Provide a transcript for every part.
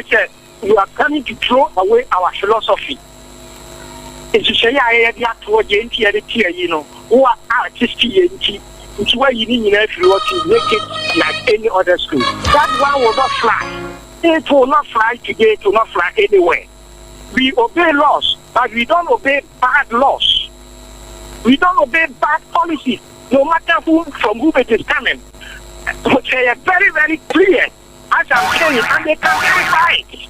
say you are coming to throw away our philosophy. It's to say I had that toward the NTR, you know, who are artistic, it's where you need if you want to make it like any other school. That one will not fly. It will not fly today, it will not fly anywhere. We obey laws, but we don't obey bad laws. We don't obey bad policies, no matter from whom it is coming. They are very, very clear, as I'm saying, and they can verify it.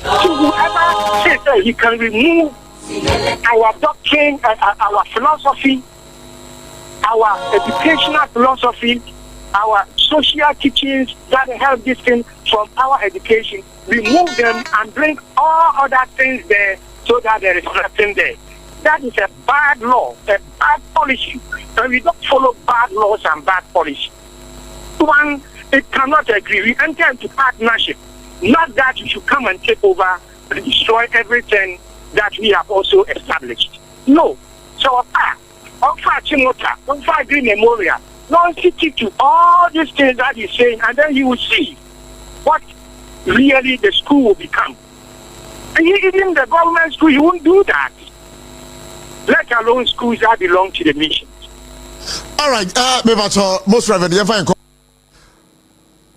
So whoever says that he can remove our doctrine, our philosophy, our educational philosophy, our social teachings that help this thing from our education, remove them and bring all other things there so that there is nothing there. That is a bad law, a bad policy. And we don't follow bad laws and bad policy. One, it cannot agree. We enter into partnership. Not that you should come and take over and destroy everything that we have also established. No. So, offer Chimota, offer Green Memorial, don't stick to all these things that he's saying, and then you will see what really the school will become. And even the government school, you won't do that. Let alone schools that belong to the nation. All right, most Reverend, you're fine.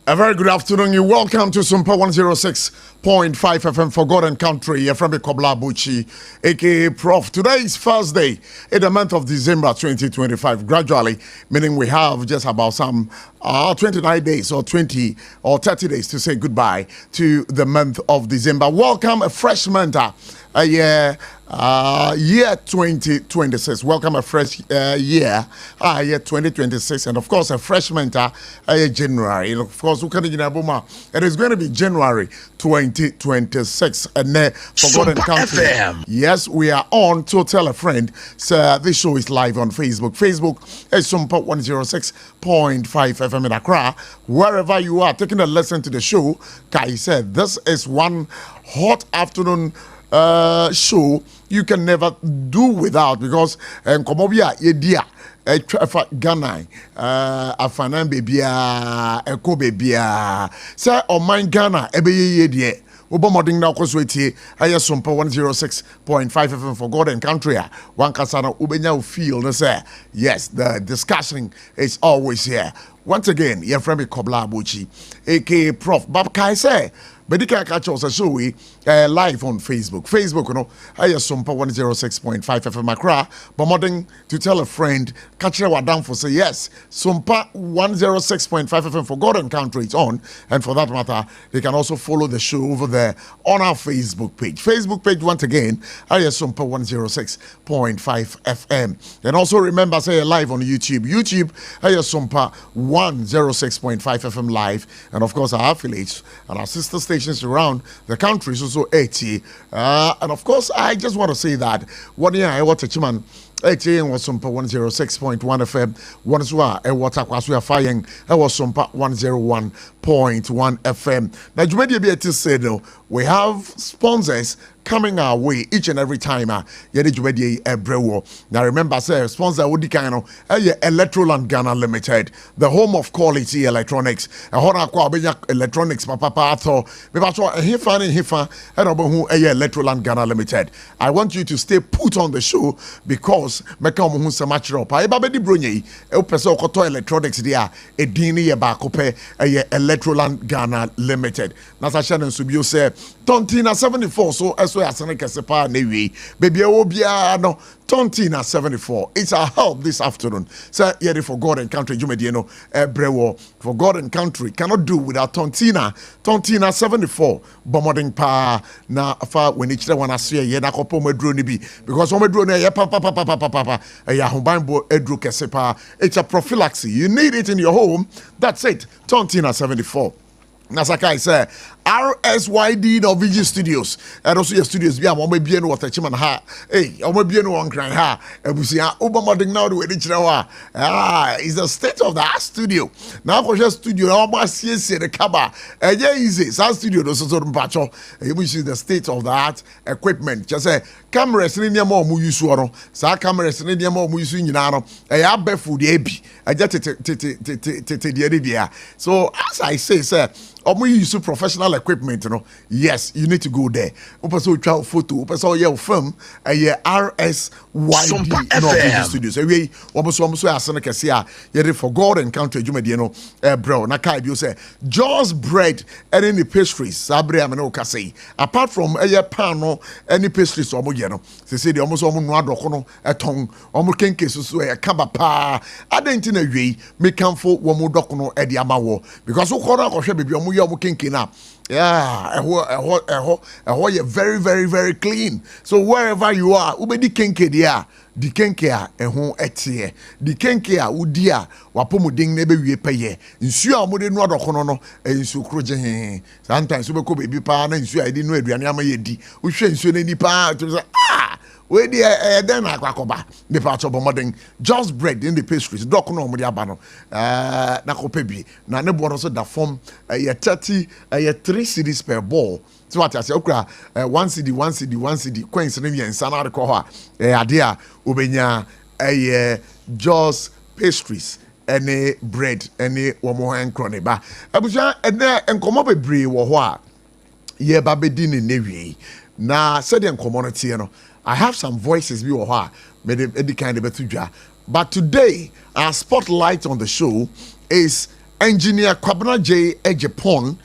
A very good afternoon. You welcome to SOMPA 106.5 FM for God and Country. You're from ABOTCHIE, aka PROF. Today is Thursday in the month of December 2025. Gradually, meaning we have just about some 29 days or 20 or 30 days to say goodbye to the month of December. Welcome a fresh month. Year 2026. Welcome a fresh year 2026, and of course a fresh month January. And of course, it is going to be January 2026. And for God and Country, yes, we are on. To tell a friend, so this show is live on Facebook. Facebook is SOMPA 106.5 FM in Accra. Wherever you are taking a listen to the show, Kai said this is one hot afternoon show you can never do without, because Komobia Yedia Ghana Afanan Bebia Eko Bebia say on mine Ghana Ebeye Yedie Obamoding now Kosweti SOMPA 106.5 FM for God and Country. One Kasana Ubenya feel say yes, the discussion is always here. Once again, you're from ABOTCHIE, aka PROF. Babkai say Bedika catch us a show live on Facebook. Facebook, you know, SOMPA 106.5 FM Accra. But modern to tell a friend, catch her down for say yes, SOMPA 106.5 FM for God and Country it's on. And for that matter, they can also follow the show over there on our Facebook page. Facebook page once again, SOMPA 106.5 FM. And also remember, say live on YouTube. YouTube, SOMPA 106.5 FM live. And of course, our affiliates and our sister stations around the country, so 80. And of course, I just want to say that 1 year I watch a chiman 80 was SOMPA 106.1 FM. One is what a water class we are firing. I was SOMPA 101.1 FM. Now, you may be able to say though, we have sponsors coming our way each and every time. Now remember, say sponsor would kind of Electroland Ghana Limited, the home of quality electronics. Electronics, papa. So Electroland Ghana Limited. I want you to stay put on the show because electronics there Electroland Ghana Limited. Nasa Shannon Subio say Tontina 74 so as well as Sepa Navy. Baby Obia no Tontina 74. It's our help this afternoon. So yeah, for God and Country, you may know Brewo for God and Country cannot do without Tontina. Tontina 74. Bombarding pa na fa when each one I see ye na kopo medroni bi because when medroni ye papa ya humbanbo edru kesepa. It's a prophylaxis. You need it in your home. That's it. Tontina 74. Nasakai say RSYD Norwegian Studios. And also your studios be a be no water chiman ha. Hey, be no one cry ha. Ebusia Obama now the way it's the state of the art studio. Now for just studio almost see the kaba. Yeah, easy. Our studio does so mpacho. You see the state of the art equipment. Just say cameras in your mom use one. Sa cameras in your mom use in your I be food ebi. I just so as I say, sir, we use professional professional equipment, yes, you need to go there. Also, try photo, also your film, RSYD no studios. We almost asana kesia. Yet for God and country, bro. Nakai you say just bread and any pastries. Sabre ameno kase. Apart from pan any pastries omo say the almost omo no etong omo kenke so kaba pa. Adentina we make camfo womo dokono edi amawo because ukora kohwe baby omo ye omo kenke na. Yeah, you're very, very, very clean. So wherever you are, ubedi kenke dia, di kenke a etie, di kenke a udia, wapomu ding nebe wie peye. Insu a mode no adokono no, insu kroje. Sometimes ubeko baby pa na insu a di no aduane ama ye di. Uhwe insu ne ni pa, to say we di then akwakoba me part of modern just bread in the pastries doc no mo di aba no na ko pebi na ne bo no so da form 30 3 cedis per ball so what I say okra 1 cedi coins ne yensa na ko ho a ade a obenya just pastries any bread any wo mo enkro ne ba abuja ene enkomo bebre wo ho a ye ba bedi ne newie na said enkomo no tie no I have some voices but today our spotlight on the show is engineer Kwabena J. Ejepon.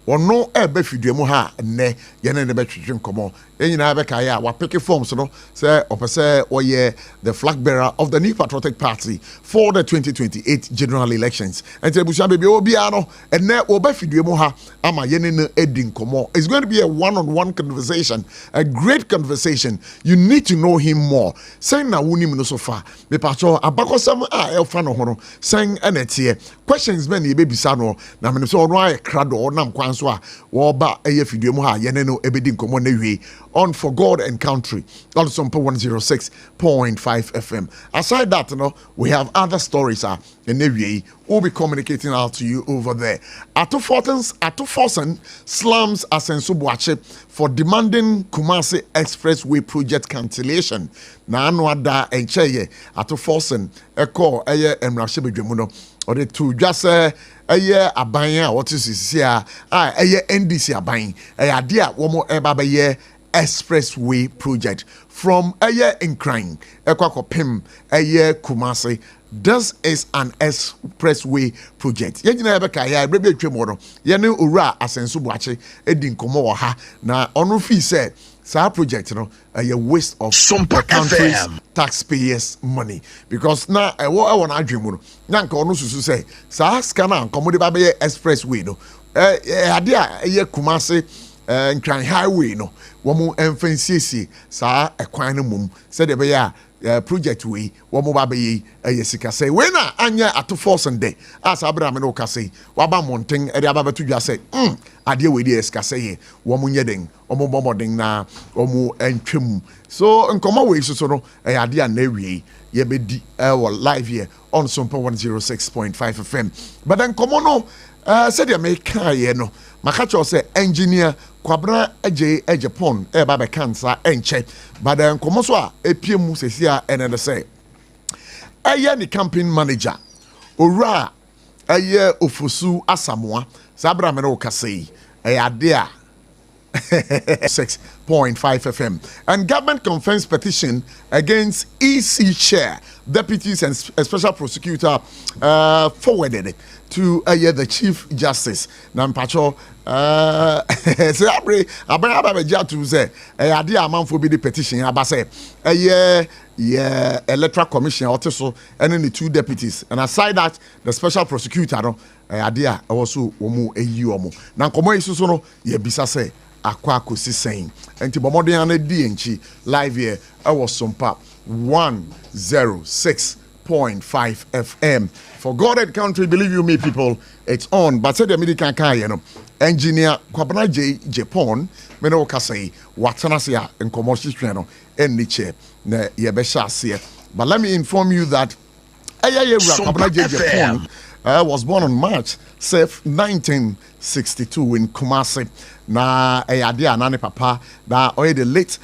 Ono ebe fiduemu ha ne yene ne betwetwe nkomo enyina be kai a wa pick forms no say opese oye the flag bearer of the new patriotic party for the 2028 general elections and tebusia baby obi ano ene oba fiduemu ha ama yene ne edi nkomo. It's going to be a one-on-one conversation, a great conversation. You need to know him more. Saying na wuni no so far me pacho abakosam a elfa no hono saying enetie questions men ye baby sa no na me so ono aye krado nam kwan so a wo ba eye fiduemu ha yene no ebedi nkomo na wi on For God and Country on SOMPA 106.5 FM. Aside that, we have other stories in the we'll be communicating out to you over there. Atoforsen slams Asensu Boakye for demanding Kumasi Expressway project cancellation. Na anwada encheye Atoforsen eko eye emrahye bedwamu or the two just eye aban what is here eye NDC aban eye dia womo eba be expressway project from Aye Nkran Ekwakopim Aye Kumasi. This is an expressway project. Yejina ebeka ya brebe twemoro ye ne owura Asensu Boakye edi nkomo ha na onu fi say sa project no a waste of SOMPA country's taxpayers money because na ewo na adwemu no na nka onu susu say sa scanner nkomo de ba be expressway no ade a ye Kumasi Nkran highway no womu emfansiesi sa ekwan no mum said be ya project we womu ba be sika say we na anya Atoforsen de as Abraham no ka say waba monten e de aba betu dwa say ade we de sika say womu nyeden womu bomodin na womu entwem so nkomo we so no ade an na wie ye be di live here on SOMPA 106.5 FM but then komo no said ya me kai no makacho say engineer Kwabena J. Ejepon eba be cancer enche but then komo so a epiemu sesia ene say eye ni campaign manager owura eye ofosu asamoa sabra me no kasei ade a 6.5 FM and government confirms petition against EC chair deputies and special prosecutor forwarded to the Chief Justice Nampacho say abre to say ade amanfo bi the petition aba say electoral commission also and then the two deputies and aside that the special prosecutor no ade a also omu eyi omu na nkomo isusu no ye bisa say akwa kosi saying enti bomoden ana di enchi live here was SOMPA 106.5 FM for God and Country. Believe you me people, it's on but said the medical car engineer Kwabena J. Ejepon me no ka say watana se a nkomo hwehwe no enni che na ye be hye but let me inform you that Kwabena J. Ejepon was born on March 1962 in Kumasi. Na ade anane papa na oye the late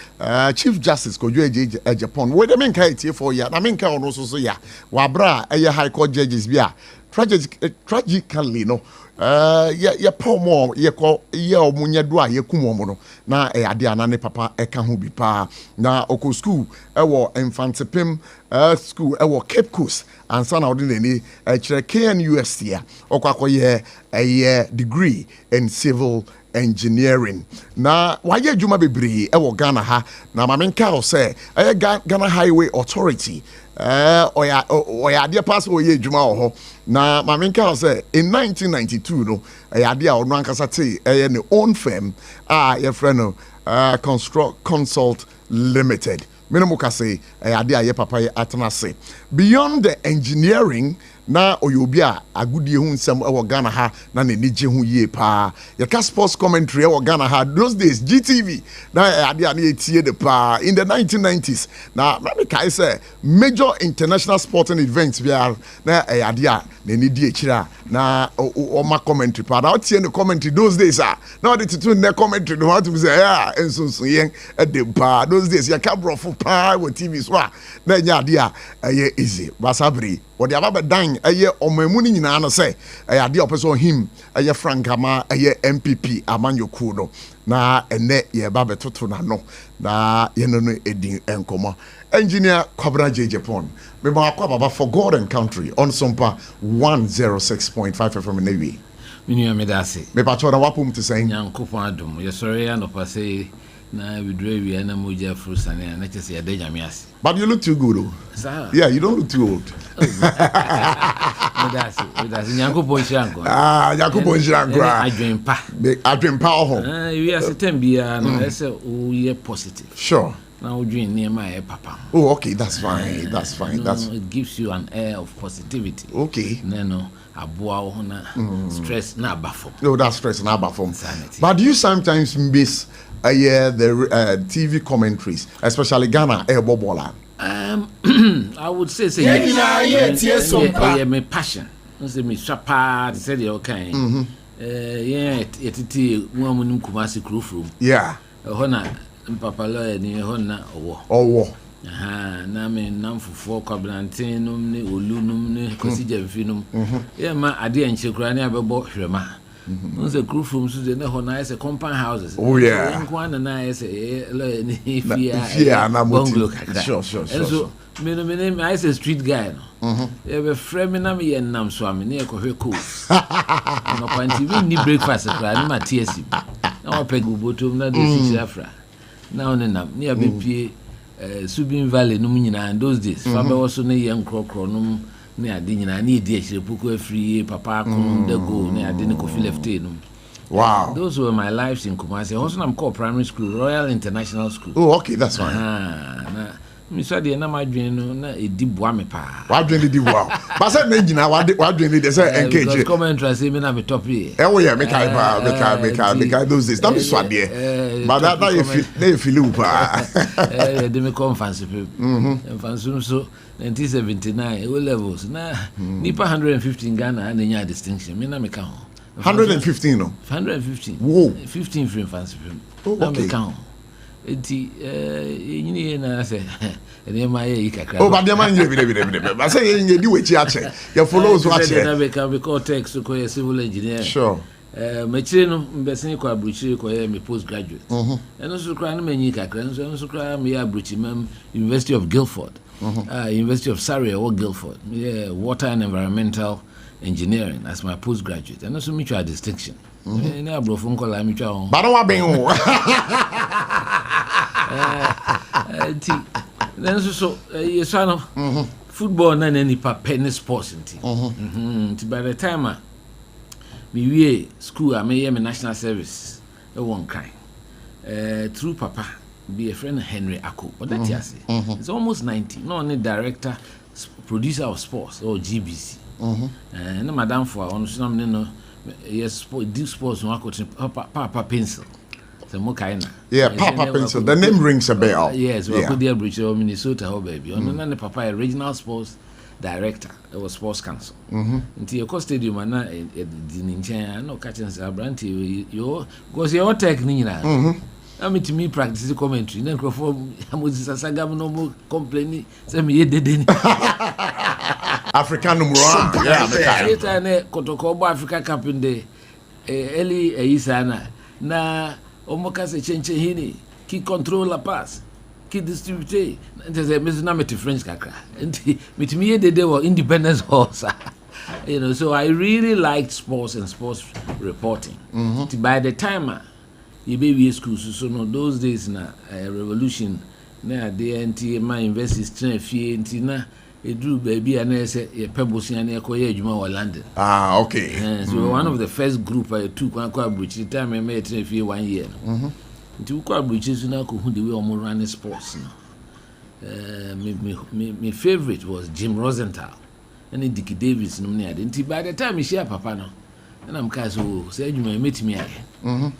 Chief Justice Kojo Ejepon. We dey menka etie for ya na menka ono so ya. Wabra High Court judges bia tragically no ye po mo ye ko ye omunye do a ye kumo no na ade ana ne papa eka ho bi pa na oko school wo infantipim school wo Cape Coast ansa na odinani kire KNUST ya okwakoye degree in civil engineering na waye adwuma bebre wo Ghana ha na mamenka o say Ghana Highway Authority oya ade pass oye adwuma ho na mamenka o say in 1992 no ade a ono ankasa te ne own firm your friend no Construct Consult Limited Menomuka say ade a ye papa ye atena se beyond the engineering na oyobia agudie hu nsem e Ghana ha na ne nije hu yie pa ye ka sports commentary e Ghana ha those days GTV na ade na etie de pa in the 1990s na me kai say major international sporting events bia na ade a ne ni die kira na o ma commentary pa na o tie ne commentary those days na the to ne commentary no how to say ensunsun yen e de pa those days ye ka PROF pa wo TV so na nya ade a ye easy basabri what the ababa dan aye omamu ni nyina no say ade opeso him aye frankama aye MPP amanyoku no na ene ye ba betoto na no na ye no edin enkomo engineer Kwabra Japan me ba kwa baba for God and country on SOMPA 106.5 FM na wi minu amedase me pa chora wapum to say nyankopon adom ye sori ya no pase na widre wi na moja frusane na chese ya de nyame ase. But you look too good oh. Sir. Yeah, you don't look too old. That's nyankopon hyanko. Nyankopon hyanko. Adwempa ho. We are certain bia na say o ye positive. Sure. Now dream near my papa. Oh, okay, that's fine. That's fine. That's it gives you an air of positivity. Okay. No, aboa ho na stress na abafom. No, that's stress na abafom. But do you sometimes miss the TV commentaries, especially Ghana Bobola? I would say yeah, my passion. Say me shapa, say the okay. Yeah, etiti woman kumasi crew. Yeah. Hona papa lawyer ni hona owo. Owo. Na me nam fufu kwabranten num ne olunum ne kosija mfinum. Yeah ma ade enchekura ne abebo hwema. Once crew from so na hona is a compound houses. Oh yeah. Nkwan na is lawyer ni yeah na bungalow. Sure. So me name I say street guy no. E be frame me na me ye nam so am ne ekohwe ko. No kwanti we ni breakfast kra ni matiasi. Na opegu botom na de sisi afra. Na on nam ne abepie Subin Valley no nyina in those days. Fa be wo so ne ye nkrokro no ne ade nyina ne edi ahire puku afri papa akon the go ne ade ne kofi lefte no. Wow. Those were my lives in Kumasi. Also I'm called primary school, Royal International School. Oh, okay, that's fine. Na mi so de na madwen no na edi boa me pa. Wa dwen di boa. Ba say na nyina wa dwen di say engage. Comment say me na me top here. Oh yeah, make I those days. That be swat there. But that you feel pa. De me conference pe. Fancy so 1979 O levels na nipa 115 Ghana na nya distinction. Me na me ka 115 no. 115. Whoa. 15 free fancy pe. Oh, okay. Enti yini na say ene ma ye kakra. Oh, but the man ye be. But say ye di wechi ache. You follow so ache. Na be ka because text ko ye civil engineer. Sure. Me chire no mbesen ko abruchi ko ye me postgraduate. Eno so kra na manyi kakra eno so kra me abruchi mam University of Guildford. University of Surrey or Guildford. Yeah, water and environmental engineering as my postgraduate. And also mutual distinction. Na brofun ko la mutual. Ba wa ben o. Then so yes no football na any penny sports nti. By the time me we school I me national service e won kan. Through papa be a friend Henry Ako. But that yes. It's almost 90. No only director producer of sports or GBC. Na madam for on so no yes deep sports no papa pencil. So Mokaina. Yeah, Papa Pencil. The name rings a bell. Yes, we put there bridge of Minnesota, oh baby. On the Papa regional sports director. It was sports council. Until your stadium and na no catching Sabranti. You go see your technique. I mean to me practice commentary. Then perform. I was a sagam no more complaining. Say me did. African number one. Yeah, Theater ne Kotokobo Africa Cup in the early Isana. Na Omoka se chenche hini. Ki control la pass. Ki distribute. There's a Mizunameti French kakra. And with me they were independence horse. You know, so I really liked sports and sports reporting. By the time you baby school, so no those days na revolution na DNT my investors train fee na drew baby and I say a pebbles and a koya juma or London. Ah, okay. So one of the first group I took one bridge the time I made train fee 1 year. Two bridges now who the way almost running sports. My favorite was Jim Rosenthal. And Dickie Davis no near didn't by the time he share papa no and I'm cast so say you may meet me again.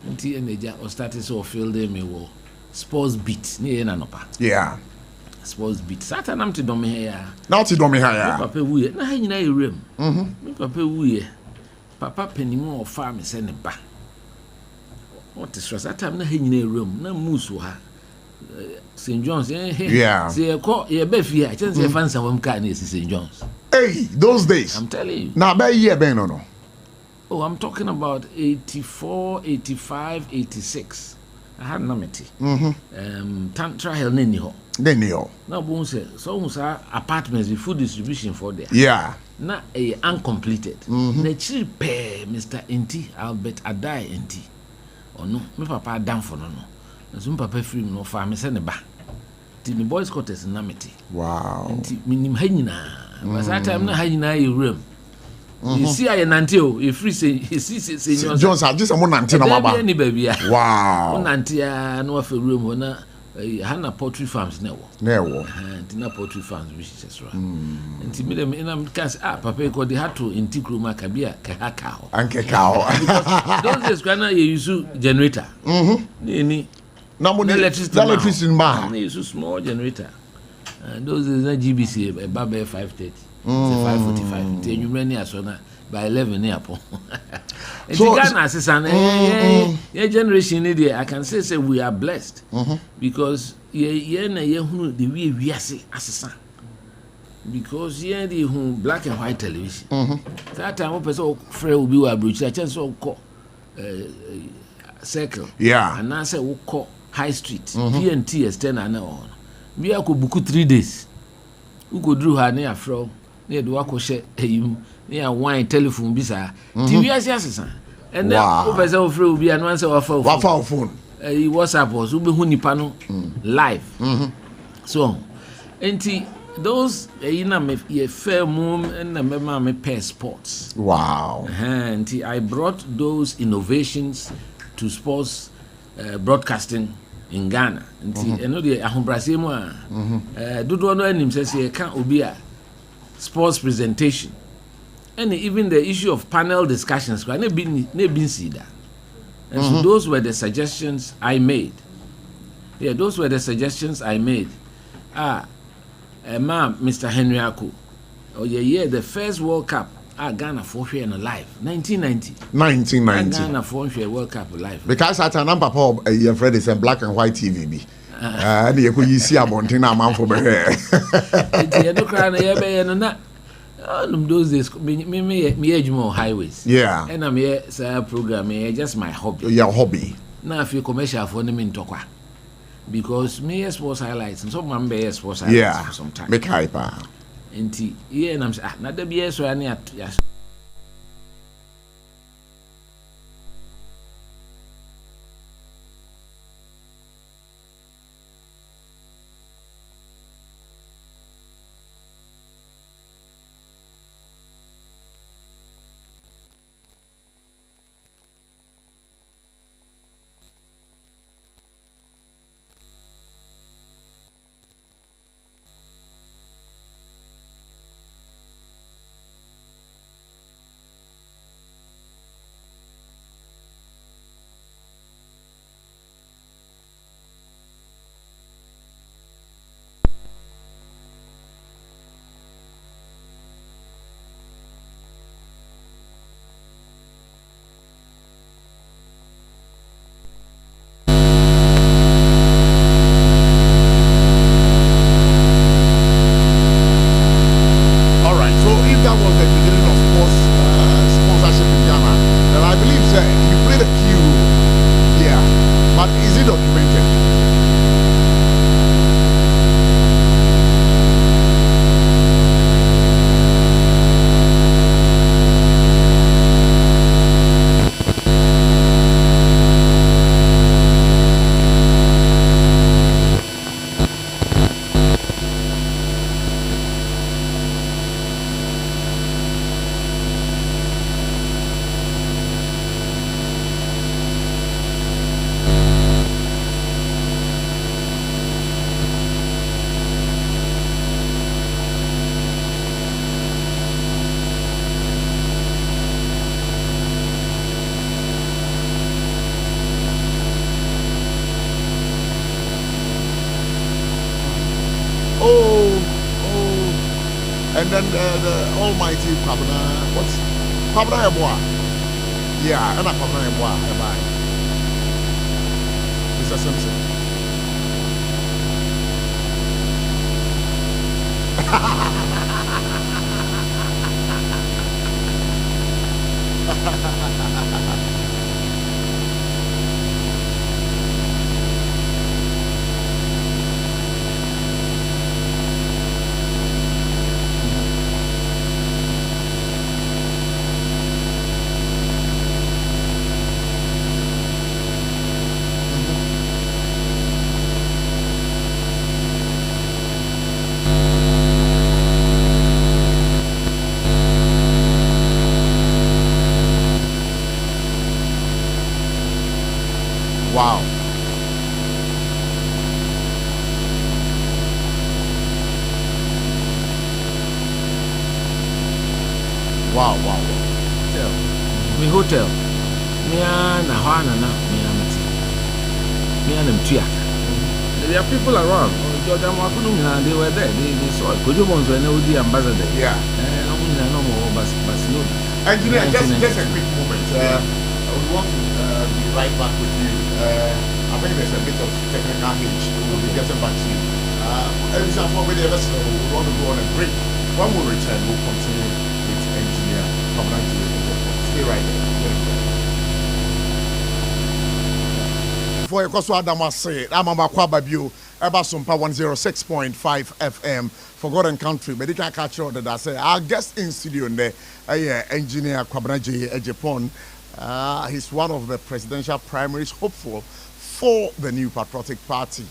Nti and they or started so field me wo sports beat near nanopa. Yeah. Sports beat. Satan am to do me here. Now to do me here. Papa we na hina e rem. Me papa we papa penimu of farm send ba. What is that time na hina e rem na musu ha. St. John's, yeah. See, I call your Beffy. I just say fancy one kind is St. John's. Hey, those days. I'm telling you. Now, by year, Ben, no. Oh, I'm talking about 84, 85, 86. I had Namity. Tantra Hill Nenio. Nenio. Now, Boone said, so apartments with food distribution for there. Yeah. Not a uncompleted. The cheap Mr. Nt. Albert Adai Nt. Oh, no, my papa down for no. Some papa free no farm send a ba. The boys' quarters in Namity. Wow. Minim Hina. But that time na Hina you room. You see, I nantil, you free say, you see, Jones, I just want to any baby. Wow. Nantia, no of a room when Hannah poultry farms never. Never. Dinner poultry farms, which is right. And to me, them in a cast up, Papa, because they had to integral Macabia, Kahakao. And Cacao. Those days, Grana, you use generator. No electricity man. They use small generator. Those is a GBC, a Babel 530. 545. Then you run here by 11 near po. So Ghana your generation I can say we are blessed because the way we are say assassin. Because the black and white television. That time one person free will be a bridge. I chance so call circle. Yeah. And I say we call High Street. PNT is 10 and on. We are could book 3 days. We could do her near fro. Near the wako share near wine telephone bisa. TV as assassin. And then over so free will be an answer of phone. WhatsApp was ube hunipano live. So those me fair mom and remember me pair sports. Wow. And I brought those innovations to sports broadcasting in Ghana. And know the ahombrasemo do no anim say can obi sports presentation. And even the issue of panel discussions can been see that. And so those were the suggestions I made. Yeah, those were the suggestions I made. Mr. Henry Ako. Oh yeah, the first World Cup Ghana for share live 1990. 1990. Ghana for share World Cup live. Because at an papa your friend is in black and white TV. And you could see a Montina man for those days, me age more highways. Yeah. And I'm here, sir, program, just my hobby. Your hobby. Now, if you commercial for them in Tokwa. Because me sports highlights, and some man sports highlights for some time. Make hyper. And and I'm saying, not the BS or any yes. And then the almighty Kwabena, what's Kwabena Eboa? Yeah, and I Kwabena Eboa, Mr. Simpson. Wow. Wow. Hotel. Me na hwana na me amati. Me na mtua. There are people around. Jordan Wakunu they were there. They saw it. Kojo Bonzo and the ambassador. Yeah. No more Barcelona. Engineer, just a quick moment. I would want to be right back with you. I think there's a bit of technical hitch. We'll be getting back to you. Every time we want to go on a break. When we return, we'll continue with engineer. Stay right there. For your course, Adam say, I'm a Kwababio, about SOMPA 106.5 FM for God and Country. But you can catch on that. I say, our guest in studio in there, engineer Kwabena Ejepon. He's one of the presidential primaries hopeful for the new Patriotic Party.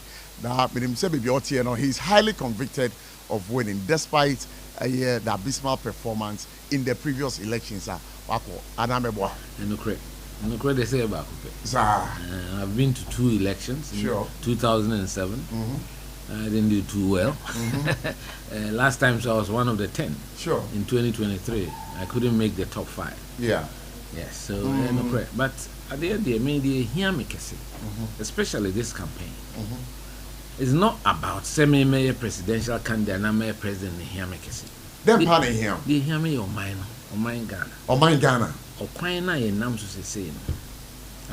He's highly convicted of winning despite the abysmal performance in the previous elections. They say about I've been to 2 elections. Sure. 2007. I didn't do too well. Last time, so I was one of the 10. Sure. In 2023, I couldn't make the top 5. Yeah. Yes. So but at the end, they hear me, especially this campaign. It's not about semi-mayor presidential candidate and mayor president. They hear me, They hear me on mine Ghana. On mine Ghana. Or I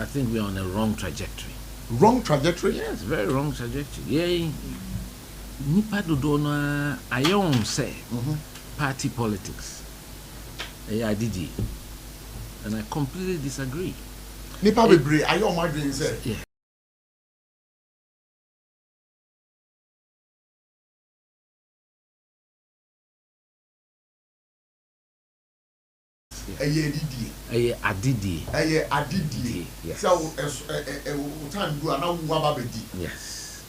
think we're on a wrong trajectory. Wrong trajectory? Yes, very wrong trajectory. Yeah, nipa dodo na ayon say party politics. I did it, and I completely disagree. Nipa bebre ayon madrin say. Yeah. Adidi. Yes.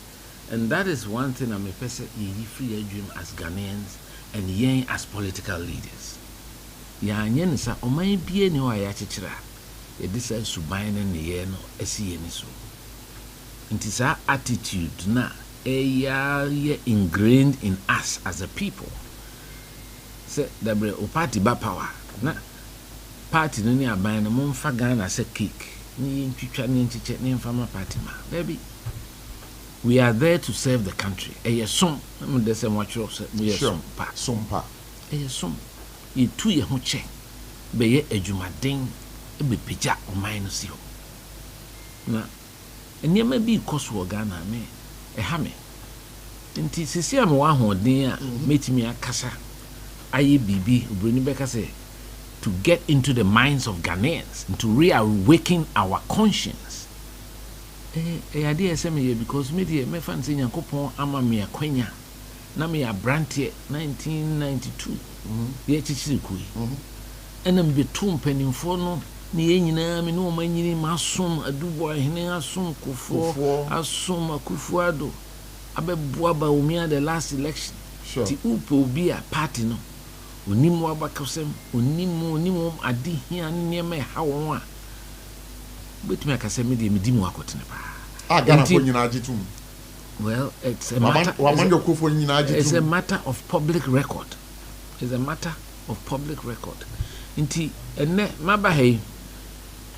And that is one thing I'm a person free dream as Ghanaians and yen as political leaders. Yen sa o man bie ni o ayachichira. E disa suban na ye no esi ni so. Nti sa attitude na ingrained in us as a people. Say dabre o party ba power na party no ni aban no momfa Ghana say cake ni ntwitwa ni nchiche ni mfama party ma baby we are there to serve the country some de say mwachro say we are sompa some ye tu ye ho che be ye adwumaden e be pija o man no si ho na enema bi koso Ghana me ha me nti sisi am wa hoden a metimi akasa aye bibi obroni beka say to get into the minds of Ghanaians and to reawaken our conscience. Idea say because me fancy Nyankopon ama me akwanya na me abrantie 1992 ye chichiri kui ena me betum panimfo no ne yenyina me no manyini masom adubo ahene asom kofo asom akufuado abeboa ba umia the last election. Sure. Ti upo bi a party no onimu abakosem onimu adi hia ne me ha won a betumi akasem me dimu akotene pa Ghana for nyina agitum. Well, it's a matter of public record. It's a matter of public record. Inti enne maba hey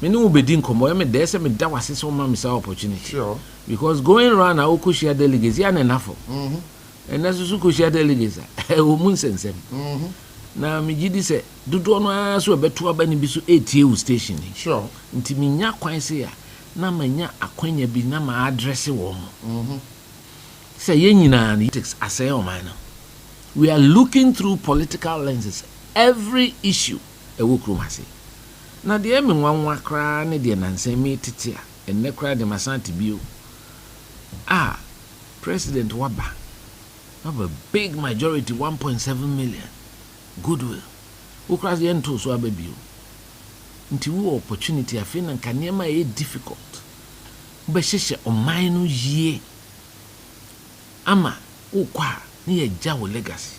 me no obedi nkomo me dey say me da wase so ma me say opportunity. Sure. Because going around na okushia delegates ya na nafo. and that's also share delegates. Woman sensem. Na me gidi se dodo no aso beto aba ni bi so ATU station. Sure. Nti me nya kwan se ya na manya akwanya bi na ma address wo mo. Say ye nyina ni takes asay o man. We are looking through political lenses every issue e wo krom ase. Na de me nwanwa kra ne de nanse me tete a enne kra de masante bio. President Waba have a big majority, 1.7 million. Goodwill. Who cross the end to so ababio. Until opportunity, I feel and can never be difficult. But she on mine ye. Ama, ukwa, near Jawo legacy.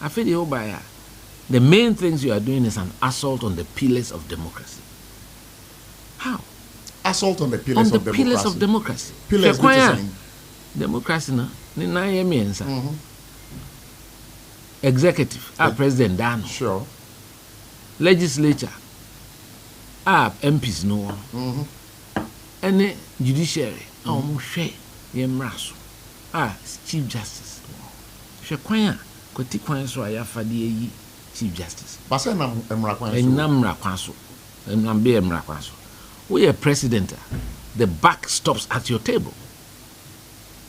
I feel the obaya. The main things you are doing is an assault on the pillars of democracy. How? Assault on the pillars of democracy. Pillars of democracy. Pillars of democracy. Democracy na ni na ye miensa. Executive president dan. Sure. Legislature MPs no. Any judiciary mo hwe ye mraso. Chief justice. Hwe kwan a kwati kwan so ayafade yi chief justice. Basa na emra kwan so. Enamra kwan so. Enambe emra kwan so. We are president. The buck stops at your table.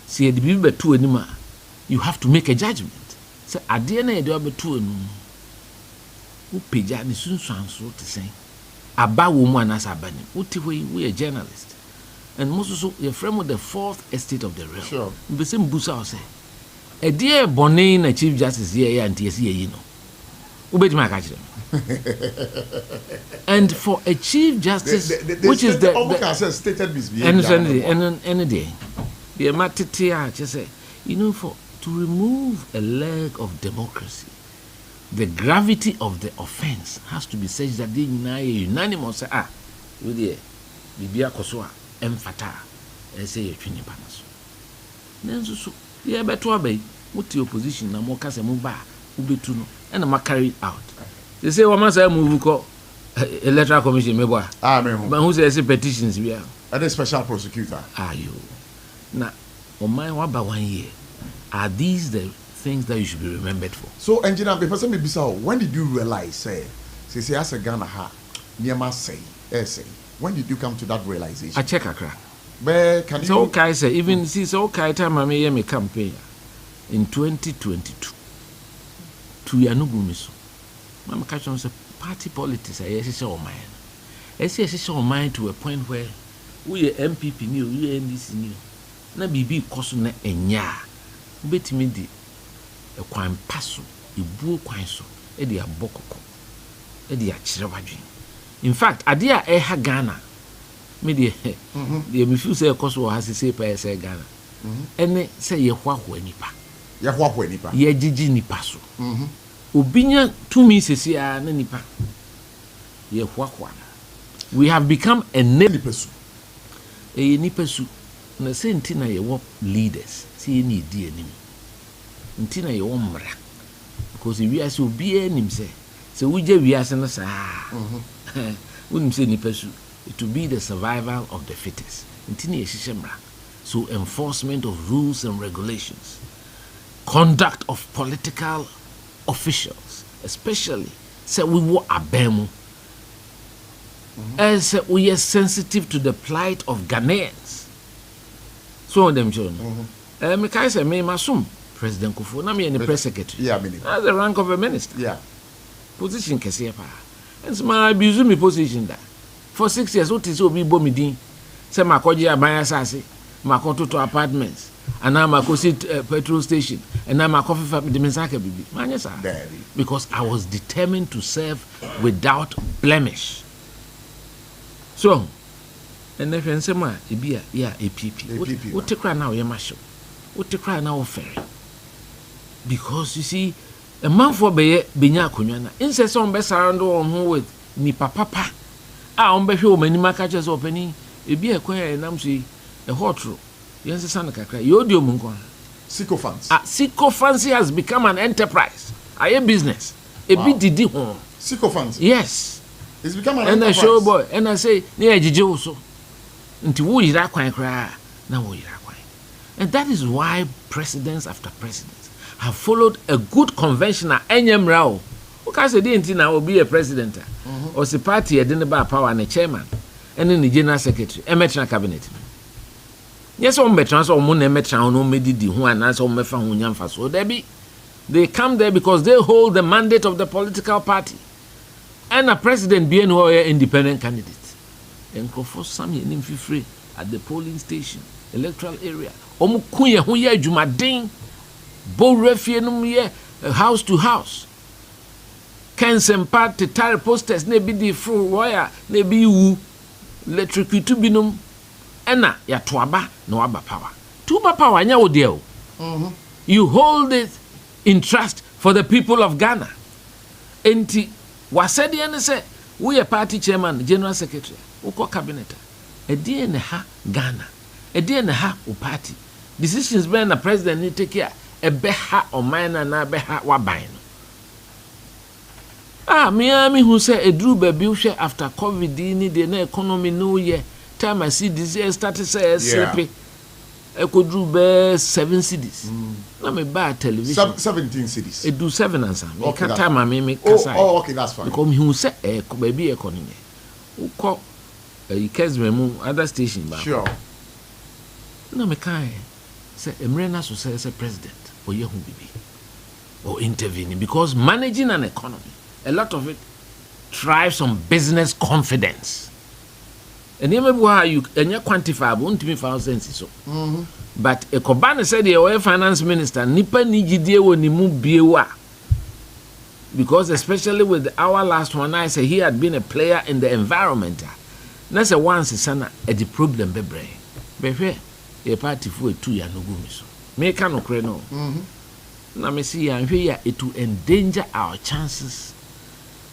See the people betu anima, you have to make a judgment. Say ade na e do betu anu. Wo peja ni sunsuan so te sen. Aba wo mu anasa abani. Wo te we a journalist. And most so your friend with the fourth estate of the realm. Sure. Be say mbusa o say. E de bone na chief justice here anti ese yi no. Wo be ma ka kire. And for a chief justice which is the stated misbehavior and day. The Matitia just say, to remove a leg of democracy, the gravity of the offense has to be such that they unanimous say, with the Bibia Kosua, Emfata, and say a twin panas. Then so, yeah, but to obey, what the opposition, Namokas and Muba, Ubituno, and I'm carried out. They say, what must I move call electoral commission, maybe. But who says petitions we are? And a special prosecutor. Are you? Now, on my about 1 year, are these the things that you should be remembered for? So, engineer, when did you realize, say as a Ghana ha, Niama say, when did you come to that realization? I check Accra. But can so, okay, say, even since okay, time I made a campaign in 2022 to Yanugumiso. Mama catch on party politics, I say, oh, man. I say, oh, mine to a point where we MPP new, we NDC new. Na bibi koso na enya betimi di e kwan paso ebuo kwan so e di abokoko e di akire wadwen. In fact ade a e ha Ghana me di me feel say koso ha se pa say Ghana ene say ye hwahwa nipa ye gigi nipa so obinya tumi sesi a na nipa ye hwahwa. We have become a nipa su na say ntina ye wo leaders see ni di anim ntina ye wo mra because we as obi anim say wuje wi ase no saa unim say nipa su it will be the survival of the fittest ntina ye hihye mra. So enforcement of rules and regulations, conduct of political officials, especially say we were abemu as we are sensitive to the plight of Ghanaians. So on them children. Me kai say me masum President Kufuor na me the press secretary. Yeah, meaning. That's the rank of a minister. Yeah. Position kese pa. And so my abuse me position that. For 6 years what is obi bo me din. Say makoje aban asase, makoto to apartments, and now makosi petrol station, and now makofi fa de mensaka bibi. Manya sa. Because I was determined to serve without blemish. So and if you say ma ebia ya APP what take cry now you masho what take cry now ferry because you see a man for be benya akonwa na inse so on be surround on who with ni papa on be hwe o mani maka che so opani ebia ekwan nam so e hotro yense san kakra yodio mu nkon sycophants has become an enterprise a business ebi didi ho sycophants yes it's become an enterprise. And a show boy and I say near jije so nti wo yira kwan kra na wo yira kwan. And that is why presidents after presidents have followed a good conventional enyemrao. Because the Intina will be a president or the party a dinner bar power and a chairman and then the general secretary, a metron cabinet. Yes, on veterans or moon metron no medidi who and answer mefa for so they come there because they hold the mandate of the political party and a president being who are independent candidates. And for some year free at the polling station, electoral area. Kuya who ye Jumadin, Bo Refianum ye house to house. Cancer party tire posters ne be the full wire ne be you electric to binum ena ya tuaba no aba power. Tuba power nya odeo. You hold it in trust for the people of Ghana. Enti wasedi ene say we a party chairman, general secretary, uko cabinet. Edi ene ha Ghana. Edi ene ha u party. Decisions by the president need take care. Ebe ha o mine na be ha waban. Me who say a drew baby share after COVID need the economy no year. Time I see this year started say sleepy. I could do be 7 cities. Now me buy television. 17 cities. It do 7 and some. Okay, can't time I make oh, okay, that's fine. Because who say baby economy. Who call you catch me other station back. Sure. No me can say Emrena so say president or you be or intervening because managing an economy. A lot of it thrives on business confidence. And you quantifiable, won't be found sense so. But a Kobana said the finance minister, Nipa Nijide Nimu Biewa. Because especially with our last one, I say he had been a player in the environment. That's a once sana at the problem bebre. Befe, a party for a 2 year no gumiso. Make no creno. Now me see I'm here it to endanger our chances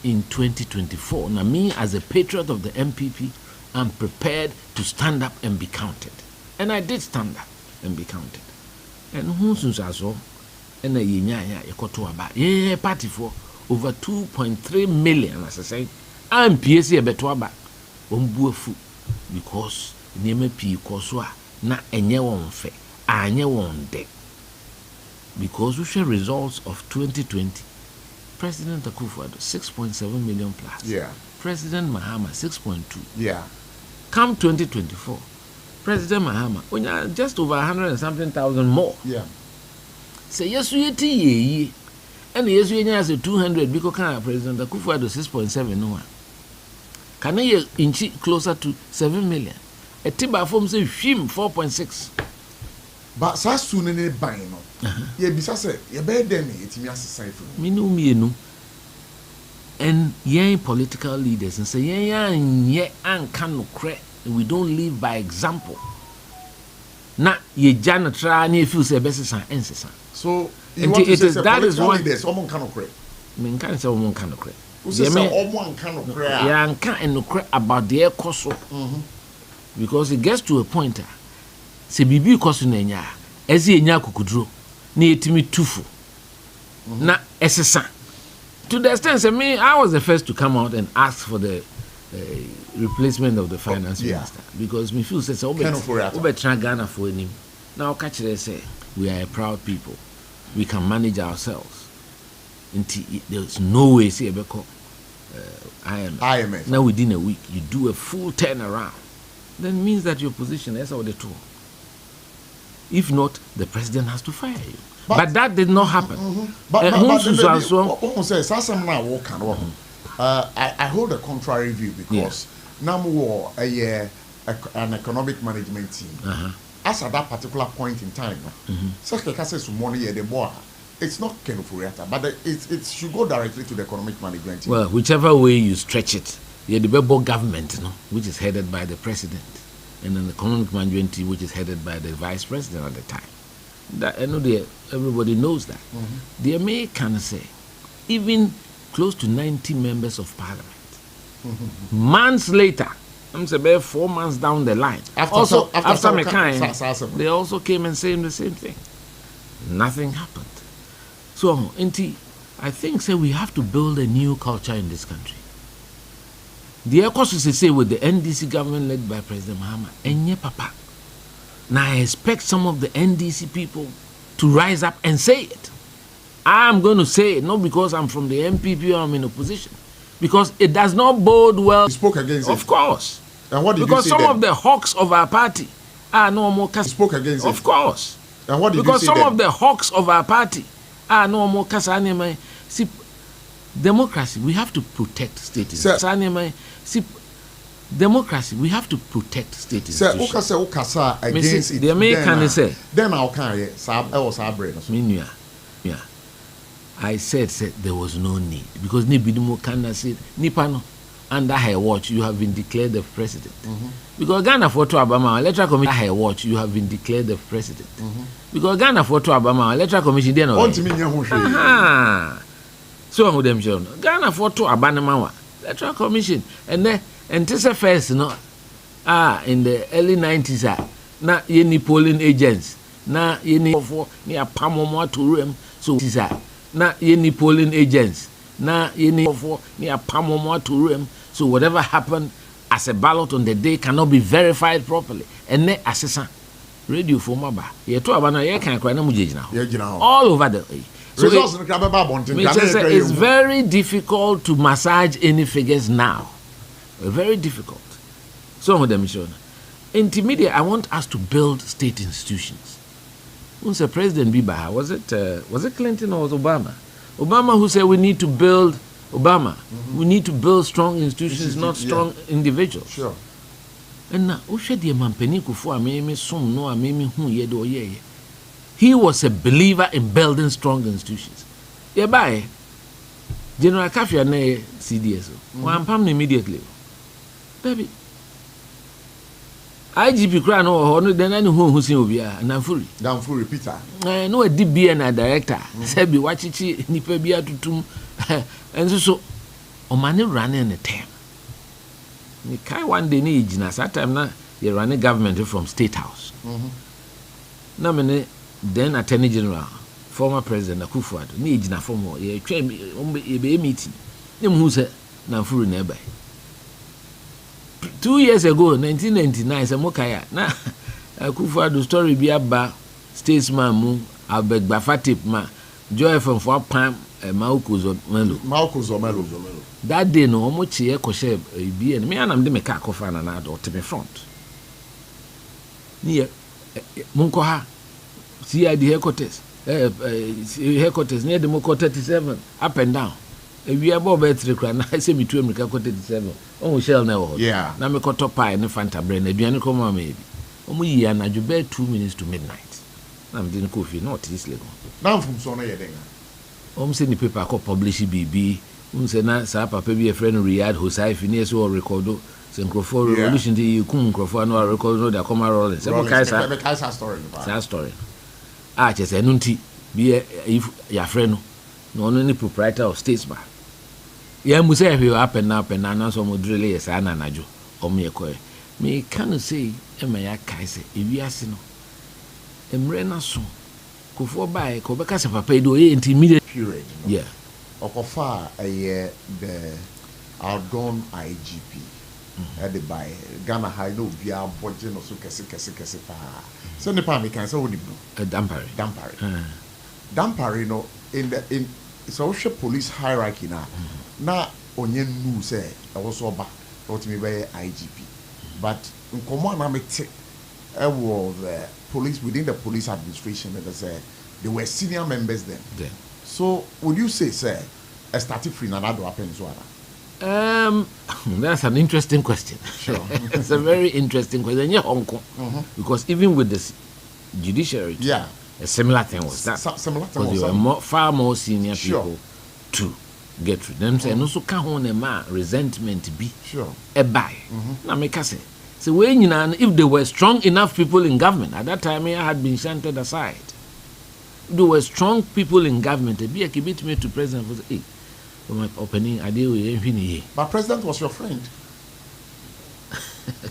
in 2024. Now me as a patriot of the MPP, I'm prepared to stand up and be counted. And I did stand up and be counted. And who soon saw and a yinya yakoto about yeah party for over 2.3 million as I say. I'm PSC a beto about ombuafu because name P koswa na enye won fe anye won de. Because we share results of 2020. President Akufo-Addo 6.7 million plus. Yeah. President Mahama 6.2. Yeah. Come 2024, President Mahama just over 100 and something thousand more. Yeah. Say yes we ye and yes we has a 200 because President Akufo-Addo 6.7 no one. Can I inch closer to 7 million? A tiba form say him 4.6. But so soon any buying no. Yeah, bisa say you better than me it me assign for me no. And yeah, political leaders and say yeah and can we don't live by example. Na ye jana try ni feel say best sense. So you want to say that is why there's someone cannot correct. Me can say someone cannot correct. Someone cannot correct. Yeah, and can about the cost. Because it gets to a point say bibi cost na nya ezi nya kokudro na etimi tufu. Na esesa. To the extent, I was the first to come out and ask for the replacement of the finance minister because me feel says Ghana for him. Now catch it say we are a proud people. We can manage ourselves. There's no way say IMF. Now within a week you do a full turnaround. Then means that your position is out the tour. If not, the president has to fire you. But that did not happen. I hold a contrary view because NAMWO an economic management team. As at that particular point in time, it's not Kenufuriata, but it should go directly to the economic management team. Well, whichever way you stretch it, the Bebo government, which is headed by the president, and an economic management team, which is headed by the vice president at the time. That everybody knows that. The May can say, even close to 90 members of parliament. Months later, I'm saying 4 months down the line, after Mekai, they also came and said the same thing. Nothing happened. So, I think we have to build a new culture in this country. The Ecos is say with the NDC government led by President Mahama, Enye Papa. Now I expect some of the NDC people to rise up and say it. I'm going to say it, not because I'm from the MPP or I'm in opposition, because it does not bode well. You spoke against it? Of course. And what did because you say some then? of the hawks of our party are no more... You spoke against it? Of course. And what did because you say some then? of the hawks of our party are no more... See, democracy, we have to protect state institutions. See, democracy, we have to protect state institutions. Sir, Ukasa against it. The American say. Then I'll carry it. I was our brain. Yeah. I said there was no need because Nibidumo Kanda said, Nipano, under her watch, you have been declared the president. Because Ghana for to Obama, electoral commission, under her watch, you have been declared the president. Because Ghana for to Obama, electoral commission, then so I'm with them, John. Ghana for to Abanamawa, electoral commission, and then and this first, in the early 90s, na yeni polling agents, na yeni for near Pamomo to room, so na yeni polling agents, na yeni for near Pamomo to room, so whatever happened as a ballot on the day cannot be verified properly. And then assessor radio for Maba, ye to Abana, ye can't cry no now. All over the way. So it's very difficult to massage any figures now. Very difficult. Some of them shown. Intermediate, I want us to build state institutions. Who said President Biba? Was it Clinton or was Obama? Obama who said we need to build we need to build strong institutions, not strong individuals. Sure. And now, he was a believer in building strong institutions. By General Kafia ne CDS. One pam immediately. Baby. IGP Crown or then any who see Obia and Namfuri Peter. I know a DB and a director. Said be Wachichi Nipebia to tum and so Omani running a term. Nikai one day need na that time na you running government from State House. Na mene then Attorney General, former President Akufo-Addo, need na former ye train be meeting. Them who said Namfuri nearby. 2 years ago, 1999, Samokaya, na Akufo-Addo story be about statesman mu abeg bafatip ma joy from 4 pam Malco Zomelo. That day no omo chie koshe bi en me anam de me ka kofa na na do to me front. Ni munko ha CID headquarters near the Moko 37 up and down. We are about better cran. I say between America 37. Oh, shell now. Yeah. Now me cut up pie and Fanta brain. A duane come maybe. We are na jube 2 minutes to midnight. I'm doing coffee, not this legal. Now from Sona Yedenga. Send the paper called Publish BB. Say na sa papa be a friend Riyadh Hosai finish or recordo. Syncrophone revolution you come microphone no record no da come roll. Say Kaisa story. That story. Just a nunti be if your friend no only proprietor of Statesman. Yeah, Musa if you up and now some would really a sana najo or me a coy. Me can say, Emma Kaise, if you ask no. Emrena so. Go for by Cobacas of a pedo intermediate period. Yeah. Okofa a year the outgone IGP. At the by Ghana High no via budget or so kesi pa. So the palm can say what the Dampari no in social police hierarchy na onye nu say I was so back what me by IGP. But in command I was the police within the police administration that said there were senior members then. So would you say sir a started free na do happen so that's an interesting question. Sure. It's a very interesting question. Yeah, because even with the judiciary, a similar thing was that. Similar thing was there were far more senior people to get through them. Say, no, so can't hold resentment be. Sure. A buy. Now, make us say. So when if there were strong enough people in government at that time, I had been shunted aside. If there were strong people in government, be a kibit me to president for the my opening idea with but president was your friend.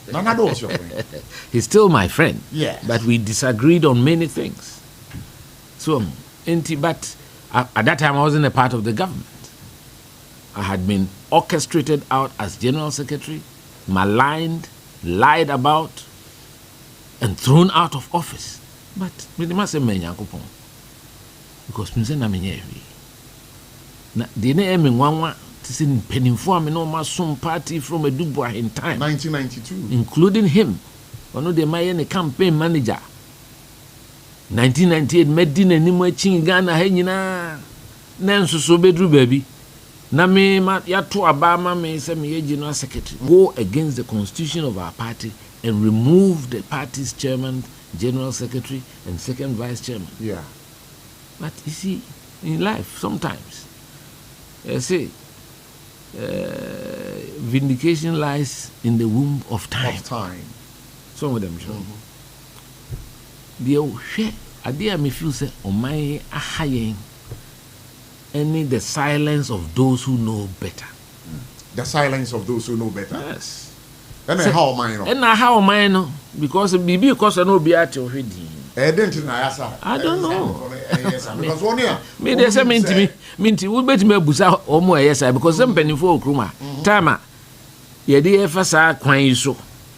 Nanado was your friend. He's still my friend. Yeah. But we disagreed on many things. So, but at that time I wasn't a part of the government. I had been orchestrated out as general secretary, maligned, lied about, and thrown out of office. But because me say na me nyɛ na de na eme nwanwa to say penifo am no ma som party from a Dubois in time 1992 including him one of the my campaign manager 1998 Medina ni mo achi Ghana ha nyina na nso so bedru baby na me ma ya to aba ma me say me general secretary go against the constitution of our party and remove the party's chairman, general secretary and second vice chairman. Yeah. But you see, in life sometimes I say vindication lies in the womb of time. Some of them sure. The idea me feel say my ahayen any the silence of those who know better. The silence of those who know better. Yes. And how mine? And how mine? Because maybe because I know be at your head. I don't know. Because one year, me they say minti we bet me busa or more yes because some penny for kruma time ye dey efasa kwan so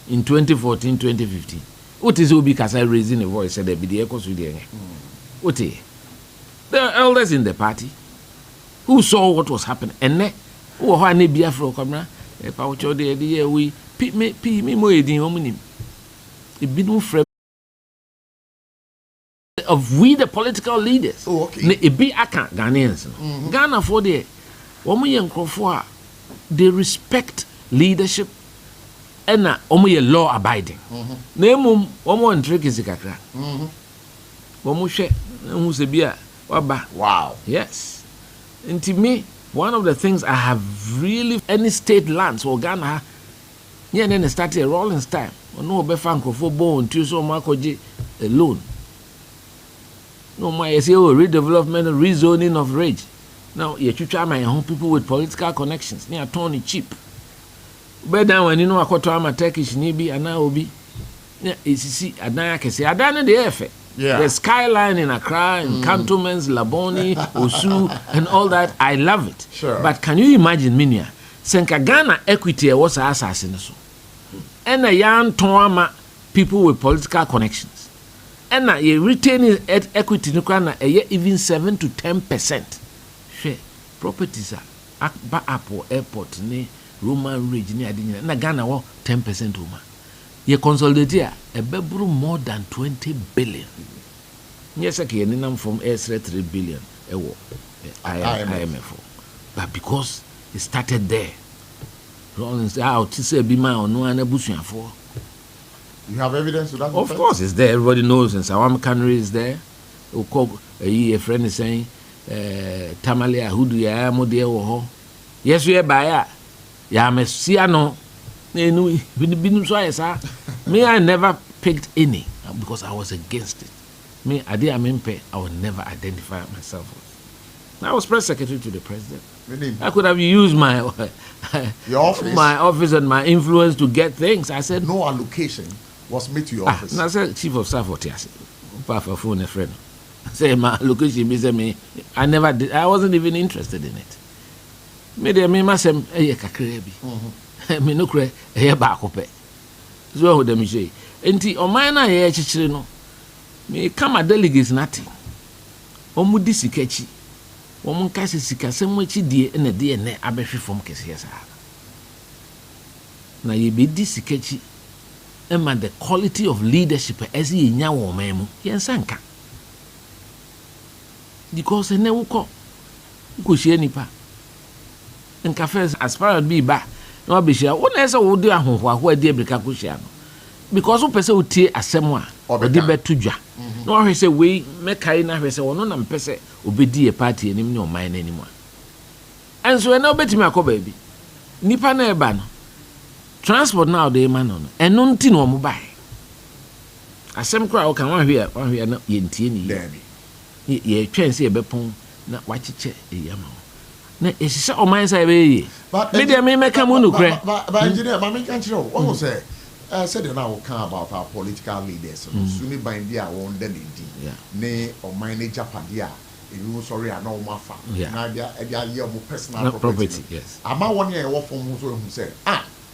in 2014 2015 what is obi kasa raising a voice said there be the echoes with the what the elders in the party who saw what was happening and ne who ha ne bia fro kamera e pa wo cho dey we me mo edin omunim e bi no frɛ of we the political leaders. Oh, okay. Ne ebi aka Ghanaians. Ghana for the omo ye nkrofo they respect leadership and omo ye law abiding. Na emum omo ntreke kakra. Omo hwe hu se bia waba. Wow. Yes. And to me one of the things I have really any state lands or Ghana yeah then started a rolling time. No be fa nkrofo bon tu so ma koje alone. No, my say redevelopment, rezoning of rage. Now, you try my home people with political connections. Near Tony cheap. But then when you know I got to my Turkish nibi and now be, yeah, it's see, I can say I done the effort. Yeah. The skyline in Accra, in Cantonments, Laboni, Osu, and all that. I love it. Sure. But can you imagine, Minia? Senka Ghana equity was assassin so. And a young Toama people with political connections. And now you retain equity no even 7 to 10%. Share properties are back up airport ne Roman Ridge ne adina na Ghana 10% Roma. You consolidate a bebru more than 20 billion. Yes, okay, and from S3 3 billion IMF. But because it started there, Rollins out to say be my on no abusuan for. You have evidence to that? Of course, it's there. Everybody knows. And Sawam Canary is there. A friend is saying, Tamalia, who do you have? Modia yes, we are by ya. Messiano. Me, I never picked any because I was against it. Me, I would never identify myself. I was press secretary to the president. I could have used my office and my influence to get things. I said no allocation was made to your office. And I said chief of staff what yes. Papa phone a friend. Say my location me I never did. I wasn't even interested in it. Me masem kakra bi. Me no kre ba akopɛ. So what dem say. Enti o man na ye chichire no. Me come delegates nothing. Omu di sikachi. Omu nka sikasem wachi die na de ne abehwe fom kese sa. Na ye be di sikachi. And the quality of leadership as ye nya wo memu yensanka because ene wo ko hie nipa nka first as far as be ba no be hia wo na ese wo de ahoho ade abrika ko hia no because wo pese wo tie asem a odi betu dwa no hwe se we mekai na hwe se wono na mpese obedi e party enim ne oman na enim a enso ene obetimi akoba bi nipa na eba no transport now dey man no eno nti no mo bai asem kra o kan wan hwe na yentie ni ye twen se e bepon na wachiche eyama na esise o man say be me dey me meka mu no kre but engineer ma me kan kire o won say said they now can about our political leaders so suni ban dia won dey ne o man ne japade a you sorry I know my fa na dia ye mo personal property yes ama won ye wo fom so hu say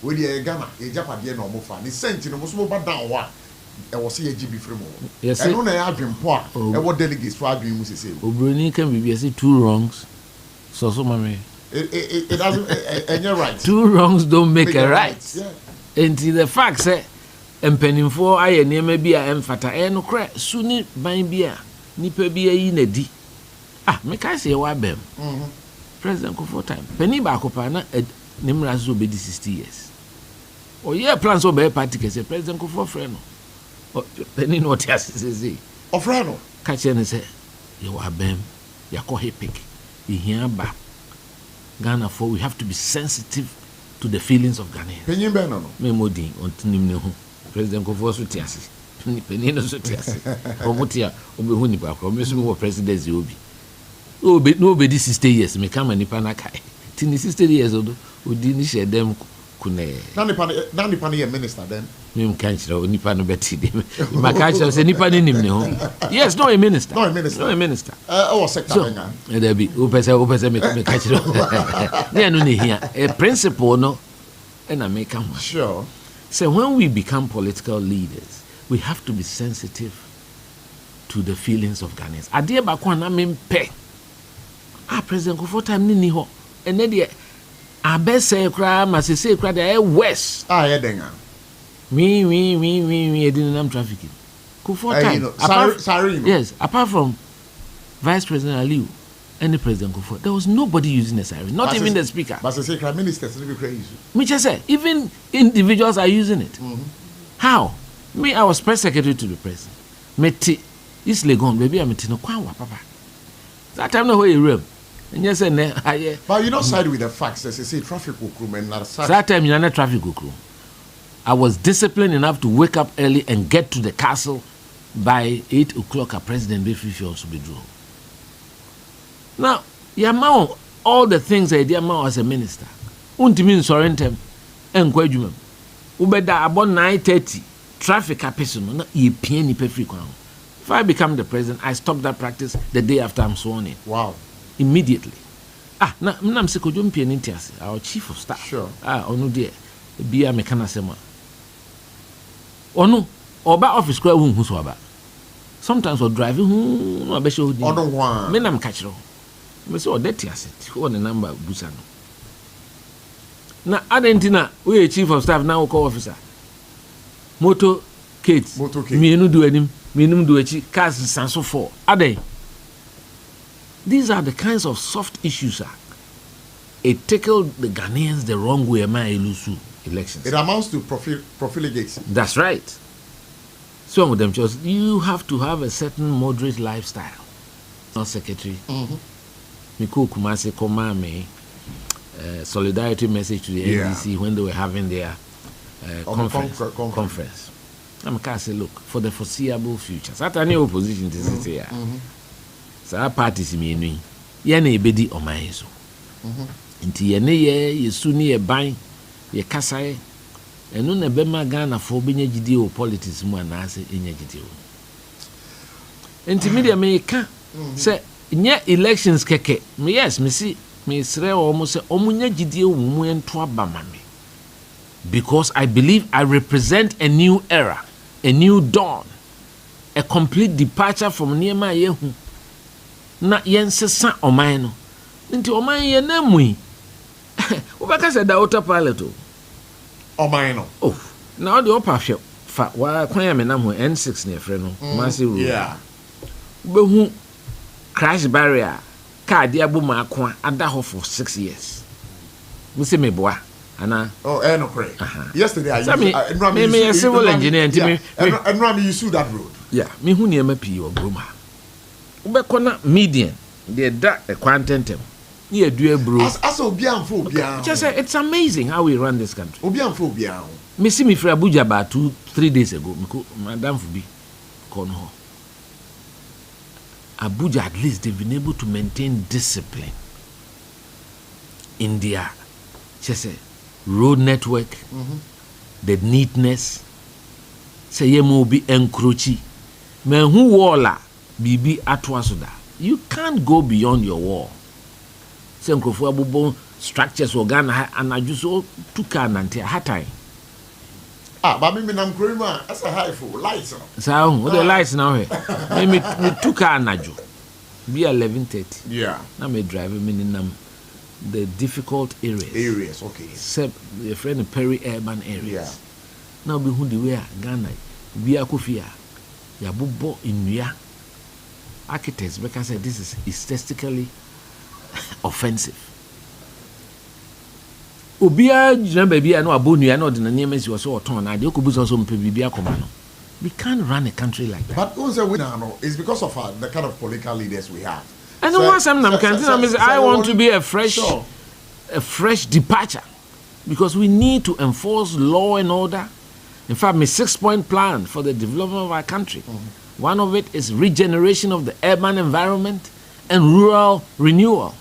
we dey Ghana e japade na o mo fa ni senti no mo so ba down wa was here GB from. Yes, I don't have been poor. I what delegates for arguing with the same. Obroni can be say 2 wrongs. So mama. It doesn't, and you're right. 2 wrongs don't make a right. Yeah. And the fact say, empenimfo aye nneema bi a emfata no kra suni ban bi a nipa bi ayi na di me ka say wa bem president Kufuor time penny ba akopa na nimra so be 60 years o ye plans so be party ke say president Kufuor friend no penny no tia say o friend no ka che ne say ye wa bem yakọ epic ihia ba Ghana for we have to be sensitive to the feelings of Ghanaians penny ben no me modin ontinim ne ho President Kufuor so tiase penny no so tiase omutia obehu nipa kwa me so presidency obi no be 60 years me come nipa na kai tini 60 years odo odi ni she dem kune na nipa na minister then me kan chira nipa no beti dem maka chira se nipa ni nim ne ho yes no a minister oh sector benga there be o pese me ka chira ne no ne hia a principle no na make am sure. So when we become political leaders, we have to be sensitive to the feelings of Ghanaians. Adie ba kwa na mempe. President Kufuor time ni ho. Ene de abese kra masese kra de west. Yeah denga. We didn't nam trafficking. Kufuor time. Sorry. Yes, apart from Vice President Aliu and the President Kufuor, there was nobody using a siren, not even the speaker. But say crime ministers will be crazy. Me just say, even individuals are using it. How? Me, I was press secretary to the president. Me ti East Legon, baby, I'm no kwanwa papa. That time no way room. And yes, but you don't side with the facts. As you say, traffic will crew and not that time you're not traffic crew. I was disciplined enough to wake up early and get to the castle by 8 o'clock. A president Befifi also be drawn. Now, Yamao, all the things I did as a minister, untimin sorrentem, and quadrum. Ubeda about 9:30, traffic a person, not ye penny per frequent. If I become the president, I stop that practice the day after I'm sworn in. Wow. Immediately. Now, I'm Sekojum Pianitias, our chief of staff. Sure. Onu dear, be a mechanism. Onu, oba office square whom who's about. Sometimes we're driving, no, I show you. Men am catch. Me say odeti asset who the number busa no na adentina we chief of staff now call officer motor kate me no do anim me no do achi cars sanso for aden. These are the kinds of soft issues it tickled the Ghanaians the wrong way my elusu elections. It amounts to profligate. That's right. Some of them just you have to have a certain moderate lifestyle. Not secretary. Miku Kumasi Komame solidarity message to the NDC when they were having their conference. I'm going to say, look, for the foreseeable future, Saturday opposition to this year. So our parties mean Yane Bedi or my so. Inti Yane Yesuni a bang, ye Kasai, and no Bema Ghana for being GDO politics more than I say in GDO. Intimedia may can say. Nya elections keke yes me see me sre almost say omunya gidie omu ento abama me because I believe I represent a new era, a new dawn, a complete departure from niema yehu na yensesa oman no nti oman ye na mui ubaka say da water pilot oman no now the upper fa wa kwan me na ho N6 ne frɛ no massive behu crash barrier car dia bo ma ko ada ho for 6 years we say me boa ana no pray yesterday I me civil engineer ntimi and you sue that road me hu ne ma pi o broma ubekọ na median dey da e kwantentem ni edu ebro as obi amfo obi an just say it's amazing how we run this country obi amfo obi an me see me fra Abuja about 2-3 days ago me ko madam Fubi kono ho Abuja, at least they've been able to maintain discipline in their road network, the neatness. Say ye mo be encroachy. Men who walla bibi atwasuda. You can't go beyond your wall. Say nkrofo abubo structures organa and ajuso tuka nante hatai. but me nam krema as a high for lights. So what the lights now here? Me took car najo. Be 11:30. Yeah. Now me driving me nam the difficult areas. Okay. Except the friend peri-urban areas. Yeah. Now be who the way Ghana. Be a kofia. Ya bubo inuya. Architects because this is statistically offensive. Obia jina baby no abonu ya no de na niam si so oton na de okubuso so mpe bibia koma no. We can't run a country like that. But also we know it's because of the kind of political leaders we have. And so, once I want to be a fresh departure because we need to enforce law and order. In fact, my 6-point plan for the development of our country. One of it is regeneration of the urban environment and rural renewal.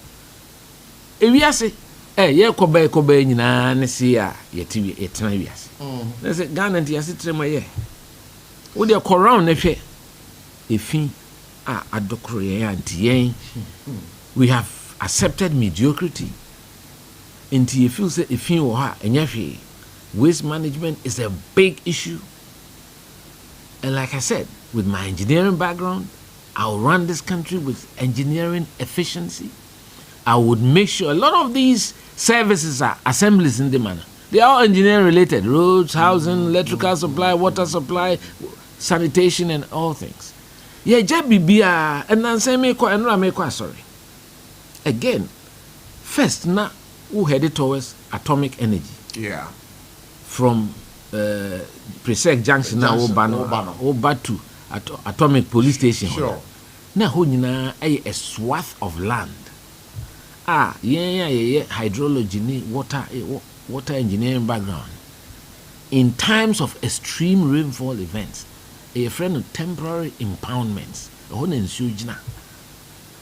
If we say, ye kobe nyina ne se a yeti etena wiase. Na say Ghana nti ase trema ye. Wo de koran ne hwe efin a adokro ye anti yen. We have accepted mediocrity. Nti you feel say efin wo ha enya hwe. Waste management is a big issue. And like I said, with my engineering background, I'll run this country with engineering efficiency. I would make sure a lot of these services are assemblies in the manner. They are all engineering related. Roads, housing, electrical supply, water supply, sanitation and all things. Yeah, Jabibia and then say me sorry. Again, first now who headed towards atomic energy. Yeah. From Presec Junction now over to atomic police station. Sure. Now a swath of land. Hydrology, water engineering background. In times of extreme rainfall events, a friend of temporary impoundments,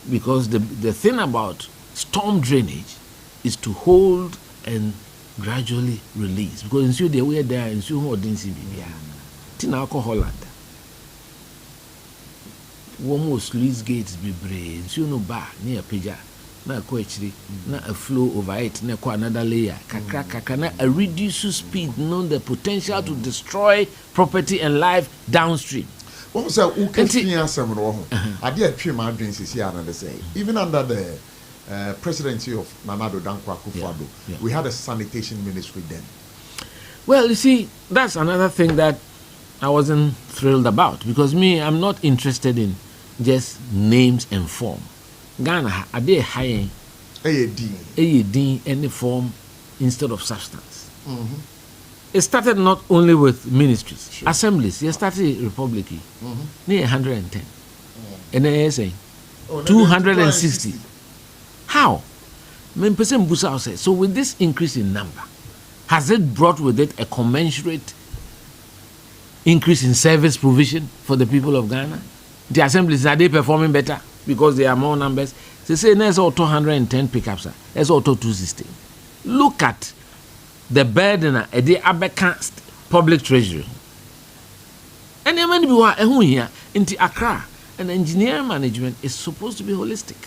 because the thing about storm drainage is to hold and gradually release. Because in the way there, in who didn't see Bibia, Tina Holland. One sluice gates be brave, no bar near Pija. Na actually na a flow over it na another layer kakra na a reduce speed know the potential to destroy property and life downstream. What was that? Even under the presidency of Nana-Addo Dankwa Akufo-Addo, we had a sanitation ministry then. Well, you see, that's another thing that I wasn't thrilled about because I'm not interested in just names and form. Ghana, are they hiring AED any form instead of substance? It started not only with ministries, assemblies. It started Republic, near 110, and then saying 260. How? So with this increase in number, has it brought with it a commensurate increase in service provision for the people of Ghana? The assemblies, are they performing better because there are more numbers? They say there's all 210 pickups, there's all 260. Look at the burden of the Abeka public treasury. And there many people here in Accra, and engineering management is supposed to be holistic.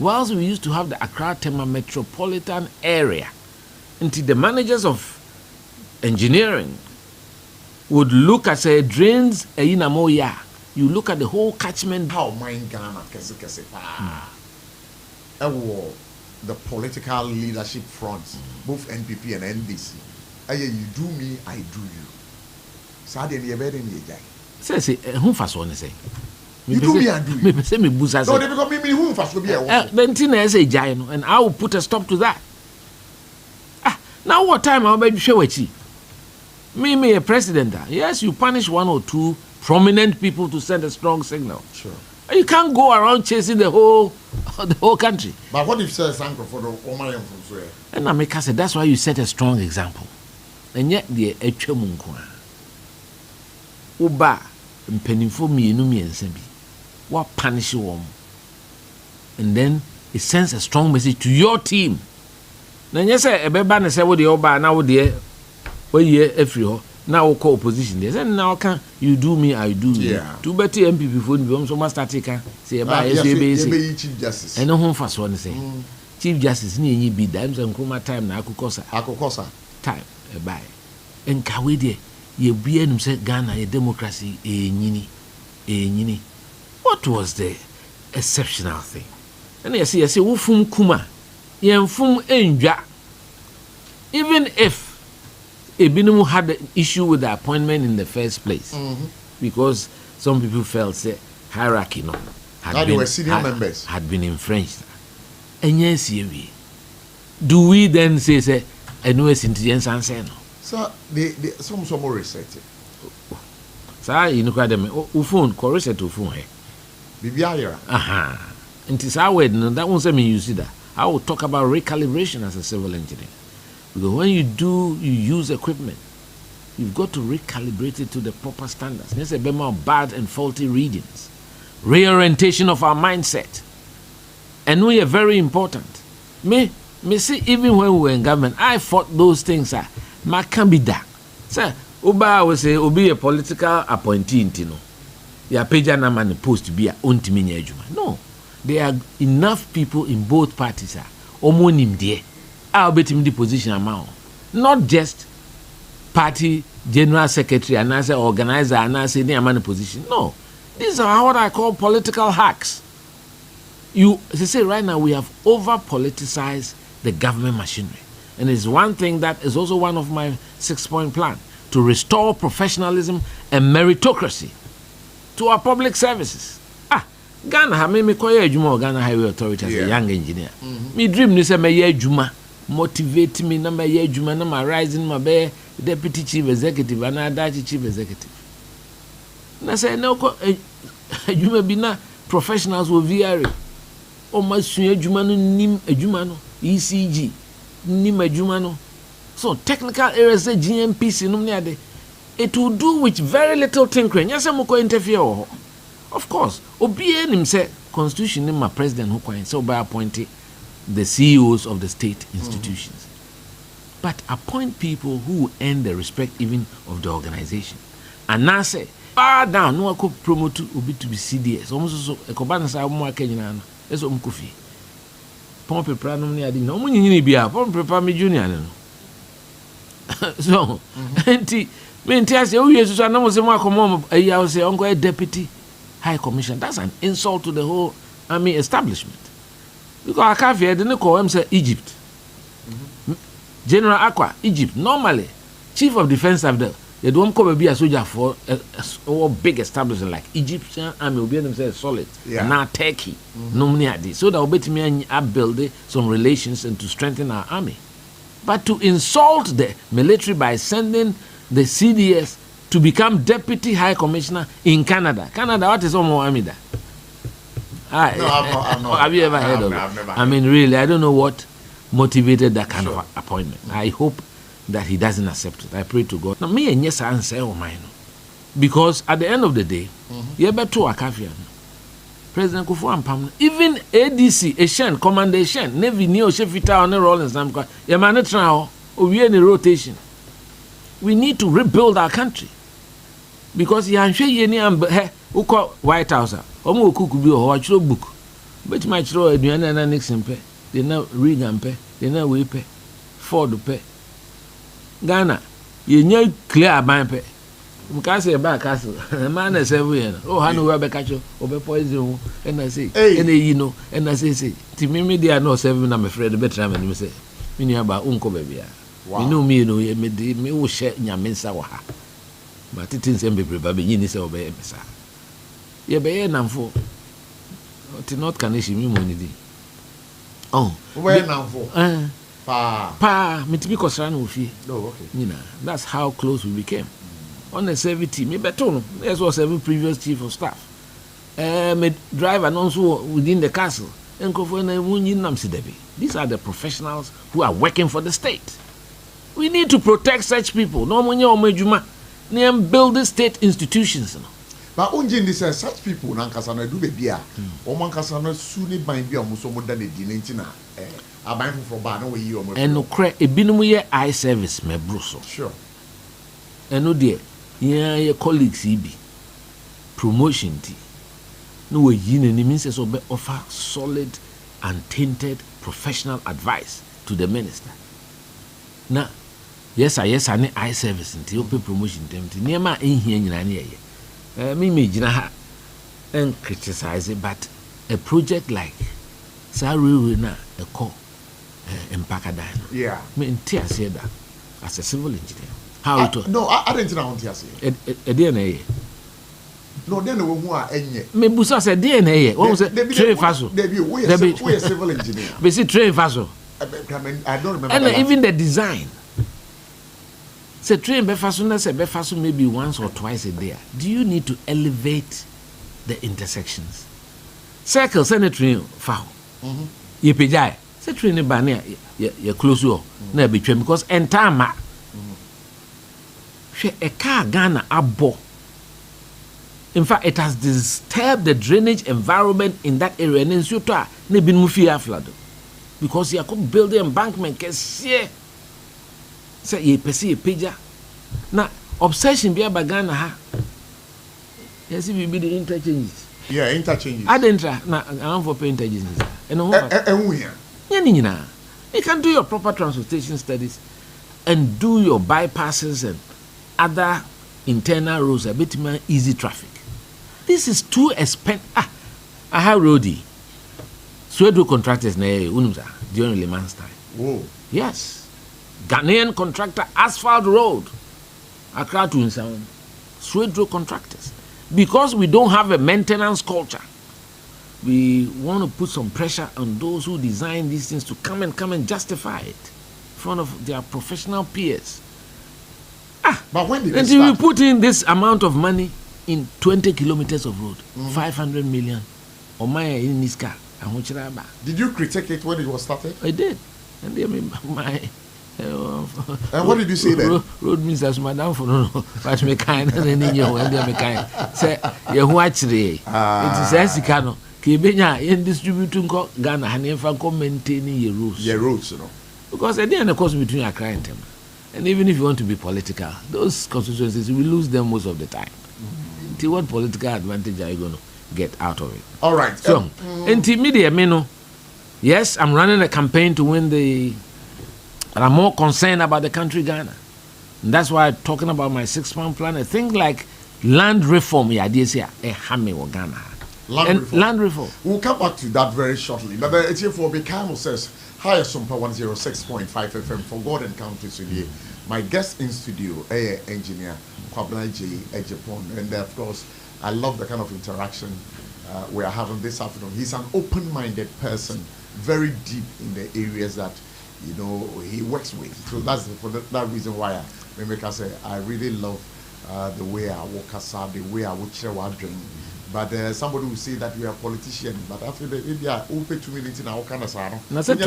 Whilst we used to have the Accra Tema metropolitan area, until the managers of engineering would look at say drains in a moya. You look at the whole catchment. How mine Ghana the political leadership fronts, both NPP and NDC. You do me, I do you. Sadly, you're better than me. Say, who fast one say? You do me, I do you. Say me busa. No, they become me who fast will be a Bentina say giant, and I will put a stop to that. Now what time I'll be show it? Me a president. Yes, you punish one or two prominent people to send a strong signal. Sure. You can't go around chasing the whole country. But what if says Uncle for the woman from Swear? And America said that's why you set a strong example. And yet the Echemunkwa Uba mpenifo mienu miensebi what punish you. And then it sends a strong message to your team. Then you say ebeba na say wo de oba na wo de oye efri now we call opposition. They say now can you do me, I do you. Too better MPP for me. So must start taking say about Chief Justice. And no home first one say Chief Justice ni be dime and kuma time na akukosa. Akukosa time buy. And kawe de ye be enum say Ghana a democracy nyini. What was the exceptional thing? And you say wufum kuma yemfum enja. Even if Ebinum had an issue with the appointment in the first place, because some people felt say hierarchy members had been infringed. And yes, do we then say I know it's intelligence and say no? So some more research. Sir, you know ufun correct ufun he. Bibiara. Aha. And it's our word, no, that won't say me you see that. I will talk about recalibration as a civil engineer. Because when you use equipment, you've got to recalibrate it to the proper standards. There's a bit more bad and faulty readings. Reorientation of our mindset. And we are very important. Me see, even when we were in government, I fought those things. Ma can be that. Sir, Oba will say, Obi a political appointee, no. Ya pager na man post to be a untiminya ejuma. No. There are enough people in both parties. Omonim there. I'll bet him the position amount. Not just party general secretary and as organizer and as any man position. No. These are what I call political hacks. They say right now we have over politicized the government machinery. And it's one thing that is also one of my 6-point plan to restore professionalism and meritocracy to our public services. Ghana ha me koye adwuma Ghana Highway Authority as a young engineer. Me dream ni say me ye adwuma motivate me na me ye adwuma na my rising my be deputy chief executive and adachi chief executive. Na say no ko adwuma bi na professionals wo VR. O ma sua adwuma no nim adwuma no ECG nim adwuma no. So technical areas say GMPC no ne ade. It will do with very little tinkering. Yes, mo ko interfere. Of course, Obie him say constitution in my president who can so by appointing the CEOs of the state institutions. But appoint people who earn the respect even of the organization. And now say, far down, no I could promote Obi to be CDS. Almost so a cobana sa mo Kenyan. Eso mkufi. Pompe pranum ni adi. No mo nyini bia, pompe pa me junior no. So, enti me enti ase o yesu so na mo se mo akomo ayi say onko a deputy High Commission. That's an insult to the whole army establishment. Because I can't fear the call say Egypt. General Aqua, Egypt. Normally, Chief of Defense Staff, they don't come be a soldier for a big establishment like Egyptian army will be themselves solid. And now Turkey. So that will be to me and build some relations and to strengthen our army. But to insult the military by sending the CDS to become Deputy High Commissioner in Canada. Canada, what is Omo Amida? No, I've not. Have you ever heard of it? I mean, really, I don't know what motivated that kind of appointment. I hope that he doesn't accept it. I pray to God. Now, me and yes, I answer mine. Because at the end of the day, you better to a kafia. President Kufu Ampam, even ADC, Ashen, Commander Ashen, Navy, Neo, Shefita, on the Rollins, your man, trial, or we any rotation. We need to rebuild our country. Because you are White House. Omo cook be a book. But my throw a Diana Nixon pay. They now Reagan pay. They now we pay. Ford pay. Ghana, you know clear bank pay. Mukase back castle. A man is every year. Oh, Hanu Wabakacho, over poison. And I say, and I say, Timmy, they are not serving. I'm afraid the better than you say. Meaning about Uncle Baby. You know me, me will share Yaminsa Waha. But it is every baby, you need to obey me, sir. Ye be na mfo. Oti not can she me money. Oh, where na mfo? Pa, me to be kosra no fie. Oh, okay. You know, that's how close we became. On the 70, me better no. There was every previous chief of staff. Me drive and also within the castle. These are the professionals who are working for the state. We need to protect such people. No money or majuma. Build the state institutions. But unjin this such people nankasa na do baby a o mankasa na su ni ban bi a mo so mo da na di ntina aban foforo ba na we yi o mo eno kre ebinom ye eye service me bruso sure eno de ye colleagues bi promotion ti no we yi na ni means so be offer solid and tainted professional advice to the minister na yes I need eye service until you pay promotion them to near my in here in me me and criticize it, but a project like Sarfo na a call in Pakadine. Yeah. Me in tears here that as a civil engineer. How to no, I didn't know tears a DNA. No, then who are any. Me busa said DNA. What was it? Train Faso. We are civil engineer. We see Train Faso. I don't remember. And even the design. Say train Befaso maybe once or twice a day. Do you need to elevate the intersections? Circle send a train foul. You pay. Say train bania you close your na be train because entire ma. A car Ghana abo. In fact, it has disturbed the drainage environment in that area. And in Suta, ne bin mufia flood. Because you could build the embankment, say ye pesi a pager. Now, obsession be about Ghana ha. Yes, if you be the interchanges. Yeah, interchanges. I didn't try. Now, I'm for pay interchanges. And we here. You can do your proper transportation studies and do your bypasses and other internal roads a bit more easy traffic. This is too expensive. I have roadie. Sweden contractors during Le Mans time. Whoa. Yes. Ghanaian contractor asphalt road. Accra to Insawan. Sweden contractors. Because we don't have a maintenance culture. We want to put some pressure on those who design these things to come and justify it in front of their professional peers. But when did they until start? we put in this amount of money in 20 kilometers of road, 500 million, or my in this car, did you critique it when it was started? I did. And they my. And what did you say then? Road ministers, madam, for no, but me kind and then you and they me kind. Say, you watch the. It is Sikano. Kibenya in distributing Ghana and if I come maintaining your rules. Your rules, you know. Because at the end, of course, between Accra and Tema. And even if you want to be political, those constituencies, we lose them most of the time. Until what political advantage are you going to get out of it? All right. So, until media, yes, I'm running a campaign to win but I'm more concerned about the country Ghana. And that's why I'm talking about my 6-month plan. I think like land reform, Ghana. Land reform. We'll come back to that very shortly. But it's here for Bekamo says, hi, SOMPA 106.5 FM for God and Country Studio. My guest in studio, engineer Kwabena J. Ejepon. And of course, I love the kind of interaction we are having this afternoon. He's an open-minded person, very deep in the areas that he works with. So that's for that reason why I really love the way I work aside, the way I would share our dream. But somebody will say that we are politicians. But after they are open 2 minutes in our kind of salon. I said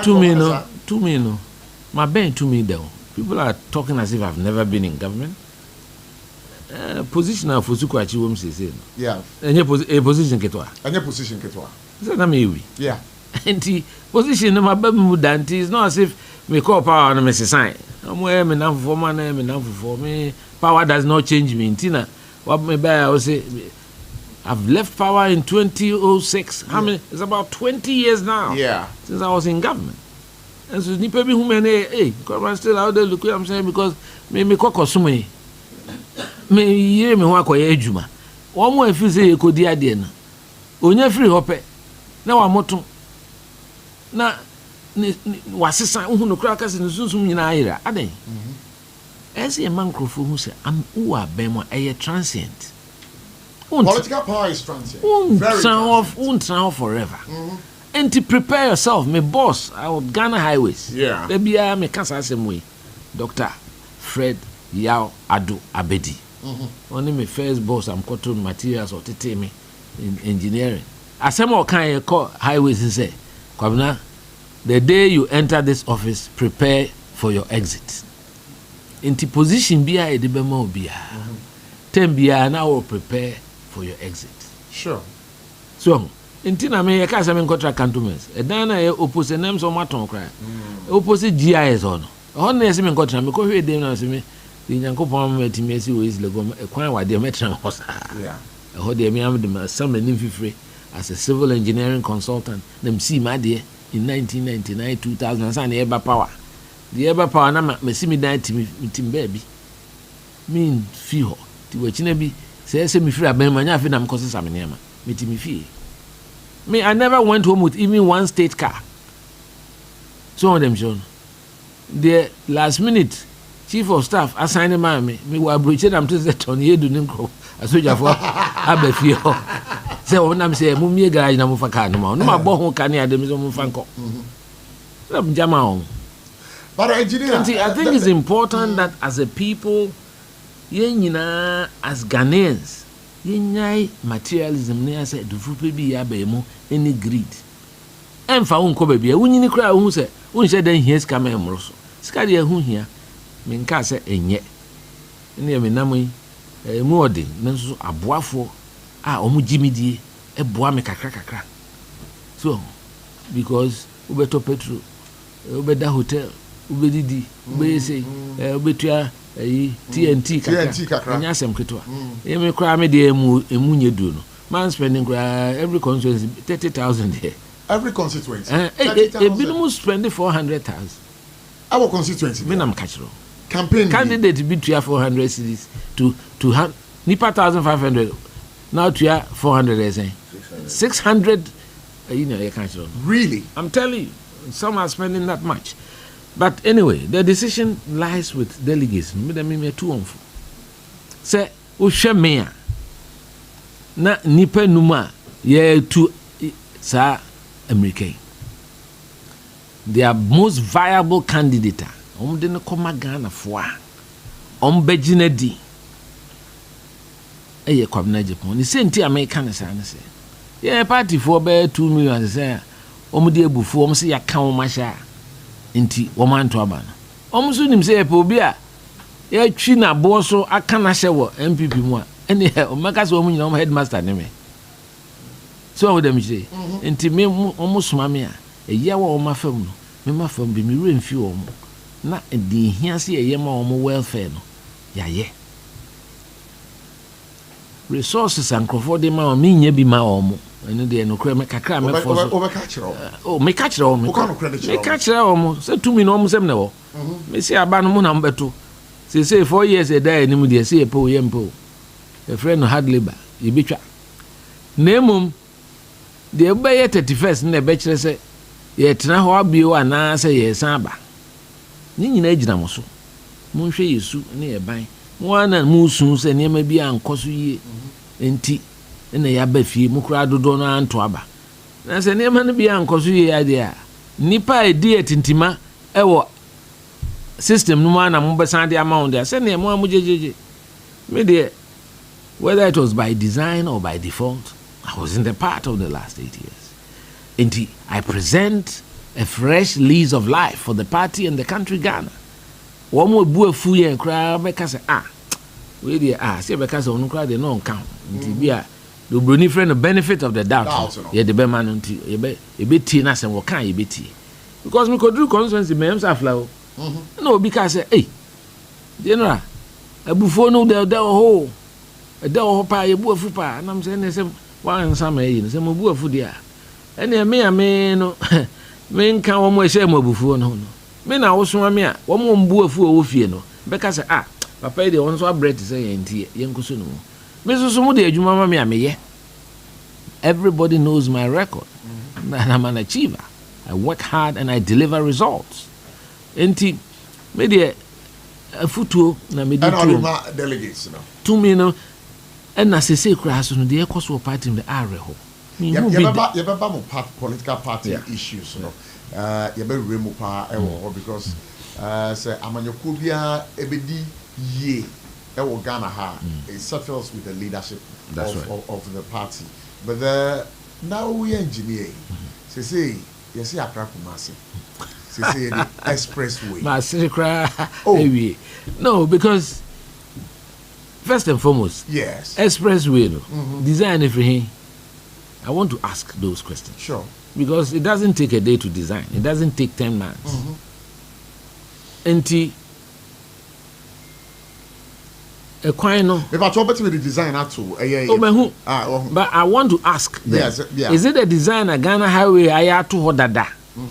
2 minutes. My band 2 minutes though. People are talking as if I've never been in government. Position of Fusuku Achiwom says. Yeah. And a position ketwa. And your position ketwa. Is that me? Yeah. And the position of my baby Dante is not as if me call power on a message sign. I'm where me now for my name and now for me. Power does not change me. Tina. What me buy, I will say, I've left power in 2006. How many? It's about 20 years now. Yeah. Since I was in government. And so, ni pebi humane, government still out there. Look what I'm saying because me kwa kosume, me yere me wa koye ejuma. One more if you say you could do na. Onye free hope. Na wa moto. Na wasisa uhunu kura kasi nsusum nyina ayira. Aden. As a man who say, I'm who are bema a transient. Political power is transient. Won't sound forever. And to prepare yourself, my boss, I would Ghana highways. Yeah. Maybe I am a cancer same way. Dr. Fred Yao Adu Abedi. Only my first boss, I'm cutting materials or me in engineering. As some more kind of call highways and say, Kwabena, the day you enter this office, prepare for your exit. Into position bia e de bema obia. Tem bia na will prepare for your exit. Sure. So, intina me ka say me contract cantonments. E dan na e opposite names o maton kra. Opposite GIS on. On na say me contract me ko hwe dem na say me Nyankopon ma timi asi o is lego kwan wa de metran hosa. Yeah. E ho de me am de some nim fifre as a civil engineering consultant. Them see my dear in 1999 2000 and e ba power. the ever power na me see me dan tim baby mean fee ho ti we chine bi say me free aben manya afi na me kosi samene ma me ti me fee me I never went home with even one state car. Some of them shown the last minute chief of staff assigned me were breaching am to set on here do nimko asoja for abefie ho say won am say mu mie garage na mu fa car no ma bo ho ka ne adem so mu fa nko na jama on. But engineer, I think it's important that as a people, as Ghanaians, materialism near said, do fruit be abemo any greed. And for unco baby, when you cry, who said, then here's Camem Rosso. Scadia who here, Minka said, and yet, near me namui, a more day, Nanso, a boafo, omu Jimmy D, a boame crack. So, because Ubeto Petro, Ubeda Hotel. Ubedidi ubese ubetua TNT kakra anya sem ketwa yemi kra me de emunye du no man spending kra every constituency 30,000 here every constituency ebinum spend 400,000 our constituency me nam kachiro campaign candidate be to 400 cities to nipa 1,500 now to 400 600 you know you can't really I'm telling you some are spending that much. But anyway, the decision lies with delegates. Me too on. Say, Ushemea na nipa numa ye to sa American. Their most viable candidate. Didn't come Ghana for. Bejine di. Eye kwabna Japan. Ni senti American say. Yeah, party for be 2 million say. De ebufu say ya kan masha. Inti womanto aba no omuso nim se epe obi a ya twi na bo so aka na hye wo MPP mu a ene o maka so omu nyina o headmaster ne me so wo dem je inti me omusoma me a eya wo o mafam no me mafam bi me remfi wo mu na de hia se eye ma wo welfare no ya ye resources and crofo de ma o me nya bi ma wo mu ene de no kra me kakra me for so o catch me catch ro me catch ro mo say 2 million o mo sem na wo me say aba no mo na mbeto say 4 years e die nim de say po ye mpo a friend no hard labor e betwa na emum de be ye 31st na be kire say ye tena ho abio ana say ye san aba ni nyina agina mo so mo hwe yesu na ye ban mo ana mo sun say ne ma bi ankoso yie enti ene ya ba fie mu kura dodo no anto aba na se ne ma no bia ankoso ye ade a nipa edi etintima ewo system no ma na mo besan de amount there se ne mo amujejeje me de whether it was by design or by default I was in the part of the last 8 years and I present a fresh lease of life for the party and the country Ghana wo mo bu afu ye kura be ka se we dey se be ka se onu kura de no count nti bia the brony friend the benefit of the doubt yeah the be man until e be tie na sem wo kan e be tie because me could do constituency me am safla no because say general abufo no de ho pa ye bu afu pa na me say ne sem wan sam e ni sem bu afu dia ene me no me nka wo mo ehye mo abufo no me na wo so me a wo mo bu afu o fie no be ka say papa e de won so abret say ye ntie ye nkoso no everybody knows my record and I'm an achiever. I work hard and I deliver results. Enti me de afutuo na me de delegates no 2 million and na sese kura so no de ekoso party me are ho you beba mo political party issues no you be remo pa because say amanyoko bia ebedi ye Ghana it settles with the leadership of the party. But now we engineer. Say yes, Akrakumasi. Say the expressway. No, because first and foremost, yes, expressway design everything. I want to ask those questions. Sure. Because it doesn't take a day to design. It doesn't take 10 months. A coin no. But the design but I want to ask them, is it a design a Ghana highway I to dada?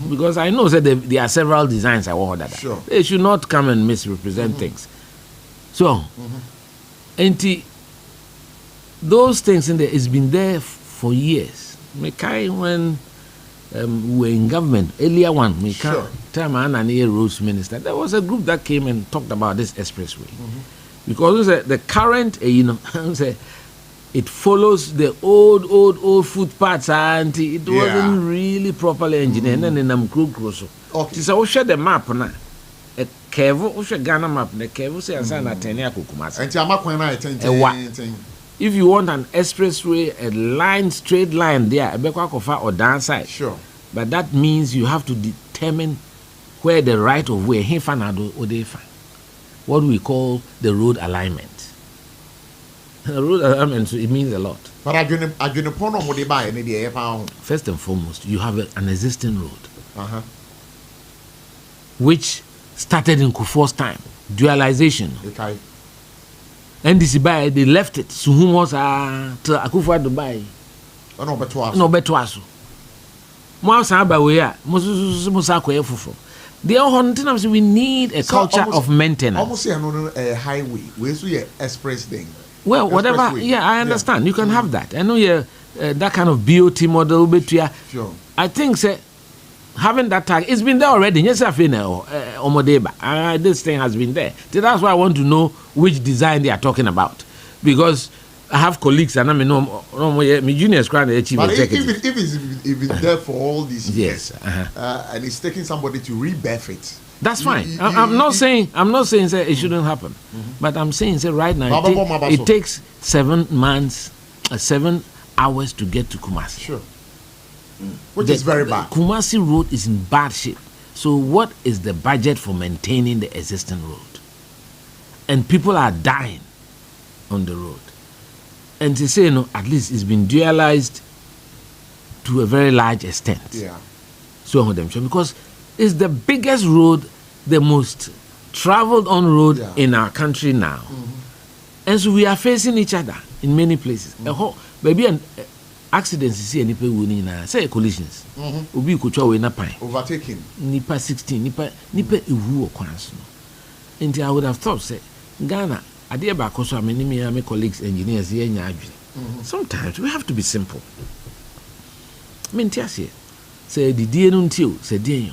because I know that there are several designs I want that. Sure. They should not come and misrepresent things. So, those things in there, it's been there for years. When we were in government, earlier one, time Anani Roads Minister, there was a group that came and talked about this expressway. Because the current, it follows the old footpaths, and it wasn't really properly engineered. And then I'm so. So we share the map now. A Kevo, we share Ghana map. The Kevo say Ansana Tenia Kukumasi. If you want an expressway, a straight line there, a Bekwakofa or downside. Sure. But that means you have to determine where the right of way, what we call the road alignment. The road alignment, so it means a lot. But first and foremost, you have an existing road, which started in Kufuor's time, dualization. Okay. NDC by they left it. So who was to Akufo Dubai? No better. We need a culture of maintenance. Almost a highway. Where's the express thing? Well, whatever. Yeah, I understand. You can have that. I know that kind of BOT model. Sure. I think having that tag, it's been there already. Yes, I feel this thing has been there. So that's why I want to know which design they are talking about, because I have colleagues and I mean, my juniors crying the chief executive. If it's there for all these years, and it's taking somebody to rebirth it, that's fine. I'm not saying it shouldn't happen, but I'm saying right now it takes 7 hours to get to Kumasi. Sure. Which is very bad. Kumasi Road is in bad shape. So what is the budget for maintaining the existing road? And people are dying on the road. And to say, at least it's been dualized to a very large extent. Yeah. So because it's the biggest road, the most traveled on road in our country now. And so we are facing each other in many places. Maybe accidents you see any people winning say collisions. Obi kuchwa we na pan. Overtaking. Nipa 16, nipa ewu okwanso. And I would have thought say Ghana ade ba koso me colleagues engineers here nya adwene. Sometimes we have to be simple. Say the die no ntio say die.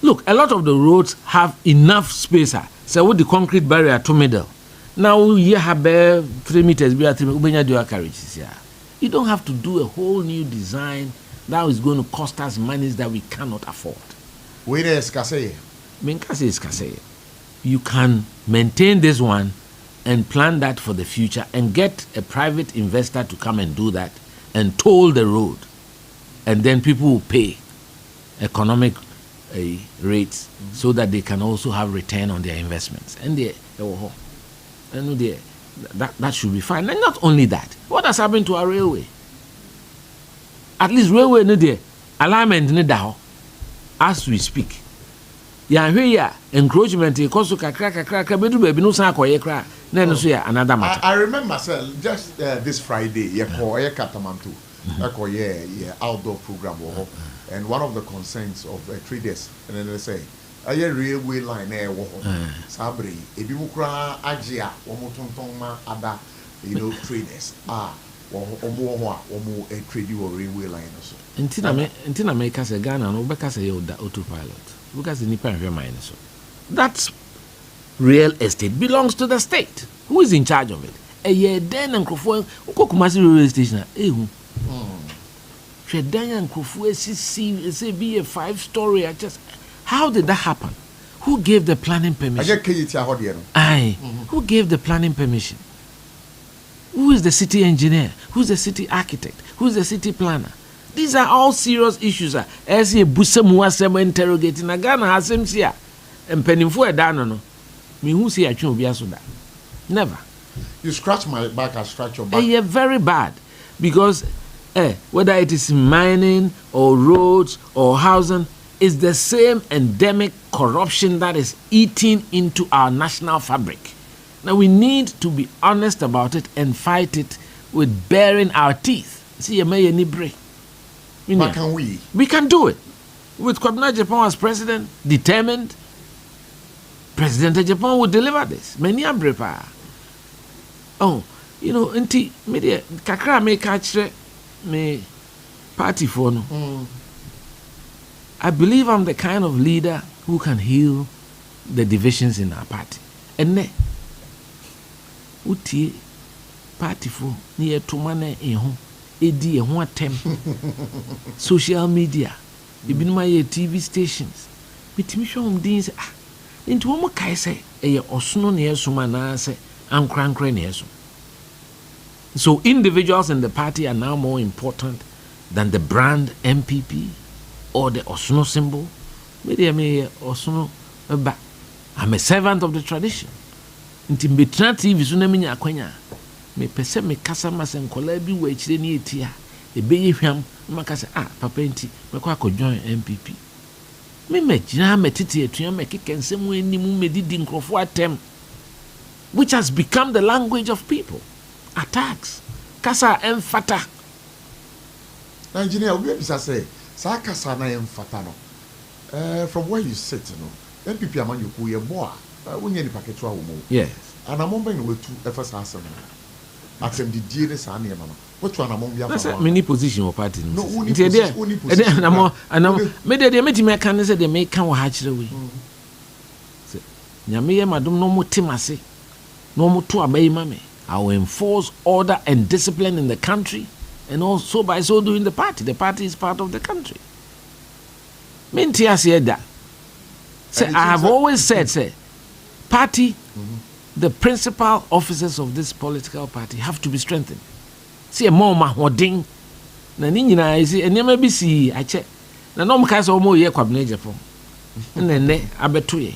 Look, a lot of the roads have enough space. Say with the concrete barrier to middle. Now you have 3 meters be at ubenya dual carriages here. You don't have to do a whole new design that is going to cost us monies that we cannot afford. Where is Kaseye? You can maintain this one and plan that for the future and get a private investor to come and do that and toll the road. And then people will pay economic rates so that they can also have return on their investments. And that should be fine. And not only that, what has happened to our railway? At least railway no there alignment no da as we speak. Encroachment because kakra bedu baby no san akoye kra na no so ya another matter. I remember just this Friday Katamantu outdoor program and one of the concerns of traders and then they say railway line Sabri ebimukra agia womotonton ada traders trade railway line so Intina make us a Ghana no beka say autopilot because the nipa nhwe mine so that's real estate belongs to the state. Who is in charge of it? Then Nkrofo Kumasi railway station then Nkrofo say be a 5-story just. How did that happen? Who gave the planning permission? Who gave the planning permission? Who is the city engineer? Who's the city architect? Who's the city planner? These are all serious issues. As a busemu interrogating a Ghana has him here. And penning for a dano. Me who see a chum never. You scratch my back, I scratch your back. Yeah, very bad. Because whether it is mining or roads or housing, it's the same endemic corruption that is eating into our national fabric. Now we need to be honest about it and fight it with baring our teeth. See, you may any break. But can we? We can do it. with Kwabena Japan as president, determined, President of Japan would deliver this. Many abrepa. Oh, you know, anti media kakra me catch me party for no. I believe I'm the kind of leader who can heal the divisions in our party. And ne uti party for near to mane edi atem social media. Even my TV stations. Mitimi show things into one kai say e osono ne esuma na say ankrankra ne esum. So individuals in the party are now more important than the brand MPP or the osono symbol. Maybe me osono ba. I'm a servant of the tradition. Nti betna TV so na menya akwanya. Me pese me kasa masenkola bi wa chire ne etia. Ebeye hwam makasa papa nti me kwa join MPP. Me megyina metiti etua me kekensem animu medidi nkrofo atem, which has become the language of people. Attacks. Kasa emfata. Engineer, we be say sa kasa na emfata no. From where you sit no. MPP amanyo ku ye boa. Wonye ni paketu awo. Yes. And I'm on wetu efasa asem. Atem di die ne sa na no. What one among ya for many position or party no only position and me dey me me kan say dey me kan wo ha kire we say nyame ye madom no motimase no moto abai mame. I will enforce order and discipline in the country, and also by so doing the party is part of the country. Mintia said that. Say I have always said say party the principal officers of this political party have to be strengthened. See a more mahoding na ni nyina isi enema bi si ache na no mka so mo ye Kwabena Japan nne abeto ye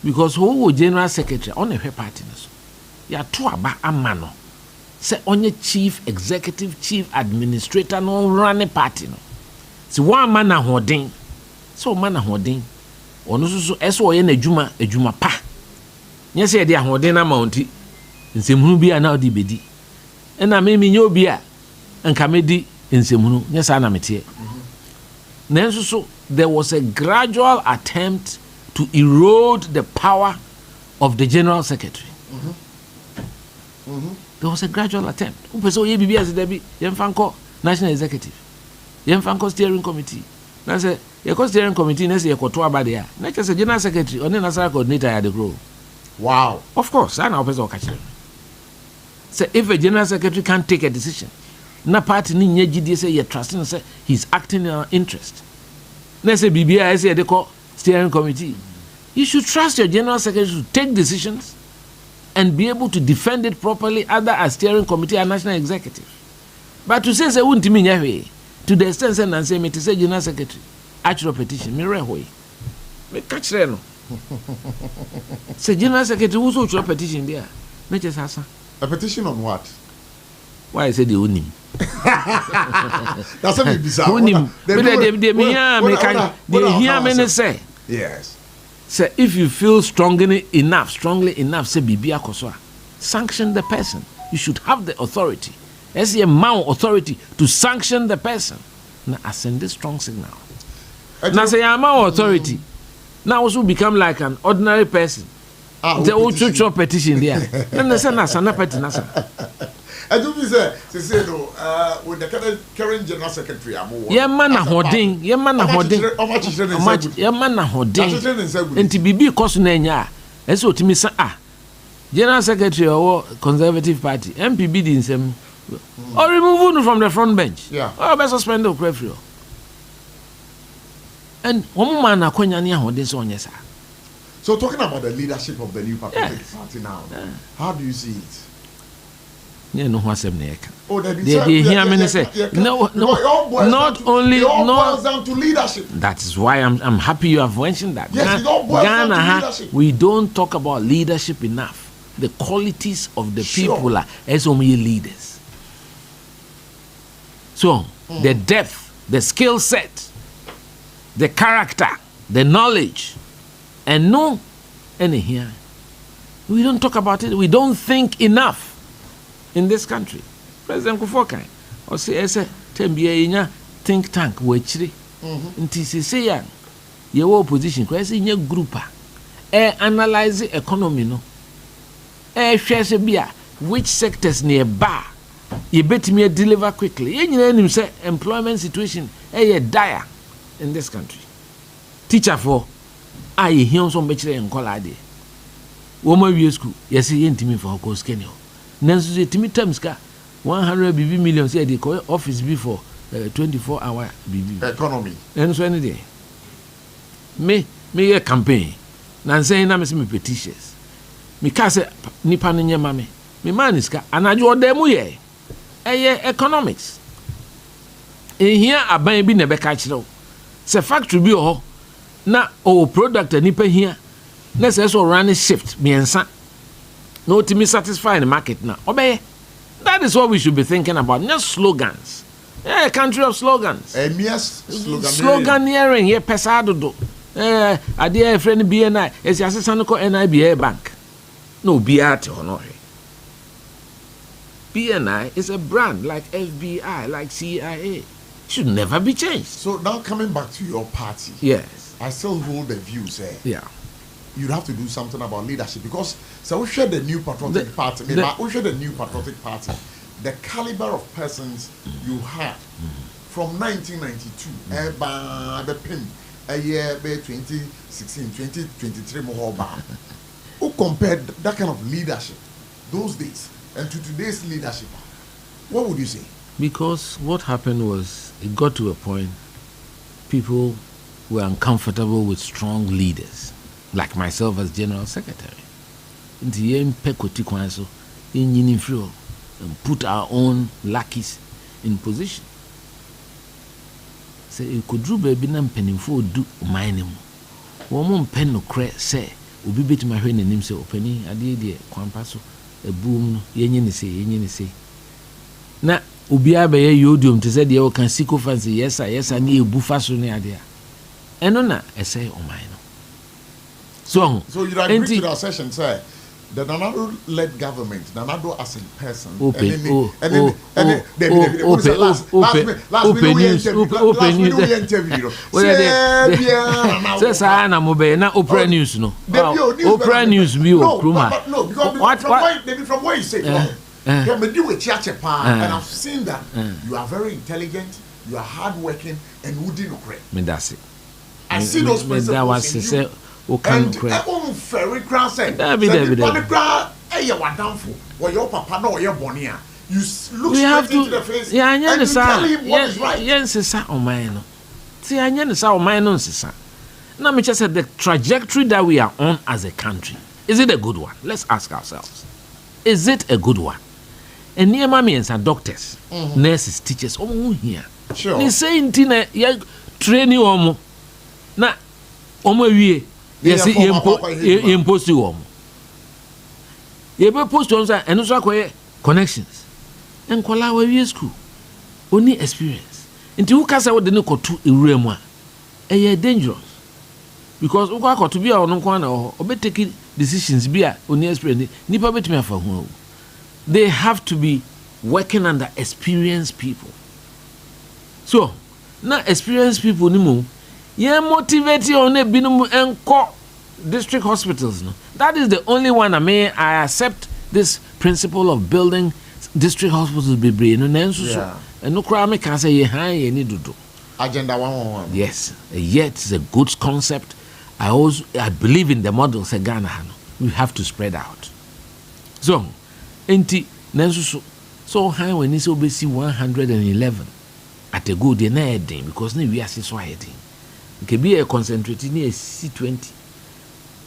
because who general secretary on a party no so ya to aba amano say onye chief executive chief administrator no run party no si one man na hodin so man na hodin ono so eso ye na adwuma pa nye se de ahodin na mounti nsemhunu bi ana odi bedi ena me nyo bi a nka medi nsemhunu nya sa na metie nanso so there was a gradual attempt to erode the power of the general secretary. There was a gradual attempt. Upeso ye bibi as debi yemfanko national executive yemfanko steering committee na say ye steering committee na say ye koto aba there na say general secretary on national coordinator ya the grow. Wow. Of course, I know person catch. So if a general secretary can't take a decision, na party ni nye gidi say you trust him say he's acting in our interest. Na say BBI say they call steering committee. You should trust your general secretary to take decisions and be able to defend it properly either as steering committee or national executive. But to say won't mean yawe to the extent and say me to say general secretary actual petition me rehoy. Me catch no. Say general secretary who's actual petition there. Me just ask. A petition on what? Why I said the unim? That's a bit bizarre. Unim. They hear me say. Yes. Say if you feel strongly enough, say Bibia Kosoa, sanction the person. You should have the authority. As a man authority to sanction the person. Now I send this strong signal. Now say I'm our authority. Now also become like an ordinary person. The old church petition there. Then they say Nasana Petinasa. I do say no, with the current general secretary, I'm Yamana holding. And to be Cosnania. And so to me, general secretary or Conservative Party, MPB in some or remove from the front bench. Yeah. Or best suspend the referee. And one man, a Quenya holding so on, yes, sir. So talking about the leadership of the new party now, how do you see it? Yeah, no one said they hear me say no, not only boils down to leadership. That is why I'm happy you have mentioned that. Yes, it all boils down to leadership. We don't talk about leadership enough. The qualities of the people are as only leaders. So the depth, the skill set, the character, the knowledge. And no, any here, we don't talk about it. We don't think enough in this country. President Kufokai, or say, "Tembiya think tank wechiri." Nti say ya your opposition kwese nye group analyze economy no hwe se bia which sectors near bar you bet me deliver quickly ye nyina nim say employment situation dire in this country. Teacher for I hear some be kire enkola de wo ma wie school yes ye ntimi for course kenyo nanso se timi terms ka 100 million say dey office before 24-hour economy and so any day me a campaign na say na me se me petitions me ka say nipa no nyema me man is ka anajo odemu ye economics here aban bi na be ka kire say factory bi ho na product nipa here na say so run shift miensa no to me satisfy the market na obey. That is what we should be thinking about, not slogans. A country of slogans. Yes, sloganeering. Yeah, pesado do. I dear friend BNI. It's your assistant called NIBA Bank. No, BRT or no. BNI is a brand like FBI, like CIA. Should never be changed. So now coming back to your party. Yes. I still hold the views. Yeah. You'd have to do something about leadership because so we share the new patriotic party. We share the new patriotic party. The caliber of persons you had from 1992, the pin a year 2016, 2023 who compared that kind of leadership those days and to today's leadership? What would you say? Because what happened was it got to a point people were uncomfortable with strong leaders. Like myself as General Secretary. Nti yen pekoti kwan so yin free and put our own lackeys in position. Say e kodru ba bi na mpanimfo odu man mu. Wo mo mpen no kre say obi betima hwe nanim say opani ade de kwampa so ebuum no yenye ne say. Na obi abaye yodium te say de o kan siko fancy yes na e bufa so ne ade a. Eno na e say o man no. So you agree to that session, sir? The Nanado-led government, Nanado as a person, Oprah News, no. Oprah News, from what you say, and I've seen that you are very intelligent, you are hardworking, and wouldn't regret. That's it. I see those principles in you. And very cross you look we have straight into the face and you tell him what is right. Now me just said the trajectory that we are on as a country, is it a good one? Let's ask ourselves. Is it a good one? And near mommies and doctors, nurses, teachers, here. Sure. They say in Tina, training omo. Na omo wie. Yes, impose you. You be post on and also acquire connections. And kola we school. Only experience. Until you cast out the no to a room. Dangerous. Because you got to be on corner or be taking decisions be only experience. Nipa bet me for who. They have to be working under experienced people. So, now experienced people ni mo. Yeah, motivate you on a binum and call district hospitals. No, that is the only one. I accept this principle of building district hospitals. Be brain and no crime can say you high any do. Agenda 111. Yes, yet it's a good concept. I believe in the model. Say Ghana, we have to spread out. So, so high when it's obviously 111 at a good day because we are society. It can be a concentrated near C20.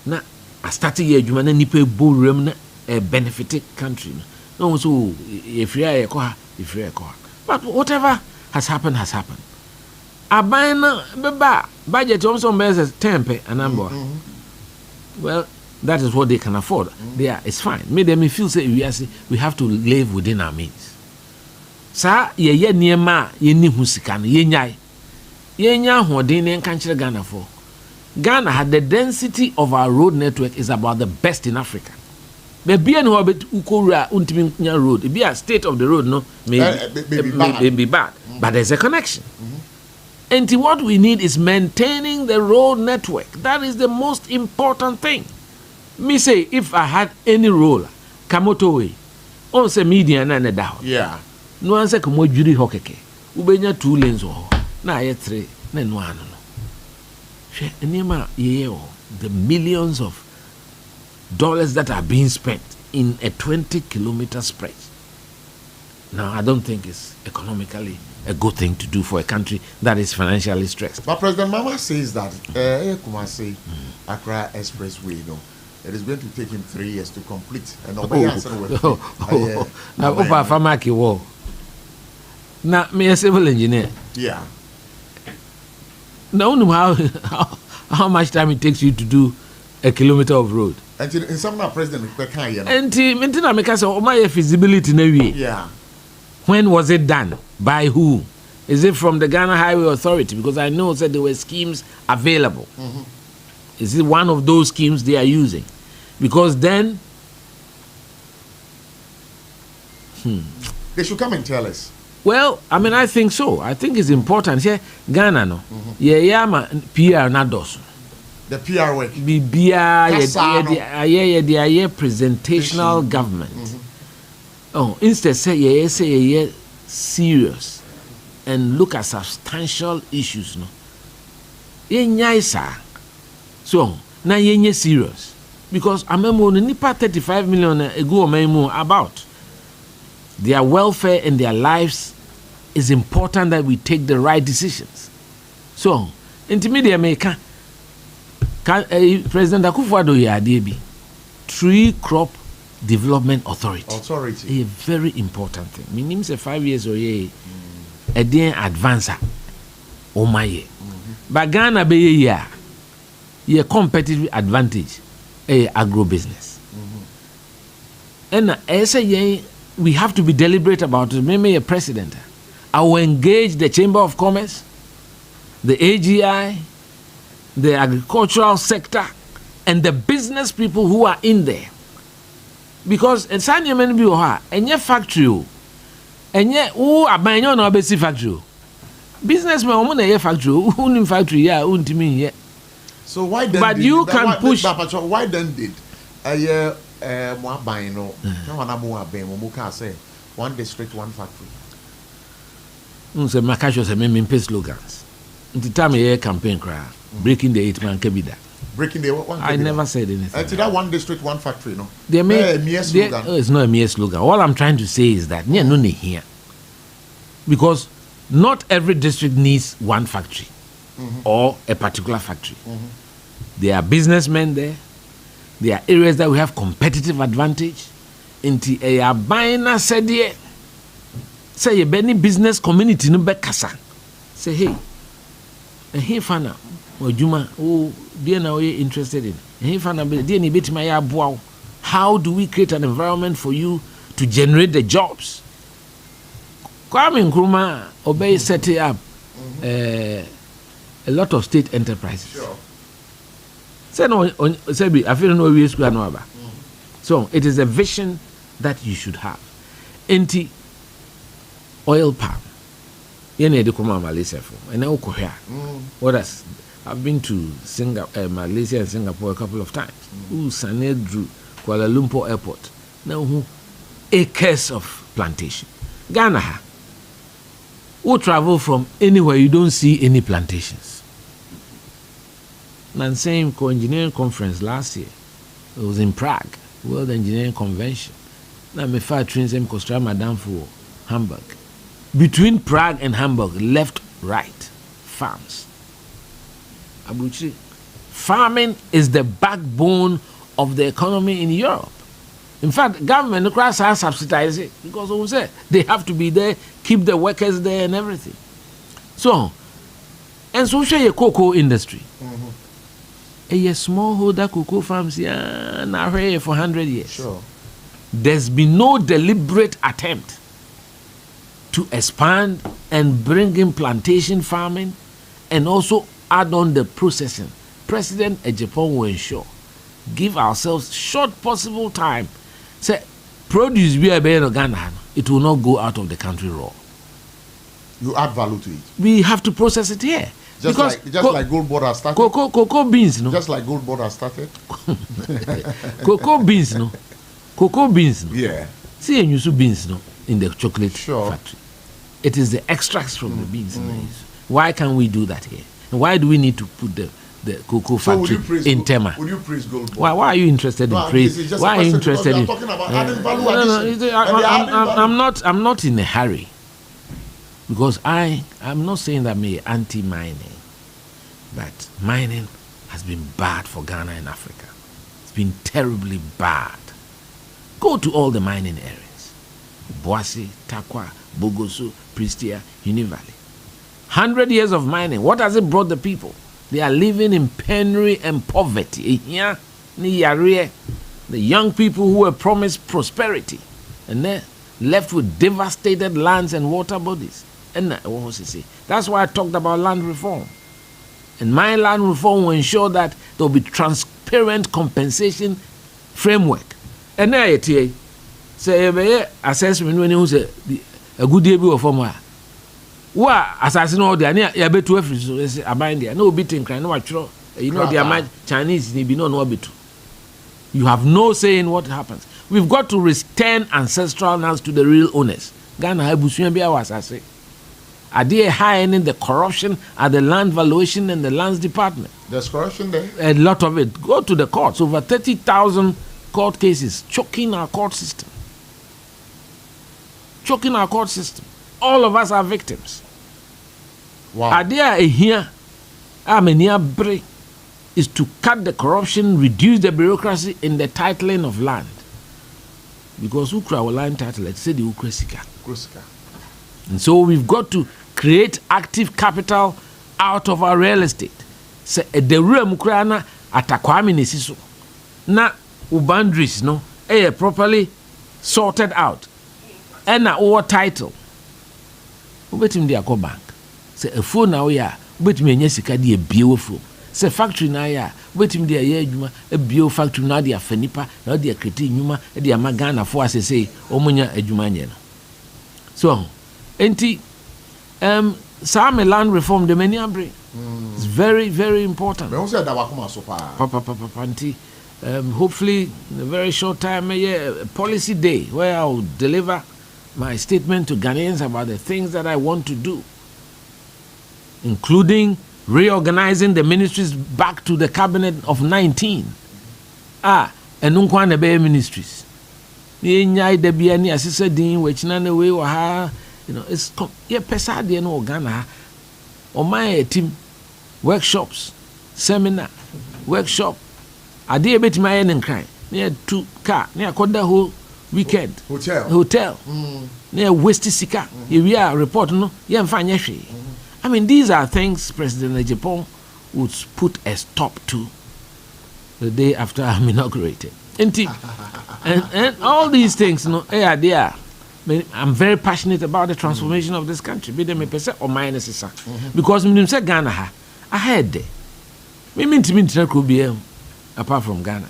Now, I started here, you man, nipe bull a benefited country. No, so if you are a but whatever has happened, has happened. I buy na budget also measures tempe and number. Well, that is what they can afford. It's fine. Made them feel say we have to live within our means. Sa ye near ma ye ni husika ye nyai. Yenya hodin en kanchire Ghana for. Ghana had the density of our road network is about the best in Africa. But be an hobbit ukora untimi road. It be a state of the road no may be bad. But there's a connection. And what we need is maintaining the road network. That is the most important thing. Me say, if I had any role, Kamoto way, on se media na ne da. Yeah. No one say komo juri hokeke. Ubenya 2 lanes ho. Na ye 3 na no ano no. Hwe enema ye o. The millions of dollars that are being spent in a 20-kilometer stretch. Now, I don't think it's economically a good thing to do for a country that is financially stressed. But President Mama says that Kumasi Accra Expressway, you know, it is going to take him 3 years to complete. And now, Opa Famaki wo. Now, me a civil engineer. Yeah. Now, how much time it takes you to do a kilometer of road? And in some president, and Mintina make us my feasibility in a way. Yeah. When was it done? By who? Is it from the Ghana Highway Authority? Because I know that there were schemes available. Mm-hmm. Is it one of those schemes they are using? Because then they should come and tell us. Well, I mean, I think so. I think it's important. Yeah, Ghana no. Yeah, PR na dosu. The PR work. Bibia yeah presentational government. Oh, instead say serious and look at substantial issues no. Yenye sa. So, na yenye serious because amemo no nipa 35 million ego omemu about their welfare and their lives is important that we take the right decisions. So, intermediate America President Akufo-Addo Yadebi, Tree Crop Development Authority. A very important thing. My name is 5 years or a day advancer. Oh my year. But Ghana be a competitive advantage agro business. And I say we have to be deliberate about it. Maybe a president. I will engage the Chamber of Commerce, the AGI, the agricultural sector, and the business people who are in there. Because in San Yemen Bioha, and your factory, and yet, who are buying on our basic factory. Businessmen, on a factory, who in factory, yeah, wouldn't mean yet. So why then? But you can push. Why then did a year more buying? No, no one more buying. Muka say 1 district, 1 factory. So my cash was a main slogans. The time a campaign cry. Breaking the 8-man Kebida. Breaking the 1 I never said anything. Until that 1 district, 1 factory, no? It's not a mere slogan. All I'm trying to say is that no here. Because not every district needs 1 factory or a particular factory. There are businessmen there. There are areas that we have competitive advantage. Into a buying a said say a Benny business community no kasa. Say hey. And hey fana. Juma, dear now you're interested in. How do we create an environment for you to generate the jobs? Kwame Nkrumah obey setting up a lot of state enterprises. Sure. So it is a vision that you should have. Anti oil palm. What else? I've been to Malaysia and Singapore a couple of times. Sanedru, Kuala Lumpur Airport. Now, acres of plantation. Ghana, who travel from anywhere, you don't see any plantations. And same co-engineering conference last year. It was in Prague, World Engineering Convention. Now, me far trains them Costa Madame for Hamburg. Between Prague and Hamburg, left, right, farms. ABOTCHIE. Farming is the backbone of the economy in Europe. In fact, government across has subsidized it because they have to be there, keep the workers there and everything. So, and so share your cocoa industry. A smallholder cocoa farms here now for 100 years. Sure. There's been no deliberate attempt to expand and bring in plantation farming and also add on the processing. President Ejapon will ensure, give ourselves short possible time. Say, produce be a Ghana, it will not go out of the country raw. You add value to it. We have to process it here. Just like gold board has started. Cocoa beans, no. Just like gold board has started. Cocoa beans, no. Cocoa beans, no. Yeah. See, and you beans, no, in the chocolate Sure. factory. It is the extracts from the beans. No. Why can't we do that here? And why do we need to put the cocoa factory in Tema? Would you praise gold board? Why are you interested in praise? Why are you interested in? Talking about adding value addition. I'm not in a hurry. Because I'm not saying that I'm anti-mining, but mining has been bad for Ghana and Africa. It's been terribly bad. Go to all the mining areas. Boise, Takwa, Bogoso, Prestia, Uni Valley. 100 years of mining. What has it brought the people? They are living in penury and poverty. The young people who were promised prosperity, and they're left with devastated lands and water bodies. And that's why I talked about land reform. And my land reform will ensure that there will be transparent compensation framework. And now you say assessment when you say a good day before form. What assassin all there? You bet to every abide there. No beating crying. No actual. You know they are Chinese. They be no bit. You have no say in what happens. We've got to return ancestral lands to the real owners. Ghana Habusuya be our assassin. Are they high-ending the corruption at the land valuation and the lands department? There's corruption there. A lot of it. Go to the courts. Over 30,000 court cases choking our court system. Choking our court system. All of us are victims. Wow. Are there here? Break is to cut the corruption, reduce the bureaucracy in the titling of land. Because Ukra will land title, let's say the Ukresika. And so we've got to create active capital out of our real estate. So the real mukrana atakwami nesiso. Na boundaries no properly sorted out. And na our title. Ubetim di akọ bank. Say a phone na we a ubetim enye sika di ebiewo phone. Say factory na ya ubetim di aye adwuma ebiewo factory na di afanipa na di akreti nyuma di amagana fo asese omunya adwuma nye no. So enti some land reform the many bring. It's very, very important. Hopefully in a very short time a policy day where I will deliver my statement to Ghanaians about the things that I want to do, including reorganizing the ministries back to the cabinet of 19. And unkwana be ministries. Ni nyai de bia ni asise din wechina na we wa ha. You know, it's pesade no Ghana. On my team, workshops, seminar, workshop. I did a bit my end and cry. Near 2 car, near Koda whole weekend. Hotel. Near West Sika. Here we are report no. I mean, these are things President Japan would put a stop to the day after I'm inaugurated. And all these things, you know, they are. I'm very passionate about the transformation of this country. Be them a percent or minus because when you say Ghana, I heard there. Me mean could be apart from Ghana,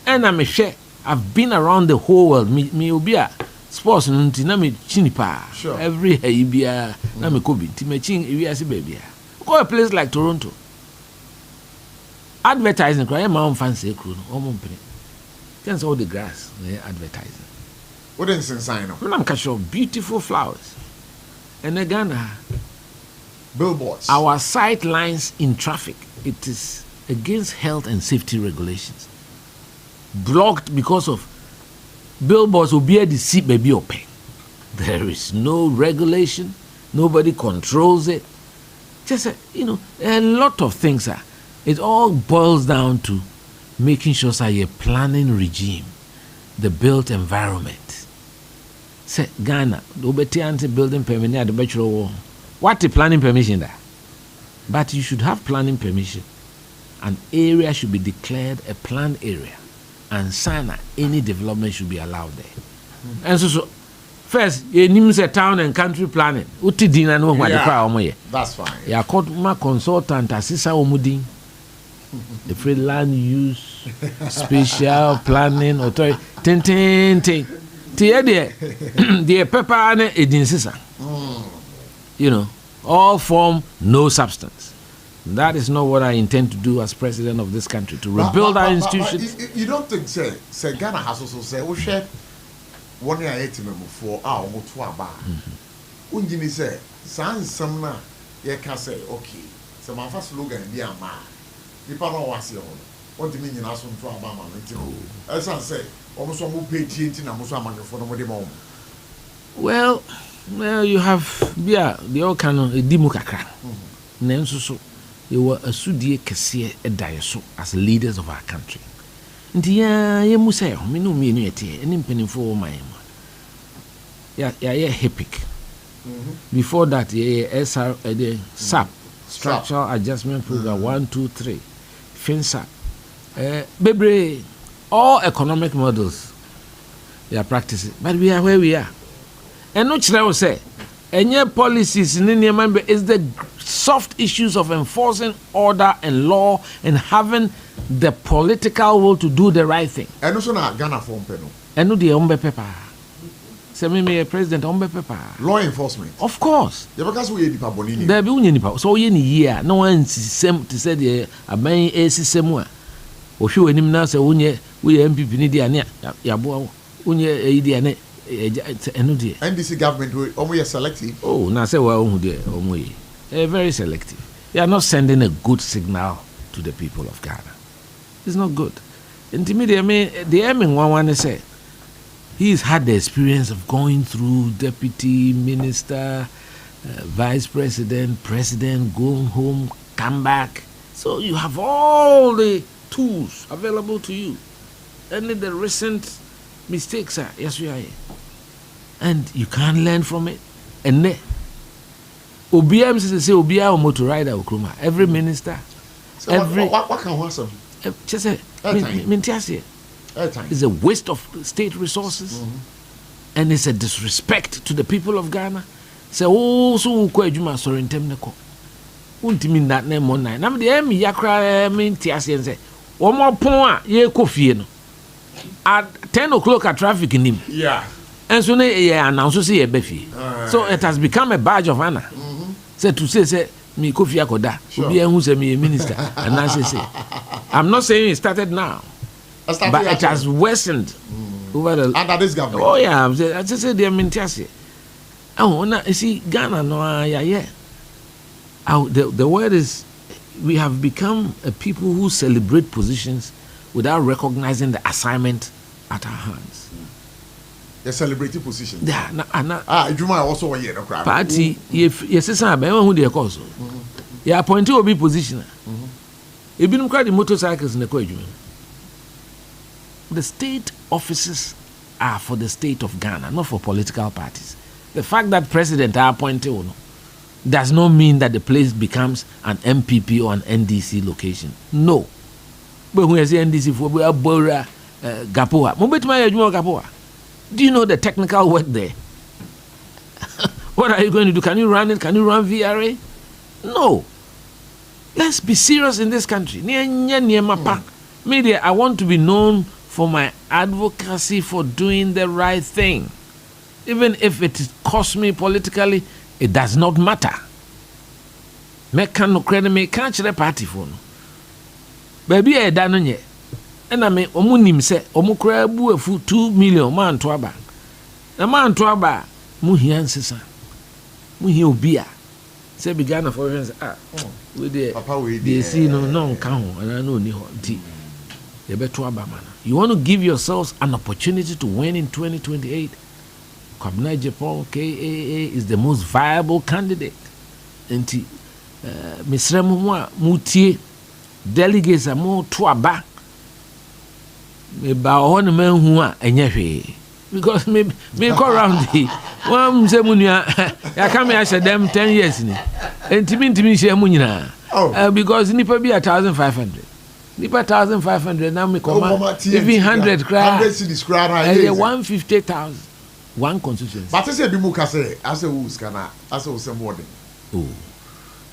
and I'm a share. I've been around the whole world. Me will be a sports and na me chinipa. Sure. Every hey be a na me could be. Time chin we as baby. Go a place like Toronto. Advertising, cry my own fancy crew. Can't all the grass advertising. What is inside of? I'm catching beautiful flowers. And again, billboards. Our sight lines in traffic, it is against health and safety regulations. Blocked because of billboards will be at the seat baby open. There is no regulation. Nobody controls it. Just, a lot of things are. It all boils down to making sure that a planning regime, the built environment. Say Ghana, the building permit at the bachelor wall. What the planning permission there? But you should have planning permission. An area should be declared a planned area, and sana any development should be allowed there. And so first, you need a town and country planning. That's fine. Yeah, called my consultant Asisa Omudin. The free land use special planning authority. The pepper and edin sisa. all form, no substance. That is not what I intend to do as president of this country, to rebuild our institutions. You don't think, say Ghana has also said, we share 1 year 8 for our Motuaba. Ungini say, San Samna, ye can say, okay, so my first slogan be a man. If I don't want you, what do you mean in us to Abama? As I say, almost one who pay TNT and Musaman for the moment. Well, you have, the old canon, a dimukakra. Nenso. You were a sudie kese a dieso as leaders of our country. Ntia ye musa yo me no me nu ete eni mpanimfo my ya HIPIC. Before that SR the SAP Structural Adjustment Program 1 2 3 FinSAP bebre all economic models they are practicing, but we are where we are. And no chira say any policies in India is the soft issues of enforcing order and law and having the political will to do the right thing. And also na Ghana form peno. And no the ombe paper. Say me president ombe paper. Law enforcement. Of course. Yeah, because we nipa bonini. There be unye nipa. So ye ni year no one system to say the aban a system wa. Ohwe enim na say unye we MPP ni dia ne yabo unye e dia ne NDC government we selective. Oh, now say well very selective. They are not sending a good signal to the people of Ghana. It's not good. And to me, the aiming one say he's had the experience of going through deputy minister, vice president, president, going home, come back. So you have all the tools available to you. Only the recent mistakes are yes we are here. And you can't learn from it. And OBM say OBM motor rider Okruma. Every minister, so every what can one some? Just say it's a waste of state resources, and it's a disrespect to the people of Ghana. Say so ko adwuma sorry ntem ne ko. Untimi that name on nine. Na me dey me yakra me ntiase say wo mo pon a ye kofie no. At 10 o'clock at traffic in him. Yeah. And so announce say befi. So it has become a badge of honor. Say to say me kofi akoda. Obi ehun say me minister. And I say I'm not saying it started now. But it has worsened over the under this government. Oh yeah, I just say they mintiase. Oh, now you see Ghana no yeah. The word is we have become a people who celebrate positions without recognizing the assignment at our hands. The celebrating position. Yeah, Juma also a year no crap. Party, yes, sir, but who they call so. Yeah, appointee will be positioner. If you cry the motorcycles in the Kwejuma. The state offices are for the state of Ghana, not for political parties. The fact that president are appointed does not mean that the place becomes an MPP or an NDC location. No. But when I say NDC for Bora Gapoa, Gapoa. Do you know the technical work there? What are you going to do? Can you run it? Can you run VRA? No. Let's be serious in this country. Media, I want to be known for my advocacy for doing the right thing. Even if it costs me politically, it does not matter. Me can't credit me, can't the party for no. Baby, I done yet. And I mean, Omunim say, Omukrabu a food 2 million man to aba. A man to aba, Muhian Sissa. Muhi Obia. Say began for with the see no count, and I know Niho tea. You better aba man. You want to give yourselves an opportunity to win in 2028? Kabna Japan KAA is the most viable candidate. And Mr. Mutie delegates are more to aba. Ba on man who are because me go around the one say munya ya come here say them 10 years ni ntimi share munyina because nipa be 1500 nipa 1500 now me come even 100 cry 100 cities cry 150,000 one constituency but say be muka say as a who's kana as a some more oh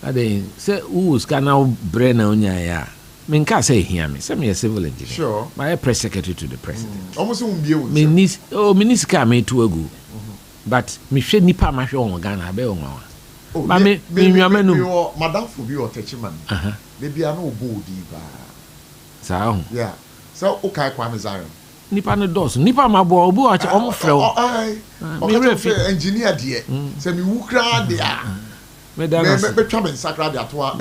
ade say who's kana brain na onya ya me nka say hear me say me a civil engineer sure my press secretary to the president almost won't be minister me to agu but me hwe nipa ma hwe on Ghana be on wa But me madam for be or techiman. Maybe I know body ba. So yeah. So okay, Kwame Zion. Nipa no dos. Nipa mabo obu ache omo frɛ wo. Me refi engineer deɛ. Sɛ me wukra deɛ. Me twa me nsakra de ato a.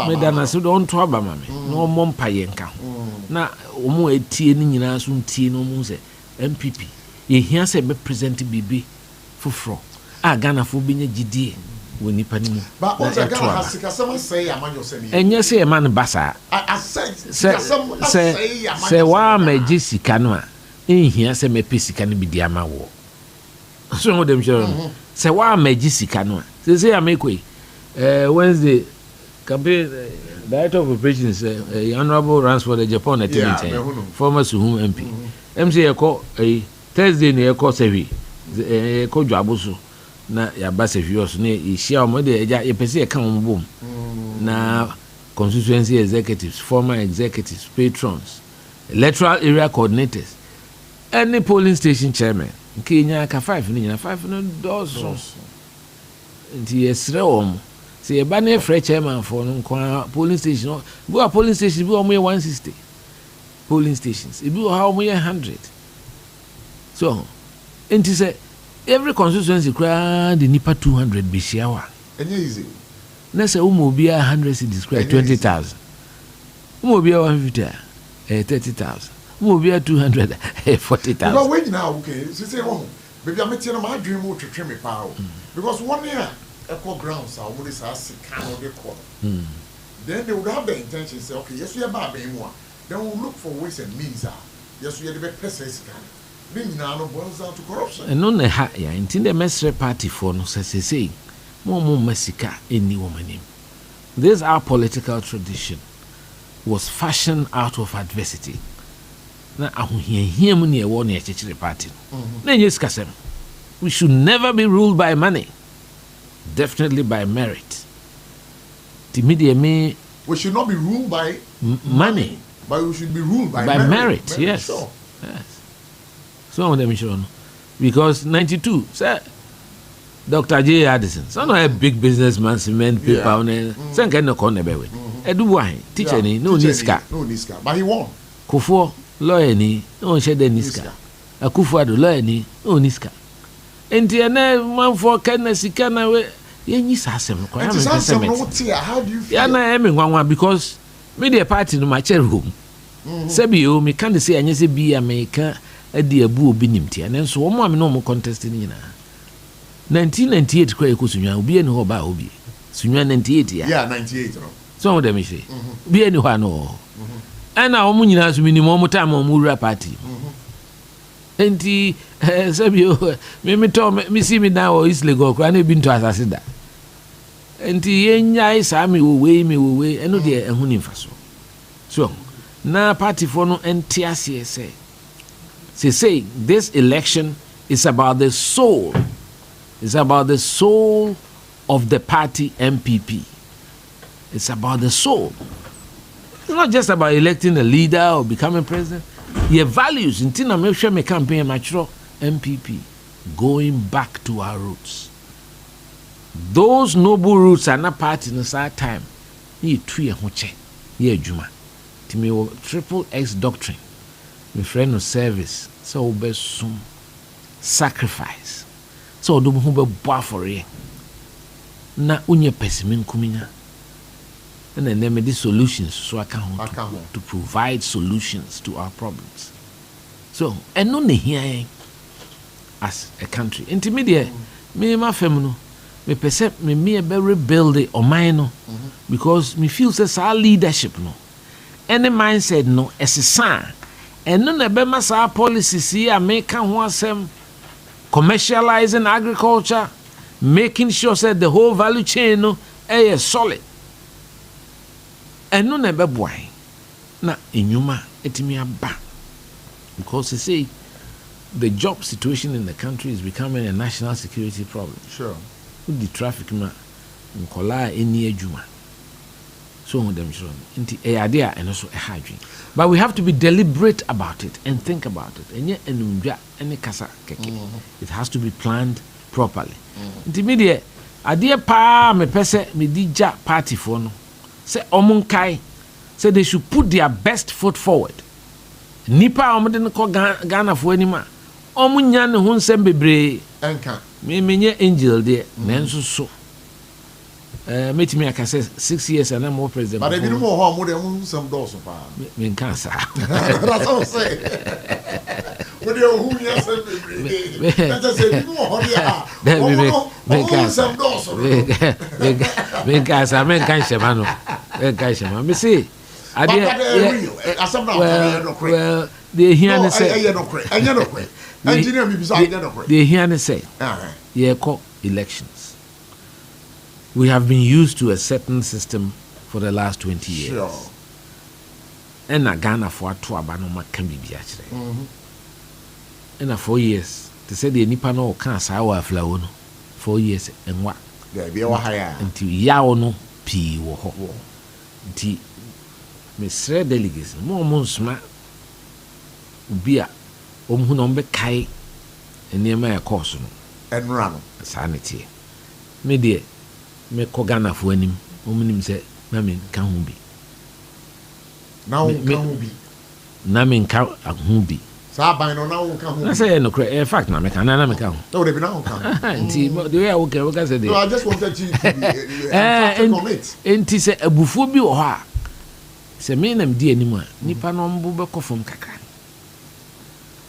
Me dana so don to aba ma me. Na omo mpa ye nka ho. Na omo etie ni nyina so ntie no omo sɛ MPP. Ye hia sɛ me present bibi foforo. A Ghana fo bi nya gidie. Wo nipa ni mu. Ba o se Ghana hasika sama say amanyo se ni. Enye se e man basa. Se wa ma gi sika no a. Ehia se me pe sika no bi di ama wo. So mo dem sure. Se wa ma gi sika no a. Se ya mekoi. Wednesday campaign director of operations honorable Ransford Japan attending former Suhum MP. MC Eko Thursday ne Eko Sevi. Eko Dwaboso. Na ya base vios ne ihia o de eja ye pese e kan o bom na constituency executives, former executives, patrons, electoral area coordinators, any polling station chairman Kenya ka 5 ni na 5 no dozo nti yesre om se e ba na free chairman for no polling station bo polling station bi o mo 160 polling stations e bi o ha o mo 100 so nti se every constituency cry the nipa 200 be shawa. Enye easy. Na say umo bia 100 cities cry 20,000. Umo bia 150 30,000. Umo bia 200 40,000. But when now okay, say one. Baby I'm telling my dream to twetwe me pa o. Because 1 year equal grounds are only say sika no dey call. Then they would have the intention say okay, yes we are ba ben mo. Then we'll look for ways and means yes we are the best person sika. Boils down to corruption. And no ha ya inti the mesre party for no say mo masika any woman. This our political tradition was fashioned out of adversity. Na ahohia mu ne e wo na e chechire party. Na yes kasem. We should never be ruled by money. Definitely by merit. The media me we should not be ruled by money, but we should be ruled by merit. Yes. Sure. Yes. So on them sure because 92 sir Dr. J. Addison so no a big businessman cement paper on say can no corner be we edu wine teacher ni no niska but he won Kofo lawyer ni no share the niska Akufo-Addo lawyer ni no niska enti ene manfo kan sika na we yenyi sasem ko ya me pese how do you feel ya na e me nwanwa because me the party no ma chere home sabi o me kan say anya say bi America adi abu obi nimtia nanso wo ma me no mo contest ni nyina 1998 kwa ekosunwa obi eni ho ba obi sunwa 98 ya 98 no so wo dem hwe obi eni ho ano ana wo nyina so minimum mo time mo wura party enti sabio me to me see me now is lego kwa na bi nto asase da enti yenya isa me wo we eno de ehu ni mfaso so na party for no entiase say say this election is about the soul. It's about the soul of the party MPP. It's about the soul. It's not just about electing a leader or becoming president. Your values in Tina make sure me campaign mature MPP going back to our roots. Those noble roots are not part in the same time. Ye three hoche ye juma. Timi triple X doctrine. My friend of service, so be some sacrifice. So do who be boa for ye. Na unye pesimin kuminya. And then me the solutions so I can to provide solutions to our problems. So and no here as a country. Intermediate me my family me perceive me be rebuild it on mine because me feel says our leadership no. Any mindset no as a sign. And no na bema sa policies here make ho asem commercializing agriculture, making sure that the whole value chain no is solid. And no na be boy na enyuma etimi aba because they say the job situation in the country is becoming a national security problem. Sure. With the traffic ma nkola eni adwuma. So them sure. Inti e idea and also a hydrogen. But we have to be deliberate about it and think about it. And yet enumja any kasa keke. It has to be planned properly. Inti media adeɛ paa me pese me dija party for no say omunkai say they should put their best foot forward nipa omde no ko Ghana fo anima omunya ne ho nsem bebre enka me menye angel de nanso so metimi aka say 6 years and I'm more president but ebi no mo ho mo de mo nsem do so pa me nka sa that's all say what do you who you say that's say no ho dia me nka sa me nka shema no me nka shema me say well they hear me say engineer me bisa they hear me say yeah call elections. We have been used to a certain system for the last 20 years. Sure. And Ghana for 2 abanoma can be actually. And 4 years, they said the Nipano can't say our flower 4 years and what? There be a higher until Yaono P. Woho. Until Miss Red Delegates, more Monsma Ubia, Omhunombe Kai, and near my course and run sanity. Me dear. Me ko Ghana fo anim omunim se na me nka ho bi now nka ho bi na me nka ho bi sa ban no na nka ho na say no cre fact na me ka na me ka ho no they be na nka nti the way I work say no I just wanted you to commit enti se abufuo bi wo ha se me na me di anim a nipa no mbo be kofom kakra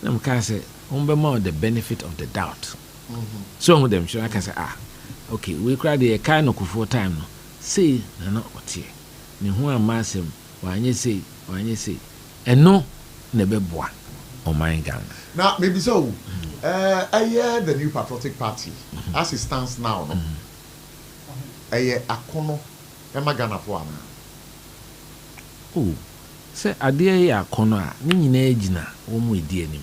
na me ka say on be more the benefit of the doubt so on them sure I can say okay, we cry the kind of for time no. Say na not otie. Ni ho amasem wanye say. And no na beboa on my Ghana. Now maybe so. The new patriotic party as it stands now no. Akono e Ghana for am. Oh. Say ade ya akono a ni nyina agina wo mu edi anim.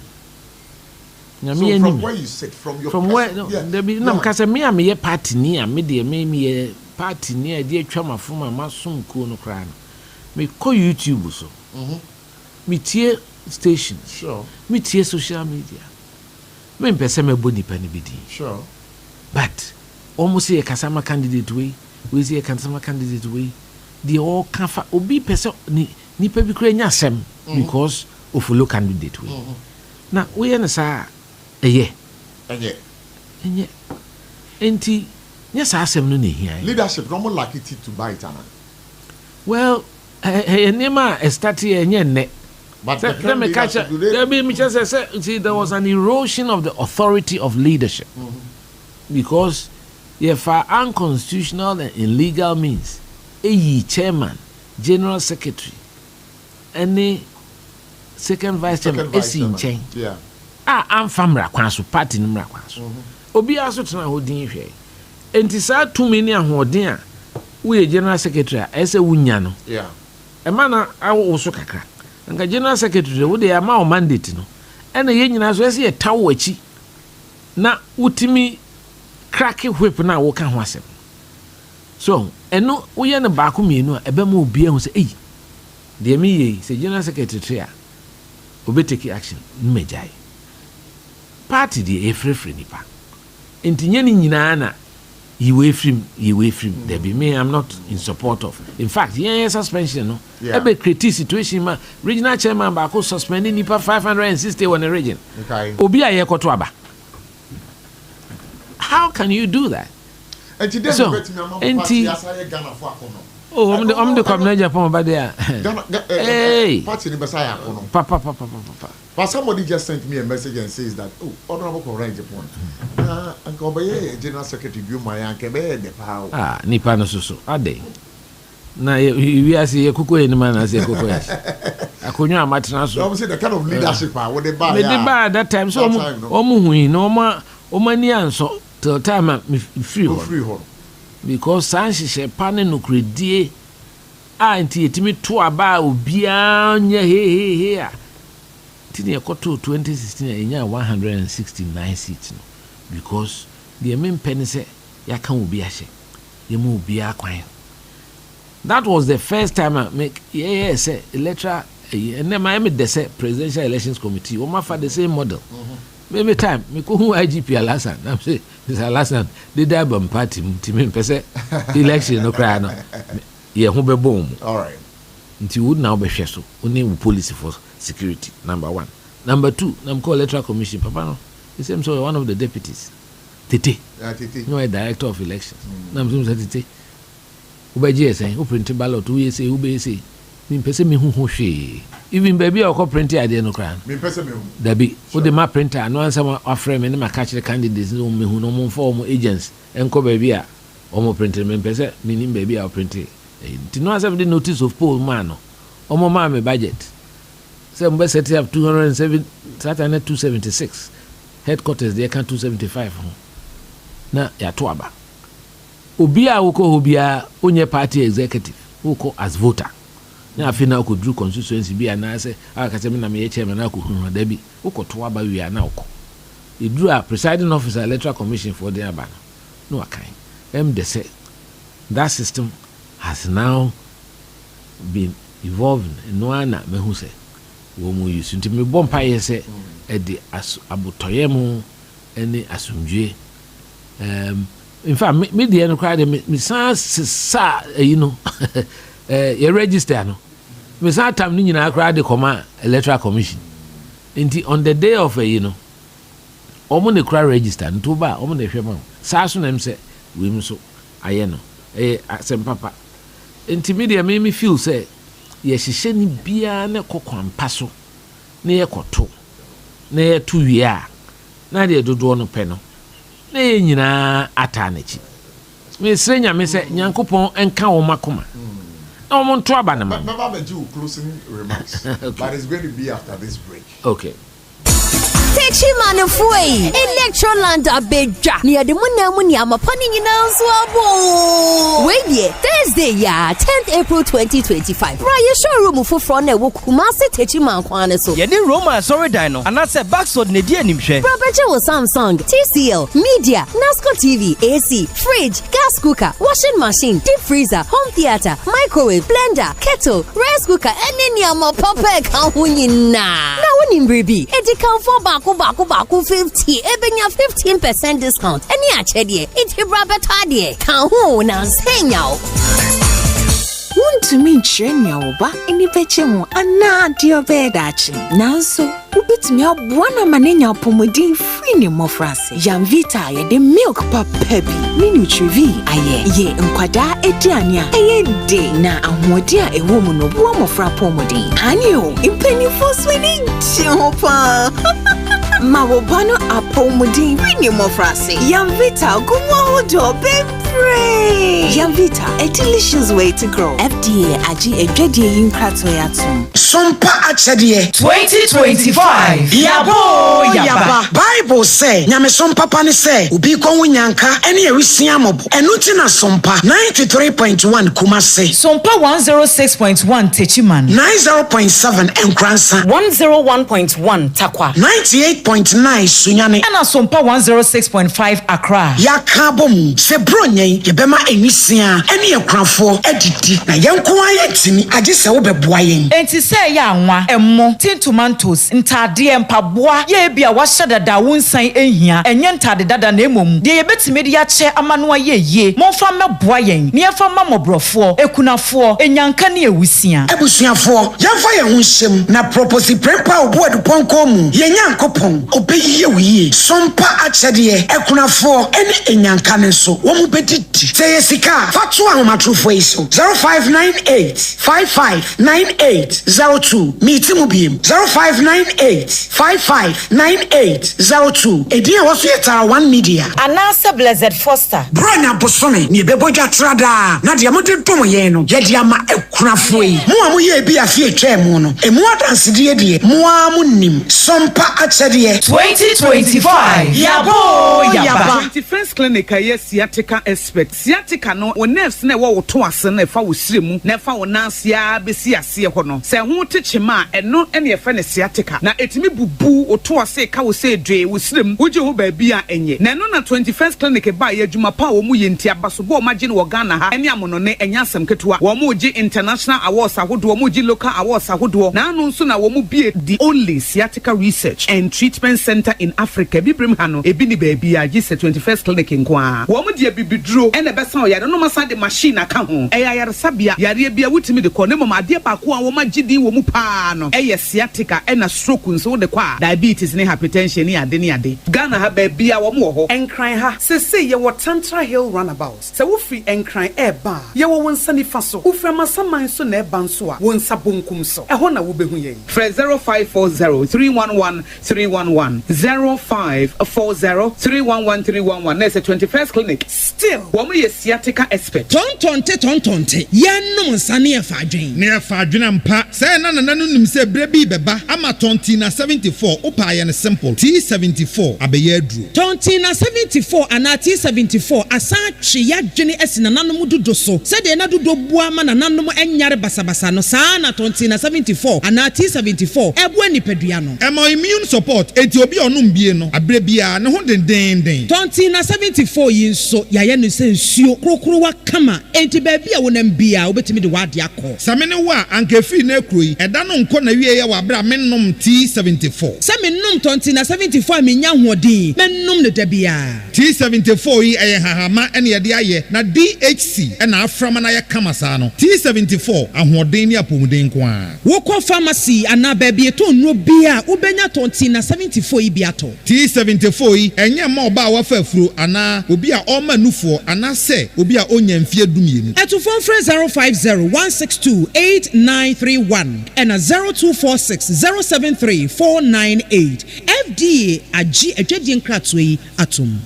So from where you sit, from your where no, yeah. There be no because me am ye party ni am me me party ni dey atwa mafoma masom ko no kra no me ko YouTube so me tie station sure me tie social media me pese me boni pani bidi sure but almost say kasama candidate we say kasama candidate we they all can obi pese ni pe bi kra nya asem because of follow candidate we na we na sa enye enti yes asem no na hia leadership no more like it to buy it ana well enema start enye ne but let me catch there be me just say see there was an erosion of the authority of leadership because if unconstitutional and illegal means chairman general secretary any second vice chairman chain yeah I'm famra kwanso party numra kwanso obi aso tena hodin hwe enti sa too many ahoden a we general secretary ese wunya no yeah e mana awo so kakra nka general secretary wo de ama o mandate no ena ye nyina so ese ye tawo achi na utimi crack whip na wo ka ho asem so eno wo ye ne ba ko mienu a ebe ma obi ahu se de mi ye se general secretary a obi take action mmejai party the free nipa enti nyani nyina na you free there be me I'm not in support of in fact suspension no ebe create situation ma regional chairman ba ko suspend nipa 560 on a region okay obi aye koto aba how can you do that enti dem bet me am party asaye Ghana for akono I'm the commander Japan over there. Hey, party ni besa ya akono papa. But somebody just sent me a message and says that, honorable Koran Japan. Uncle Baye, General Secretary, you my uncle, the power. Nipa no so. Ade. Na we are see kuko any man as a kuko. Akonyo amatena so. Obviously the kind of leadership what they buy. Me dey buy that time so omo hui no oma ni anso till time free home. Because Sanshi pane no credit anti etimi to aba obia nya he tini ekoto 2016 enya 169 seats no because the main penny say ya kan obi ahye ye mu obi akwan that was the first time I make say electoral and then my say presidential elections committee we for the same model maybe time me ko hu IGP Alasan na say this Alasan the Durban party me pese election no cry no ye ho be bom. All right. Nti would now be hwe so oni policy for security number 1. Number 2 nam call electoral commission papa no he say so one of the deputies Tete no a director of elections nam so Tete ubeje say who print ballot who say who be say me pese me hu hwe even baby or print ade no kran Me pese me hu dabi wo de ma printer no answer ma aframe me ma catch the candidates no me hu no mo form agents enko baby a omo print me pese me nim baby a print nti no answer the notice of poll man no omo ma me budget say mbe set up 276 headquarters they can 275 na ya to aba obi a woko obia onye party executive woko as voter na afina ko drew constituency bia na say aka tell me na me chairman na ko hunu da bi woko to aba wi na woko e drew a presiding officer electoral commission for the aba no akan they say that system has now been evolving no ana me hu say wo mu use nti me bompa ye say e de abotoye mu ene asumdwe in fact me the no cry me sa you know you register no me sa time ni nyina cry de come electoral commission nti on the day of you know omo ne cry register nto ba omo ne hwema sa so na me say we mi so aye no asem papa nti me feel say ye hihye ni bia na kokwampa so na ye koto na ye tu wie a na de dodo no pe no na ye nyina ata na chi me srenya me say nyankopon enka wo makoma na wo nto aba na ma baba do closing remarks okay. But it's going to be after this break. Okay. Techimano foi Electroland abeja near the munamuni amapani nyina nso abo we die Thursday ya 10th April 2025 Raya showroom foforo na wo Kumasi Techiman kwane so ye ni Roma sorry dino anase backsword ne die animhwe Property wo Samsung TCL Media Nasco TV AC fridge gas cooker washing machine deep freezer home theater microwave blender kettle rice cooker eneni amapapa ka ho nyina na woni mbribi edi kan for back 50 ebenya 15% discount any achedie itibra betadie kan ho na nsenya to me chenya oba eni pechemu ana dio bedachi nanso ubitimi abwana manenya pomodin free ni mofrase Janvita ye de milk papa bi ni nutrivi aye ye nkwada ediane a eye de na ahodi a ewo mu no bo mofra pomodin anio impeni foswini chopa Mawobano apomudin free mofrase Janvita gumo do bebre Janvita a delicious way to grow FDA aji edwedie yinkrato yatum Sompa achedie 2025 yaba Bible say nyame sompa pa ne say obi konwo nyanka ene ewisia mobo enu ti na sompa 93.1 Kumase Sompa 106.1 Techiman 90.7 Enkransa 101.1 Takwa 98.9 Sunyane ana Sompa 106.5 Accra yakabom se bronyen yebema enisia ene ekranfo edidi na yenko ayetimi age se wo beboa yen enti se ya anwa emmo tin tomatoes ntade empaboa ye bia wa hyedada wonsan ehia enye ntade dada na emom de yebetime de ya che amanoa ye monfa meboa yen ne yefa mamobrofo ekunafo enyanka ne ewusia ebusuafo yemfa ye ho hyem na propose prempa oboadu ponko mu yenyankopon obeyiye wiye sompa achede ekunafo ene enyanka ne so wo mu bedidi se yesika fatu ahomatrofo iso 0598559802 mitimu biem 0598559802 edin waso yetara 1 media anasa Blessed Foster branya bosome ni bebodja trada na de amode dom ye no ye de ama ekunafo yi mu amu ye bi afie twemu no emu adanse de die mu amu nim sompa achede 2025 yaba Defense Clinic yes Yatika expert sciatica no wo nerves na wo to ase na fa wo siremu na fa wo nansia besi ase ho no se ho techema eno ene ye fa ne sciatica na etimi bubu wo to ase ka wo se dwe wo sirem wo je ho ba bi a enye na no na 21st clinic ba ye adwuma pa wo mu ye ntia baso bo ma je ne wo Ghana ha ene amono ne enya asem ketua wo mu je international awards ahodo wo mu je local awards ahodo na anu nso na wo mu bi the only sciatica research and treatment center in Africa bibrim ha no ebi ni ba bi a je 21st clinic nko wo mu de bibiduro ene besa o yare no masa de machine aka ho e yare sabia yare bia wutimi de ko ne mama de ba ko a wo ma gidi wo mu pa no e sciatica ena stroke nso de kwa diabetes ne hypertension ne ade ne ade Ghana ha ba bia wo mu ho enkran ha se ye wo Tantra Hill runabout se wo free enkran ba ye wo wonsa nifa so wo fra masaman so na eba nso a wonsa bonkum so e ho na wo behu ye 0540311311 0540311311 na 21st clinic still wo ye sciatica expert tontonte yenum nsane e fa adwen ne e fa adwen mpa se na nanu nim se bre bi beba ama tonti na 74 opa ye ne simple T74 abeye aduru tonti na 74 ana T74 asa twe ya dwene esina nanom dodo so se de na dodo bua ma nanom enyare basabasa no saa na tonti na 74 ana T74 ebu anipadua no ema immune support enti obi onum bie no abre bia ne ho dendenden tonti na 74 yinso ya ye no se nsuo krokro wa kama enti ba bia wonam bia obetimi de wade akọ samene wa ankefi na kroi eda no nko na wie ye wa bra mennom T74 samennom tonti na 74 menya hoodin mennom ne da bia T74 yi eye hahama ene ye de aye na DHC ena aframa na ye kama saa no T74 ahoodin ni apomuden ko a wokọ pharmacy ana ba bia to nro bia ubenya tonti na 74 yi bia to T74 yi enye ma oba wa fafuro ana obi a oma nufo ana se obi a onya mfie dumienu eto phone 05016289931 and 0246073498 FDA agi adwedie nkratso yi atom.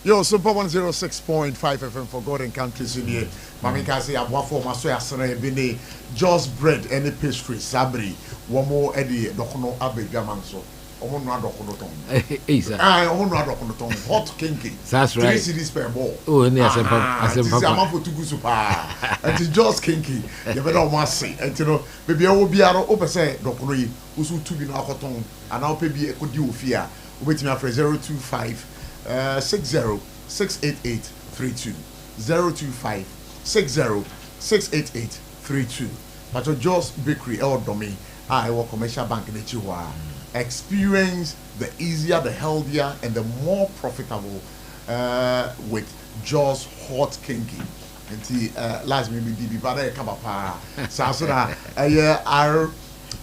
Yo, SOMPA 106.5 FM for God and countries in here. Mami kasi abwa for maso yasere bini just bread any pastry sabri wamo edi dokono abedwa manso. Omo no adokono ton. Omo no adokono ton hot kinky. That's right. 3 CDs per ball. Oh, ni asempa. It's for tugu super. And it's just kinky. You better almost say. And you know, baby I will be aro ope say dokono yi usu tubi na akoton and now baby e kodi ofia. Wait me after 025 60-688-32 025-60-688-32 but Joe's Bakery El Domi I work commercial bank in Chihuahua. Experience the easier, the healthier and the more profitable with Joe's Hot Kinky. And the last maybe DB but I come up so that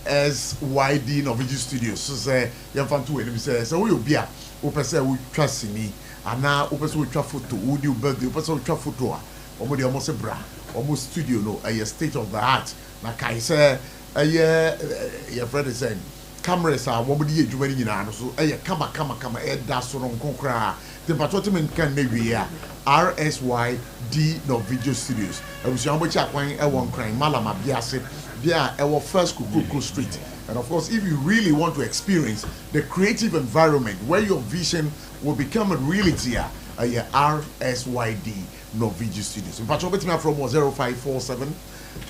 RSYD Norwegian Studios so say you fan to and say so we be a opese we trust me and now opese we try photo we do birthday opese we try photo omo de omo se bra omo studio no a state of the art na kai say your friend is saying cameras are what be adwuma nyina no so kama da so no nkonkra temperature men kan na wi RSYD Norwegian Studios abusia mo chi akwan e won kran malama biase bia e wo first Kukuku Street. And of course, if you really want to experience the creative environment where your vision will become a reality, RSYD Norwegian Studios. In fact, from 0547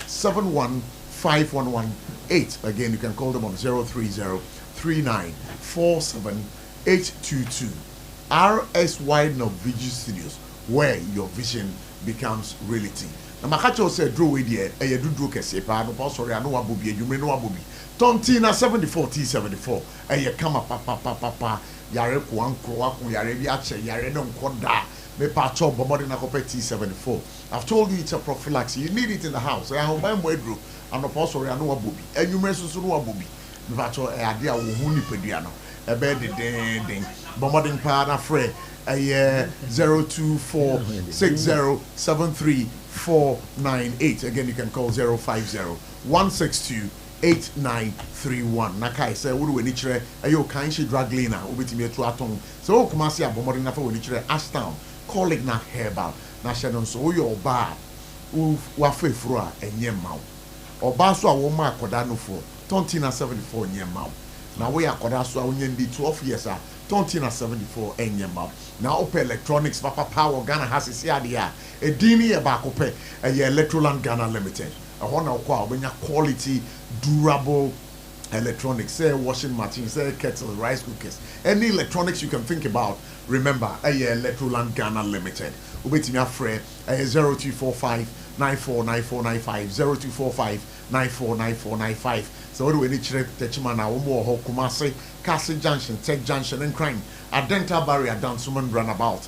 7151118. Again, you can call them on 030-3947-822. RSYD Norwegian Studios, where your vision becomes reality. Na makacho say draw we there e do draw kese pa no pa sorry no wabobi adwumre no wabobi tonti na 74 T74 e kama papa yare ko ankro akon yare bi ache yare no nkoda me pa cho bomodi na kope T74. I've told you it's a prophylaxis, you need it in the house. I have my wedro and no pa sorry no wabobi adwumre so no wabobi me pa cho e ade a wo hu ni padua no e be de den bomodi pa na frɛ 0246073 Again, you can call 050-162-8931. Nakai say, "What do we need? Ayo kanshi drug cleaner. Ubitimi to aton. So kumasi abomori na fa we need Ashtown. Call it na herbal. Na shenon so yo ba. Wa fe fro a enye maw. Oba so a wo ma akoda no fo. 20 na 74 enye maw. Now we are kodaso awunyandi 12 years Tonti na 74 enyema. Now open electronics papa power Ghana has isi adia. E dini e ba kope Electroland Ghana Limited. A hona kwa wenya quality durable electronics, say washing machine, say kettle, rice cookers, any electronics you can think about. Remember, Electroland Ghana Limited. Ubeti mi afre 0245 949495 0245 949495. So what do we need to techman na omo ho Kumasi, Castle Junction, Tech Junction and Crime, a dental barrier down Suman runabout.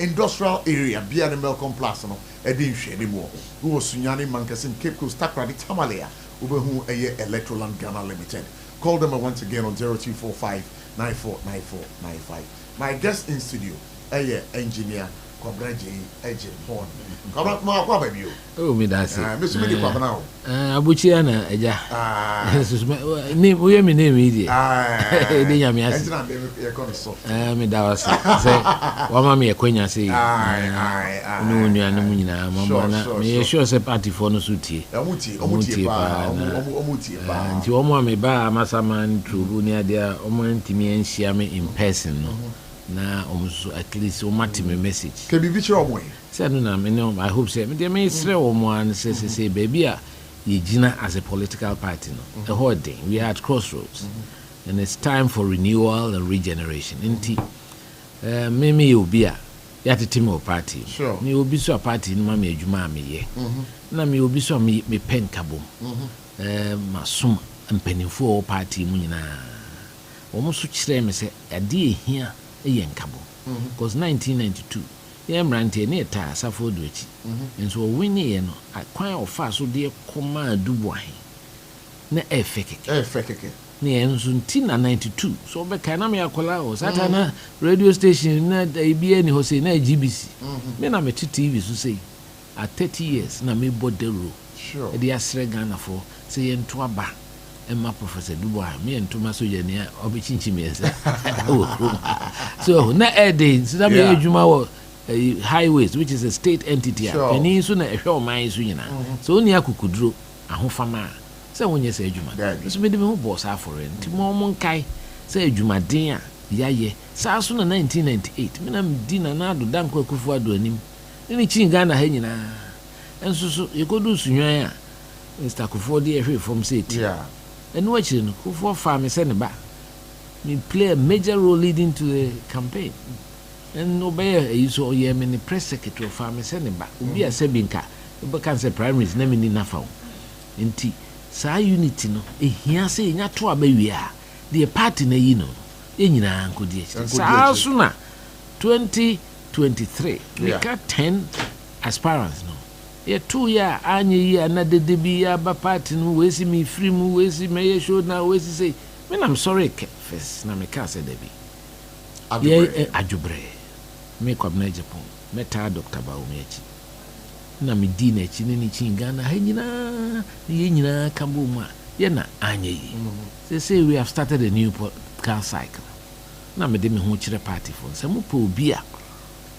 Industrial area, Bian Melcom Plaza, no, Edin Shedimo, who was Sunyani Mankasim, Cape Coast, Takradi Tamalea, Ubehu Electroland Ghana Limited. Call them once again on 0245 949495. My guest in studio, engineer Kwabraji Eje Horn. Oh, me that's it. Mr. Midi Kwabana. ABOTCHIE na eja. Name we me name idi. Dey nya me ase. Me da was say wa ma me ekwanya say. No nua no nyina mama na me sure say party for no sutie. Omutie pa. Nti wo mo me ba amasama ntrubu ni ade a omo ntimi enhia me in person no. Na omuso at least o mati me message. Ke bi bichi omo e. Say no na me no I hope say me dey me sre omo an say baby a ye gina as a political party no. A whole thing we are at crossroads. And it's time for renewal and regeneration. Inti me obi a ya tetem o party. Sure. Me obi so a party no ma me adwuma me ye. Na me obi so me pen kabom. Masum mpanimfo o party mu nyina. Omo so kire me say ade ehia nkabo because 1992 mrante ne ta Sarfo dochi and so winning ye no akwan ofa so de koma dubuahe na efekeke ne enso ntina 92 so be kana me akola o satana radio station na ibia ni ho say na GBC me na me TV so say at 30 years na me bodero sure e dey asre Ghana for say ye nto aba Emma Professor Dubois, me and Thomas Ojenia, Obichinchimias. So, na Eddie, so that may Juma highways, which is a state entity, and he soon a show my Zuna. So only Akukudro, a Hofama. So when you say Juma, this made him boss are for it. Timon Kai, say Juma Dia, Yaye, Sasuna 1998, Minam Dina Nado Danko Kufuado and him. Any Chingana Henina. And so you could do Sunya, Mr. Kufodi from City. Yeah. And watching who for farm is sending back. Me play a major role leading to the campaign. And no bear is all year many press secretary of farm is sending back. Be a sebinka, but cancer primaries naming in Nafao. In tea, sa unity no, a here saying at to a baby. The party na you know, in Uncle Dish. Sa sooner 2023, we got 10 aspirants no. Ye 2 year anye another debi aba party no we see me free mu we see me show na we see say me I'm sorry first na me ka say debi ye ajubre me kwabna Japan me ta Dr. Baumi echi na me di na echi ni chinga na ha nyina ye nyina kambo mu a ye na anye yi say we have started a new political cycle na me de me ho kire party for say mo po obi a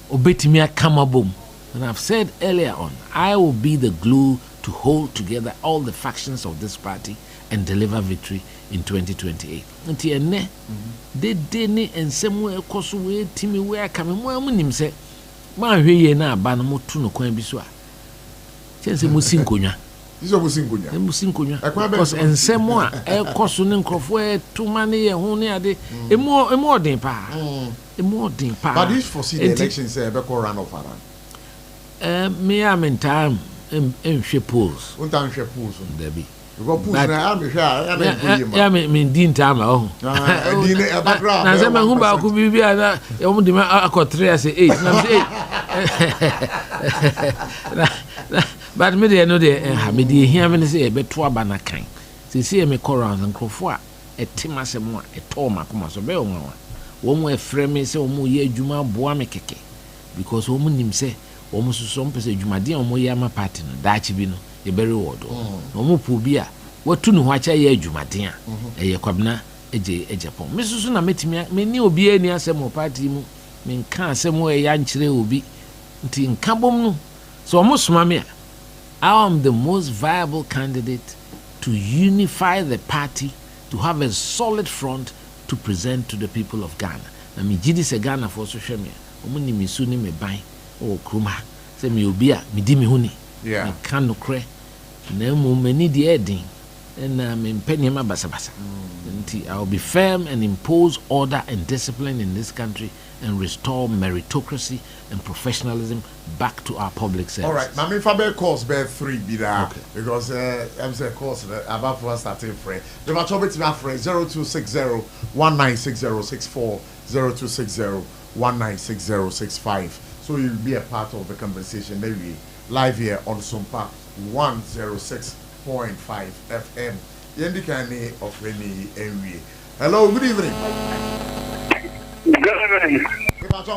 obetimi akamabom. And I've said earlier on, I will be the glue to hold together all the factions of this party and deliver victory in 2028. Until ne, they didn't and somewhere cause way Timmy where coming more him say, my way na banamo tuno coin biswa. Chance Musinkunya. This is Musinkunya. Because and somewhere a cosuning crofware too many a honey a day, a more than pa. A more than pa. But this foresee the elections a run off around. Me am in time in polls. One time she pulls. Debbie. You go push now. I'm in Dean time. Oh, now some who back could be a woman demand I got 3 as 8. But me they know they me dey hear me say e be to abana kan. See me corals and crofo a timasemo a toma kuma so be o nwa. Wo mo e frɛ me say o mo ye adwuma boa me keke because o mo nim say omo susom pese dwumade omo yama party no daachi bi no ye be reward omo pu bi a watu no ho acha ye dwumade a eye kwabna ejepon me susu na metimi me ni obi ani asem party mu me nka asem e ya nkyere obi nti nka bom no so omo soma me I am the most viable candidate to unify the party to have a solid front to present to the people of Ghana. Na me gidi se Ghana for social media. Omo ni mi su ni me ban o kroma. Se me obi a me di me hu ni. Yeah. Me kan no kre. Na mo mani di edin. And me penny ma basa basa. I will be firm and impose order and discipline in this country and restore meritocracy and professionalism back to our public service. All right, Mami Faber course bear 3 be there because I'm saying course about for starting free. The match over to my friend 0260-196064 0260-196065. So you'll be a part of the conversation maybe live here on SOMPA 106.5 FM. Yendikani of any area. Hello, good evening. Good evening. Prof,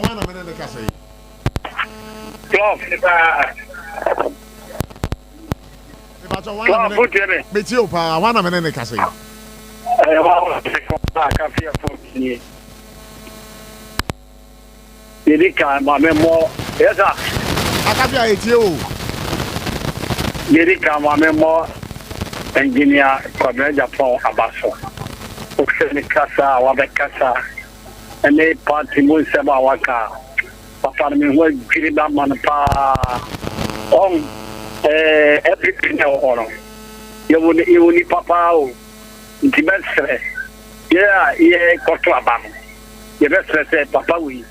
engineer Kwame Japan Abaso. Ukse kasa wabekasa. Ene party mo seba waka. Papa me ho giri da man pa. Everything ono. You ni papa o. Intibesre. Yeah, ye koto abam. Ye besre se papa wi.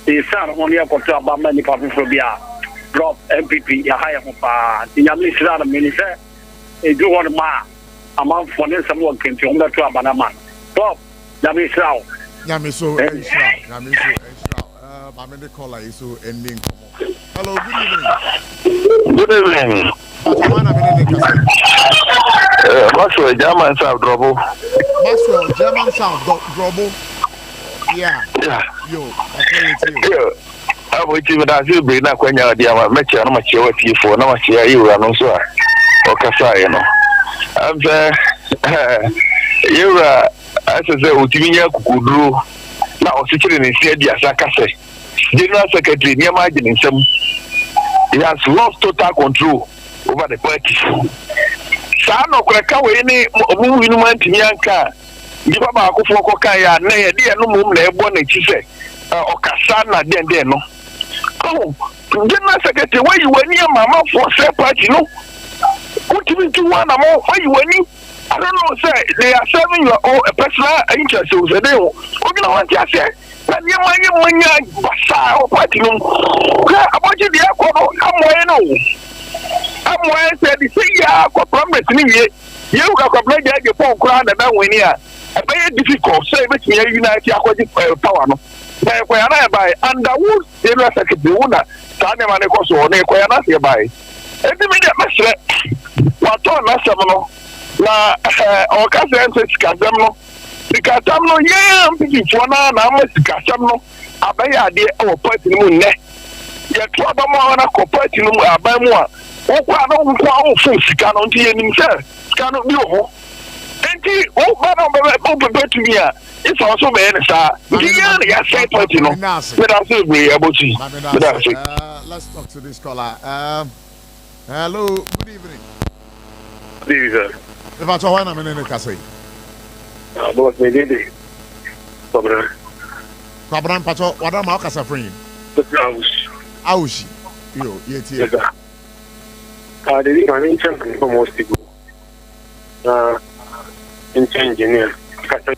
E san on ye koto abam ni papa phobia. Drop MPP ya haya mo pa. Nyamli sira na minister. E do one ma among for some work in to Abanama. Stop, Yamisrao. Yamiso, Mamma caller is so ending. Hello, good evening. Good evening. Maxwell, German South Drobo. Maxwell, German South Drobo. Yeah. Yo, okay, it's you. Yo. I will give it as you bring up when you're the Metro, no much your tea for no much you are no so. Okasa, you know. I'm you are, as I say, Utivinia Kukudru. Now, sitting in Sedia Sakase, General Secretary, near margin in some. He has lost total control over the party. Sano Krakawa, any moving man to Yanka. Give up our Kofokaya, nay, dear no moon, they born a chise. Okasana, then no. Oh, General Secretary, where you were near Mamma for say party, no? What you do one more? Why you winning? I don't know, sir. They are serving your own personal interest. So they don't. What you want to say? That you money, basa or party. About you, the alcohol. I'm why said the say ya got promise me. You got a play your phone crown and down when here. A very difficult. Say which me united aquatic power. Where I buy underwood, the rest of the owner. Tanya Manecoso, or Nequana, you buy. Every minute, Master. What on National? Na our cousin says Casamno. The Casamno, yeah, I'm thinking for now, I'm a Casamno. I buy a dear or party moon. Yet, what I'm on a cooperative, I buy more. Oh, I don't want to cannot hear himself. Cannot be over. And he, oh, but I'm open to me. It's also very sir. Yeah, say party, no. Let's talk to this caller. Hello, good evening. Good evening. If I told one, I'm in the castle. Boss, me did it. Cabran Pacho, what am I casa frame? Aushi. Yo, yet. I didn't want to change for most people. In engineer, but the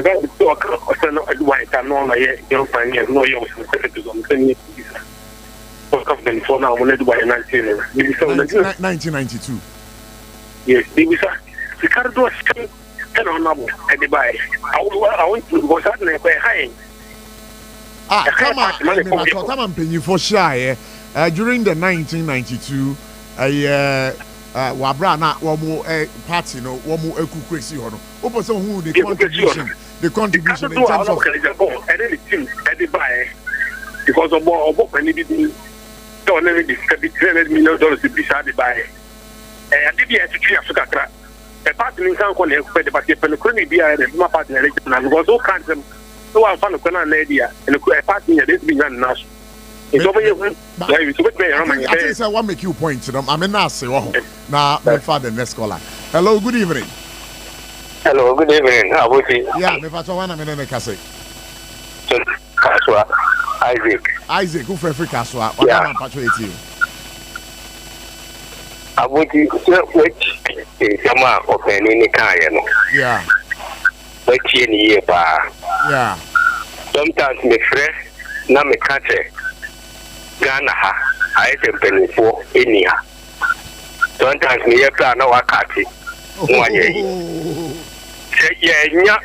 guy talk white and all my young friend, no young secretaries on 10 years. For now, when I do by 1992. Yes, they was Ricardo was honorable at the buy. I want to go out and by high. Come on, penny for shy. During the 1992, Wabrana, one more party, no, one more crazy or no. Open some who the contribution in terms of because of what when he didn't $300 million to be sad by. And I did the tree of Sukatra. a party in San Juan, but the couldn't be a party election, and was all kinds of so I found a corner idea and a party in this being national. It's over here. I think I want to make you point to them. I'm in Nasi. Now, my father, next caller. Hello, good evening. Hello, good evening. How about you? Yeah, my father, one minute, I can say. Kaswa, Isaac, who for free Kaswa? What am I patrolling you? I want you to which is a man of any kind. Yeah. Which in year, yeah. Sometimes me fresh, na me catch Ghana ha, I can penny for India. Sometimes me a plan no wakati. One year. Say yeah,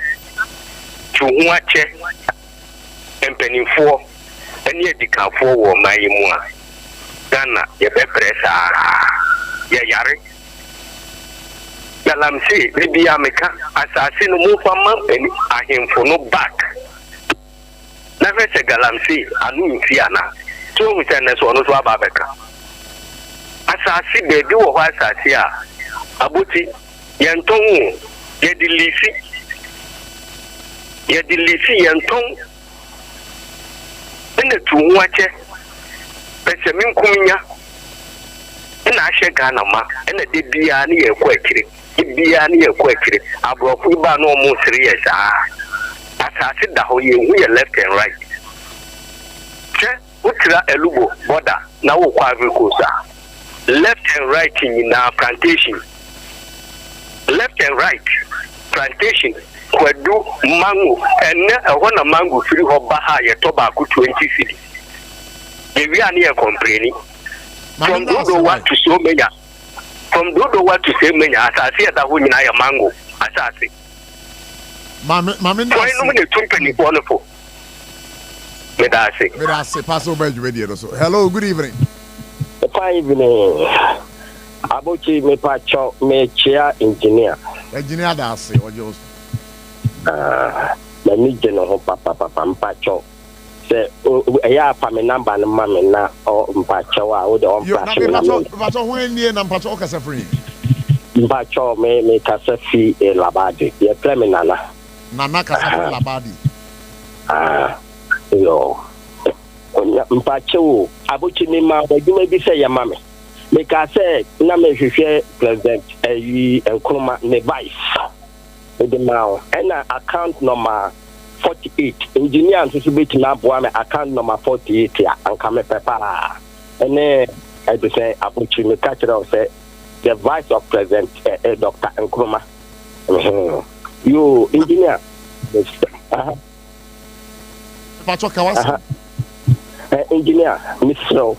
to watch and penny for any decaf for my mua. Ghana, ye be pressa. Ye yari. Galamsi, maybe America, assassin move from mountain, I him for no back. Never say Galamsi, I knew Fiana. Two witnesses on Babeka. Assassin, they do what I see. Abuti, Yanton, Yedilisi, Yanton. And the two watch it. Peshamin Kumia. And I shake Ganama, and the Diani a quakery. Diani a quakery. I brought Uba no more 3 years. Assassin the whole year, we are left and right. Utra Elubo, border, now Quavicosa. Left and right in our plantation. Left and right plantation. Kwadu mango, and one a mango free of Baha, tobacco 20 cities. We are near complaining. From Dodo what to so many. From Dodo what to say many, as I see that woman I am mango, as I say. Mamma, why no one is company wonderful? Medase, pass over you radio. Hello, good evening. Fine evening. Abochi me pacho me chair engineer. Engineer Dase, or yours? Me nije no papa mpacho. Say, ya pa me number na mama na o mpacho wa o de on mpacho na. Mpacho when ye na mpacho o kasa free. Mpacho me kasa fi labadi. Ye play me nana. Nana kasa fi labadi. Yo. Mpacho abochi ni ma adwuma bi say ya mama. Me ka say na me hwehwe president ayi enkroma ne vice. The now and account number 48. Engineer to be to now account number 48 here and come pepper. And then I just say Abuchi me catch it say the vice of president Dr. Nkrumah. You engineer. Engineer, Mr.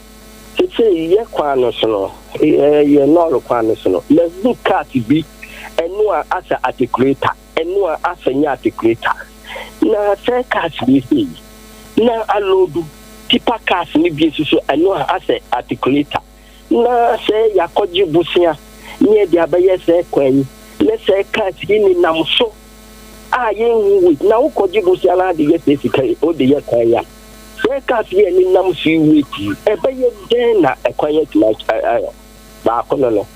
Say ye kwano sono. Ye no kwano sono. Let's look at be enua asa articulator enua asa nya articulator na say cars bi say na alodu tipa cars ni bi so enua asa articulator na say yakoji busia ni dia baye say kwan na say cars ni nam so a yen wi na ukoji busia na de yes esikai o de ye kwan ya say cars ni nam so wi ti e baye den na ekwan ya ti ba kono no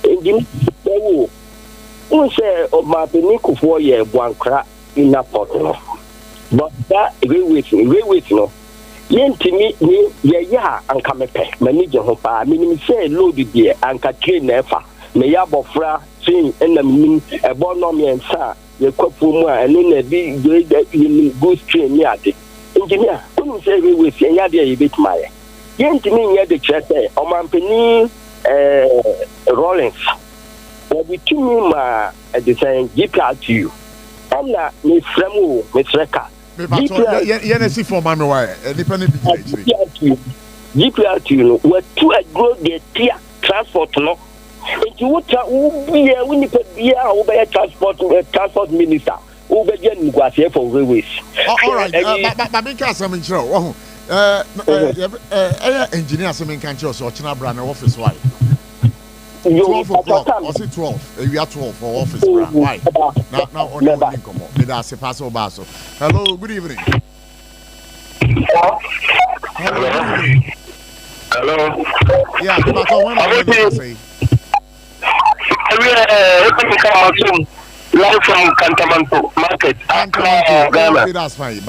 engine wo say of my penico for ye Buankra in a pot. But that way, no. Yen to me, ya, and come a pet, manager hopa, meaning say loaded dear, and Catherine Nefa, may abofra, sing, and the mean a bonomi and sa, the copuma, and then a big good train yard. Engineer, couldn't say we with Yadia a bit my. Yen to me, ya the chest, or my penny Rollins. We two ma at the same GPR to you. And Miss Fremu, Miss Reka. Yenesi for Mamma Wire, independent GPR to you. We're two a grow the tier transport no. And you would be a Winnipeg over transport minister over Guasia for railways. All right, but because I'm in show. Engineer Semin Cancho, so China Brand office why. 12 o'clock, or say 12. We are 12 for office. Why? Now, on the income. Did I say paso basso? Hello, good evening. Hello. Yeah, but when I say. live from Cantamanto Market. Ghana. That's fine.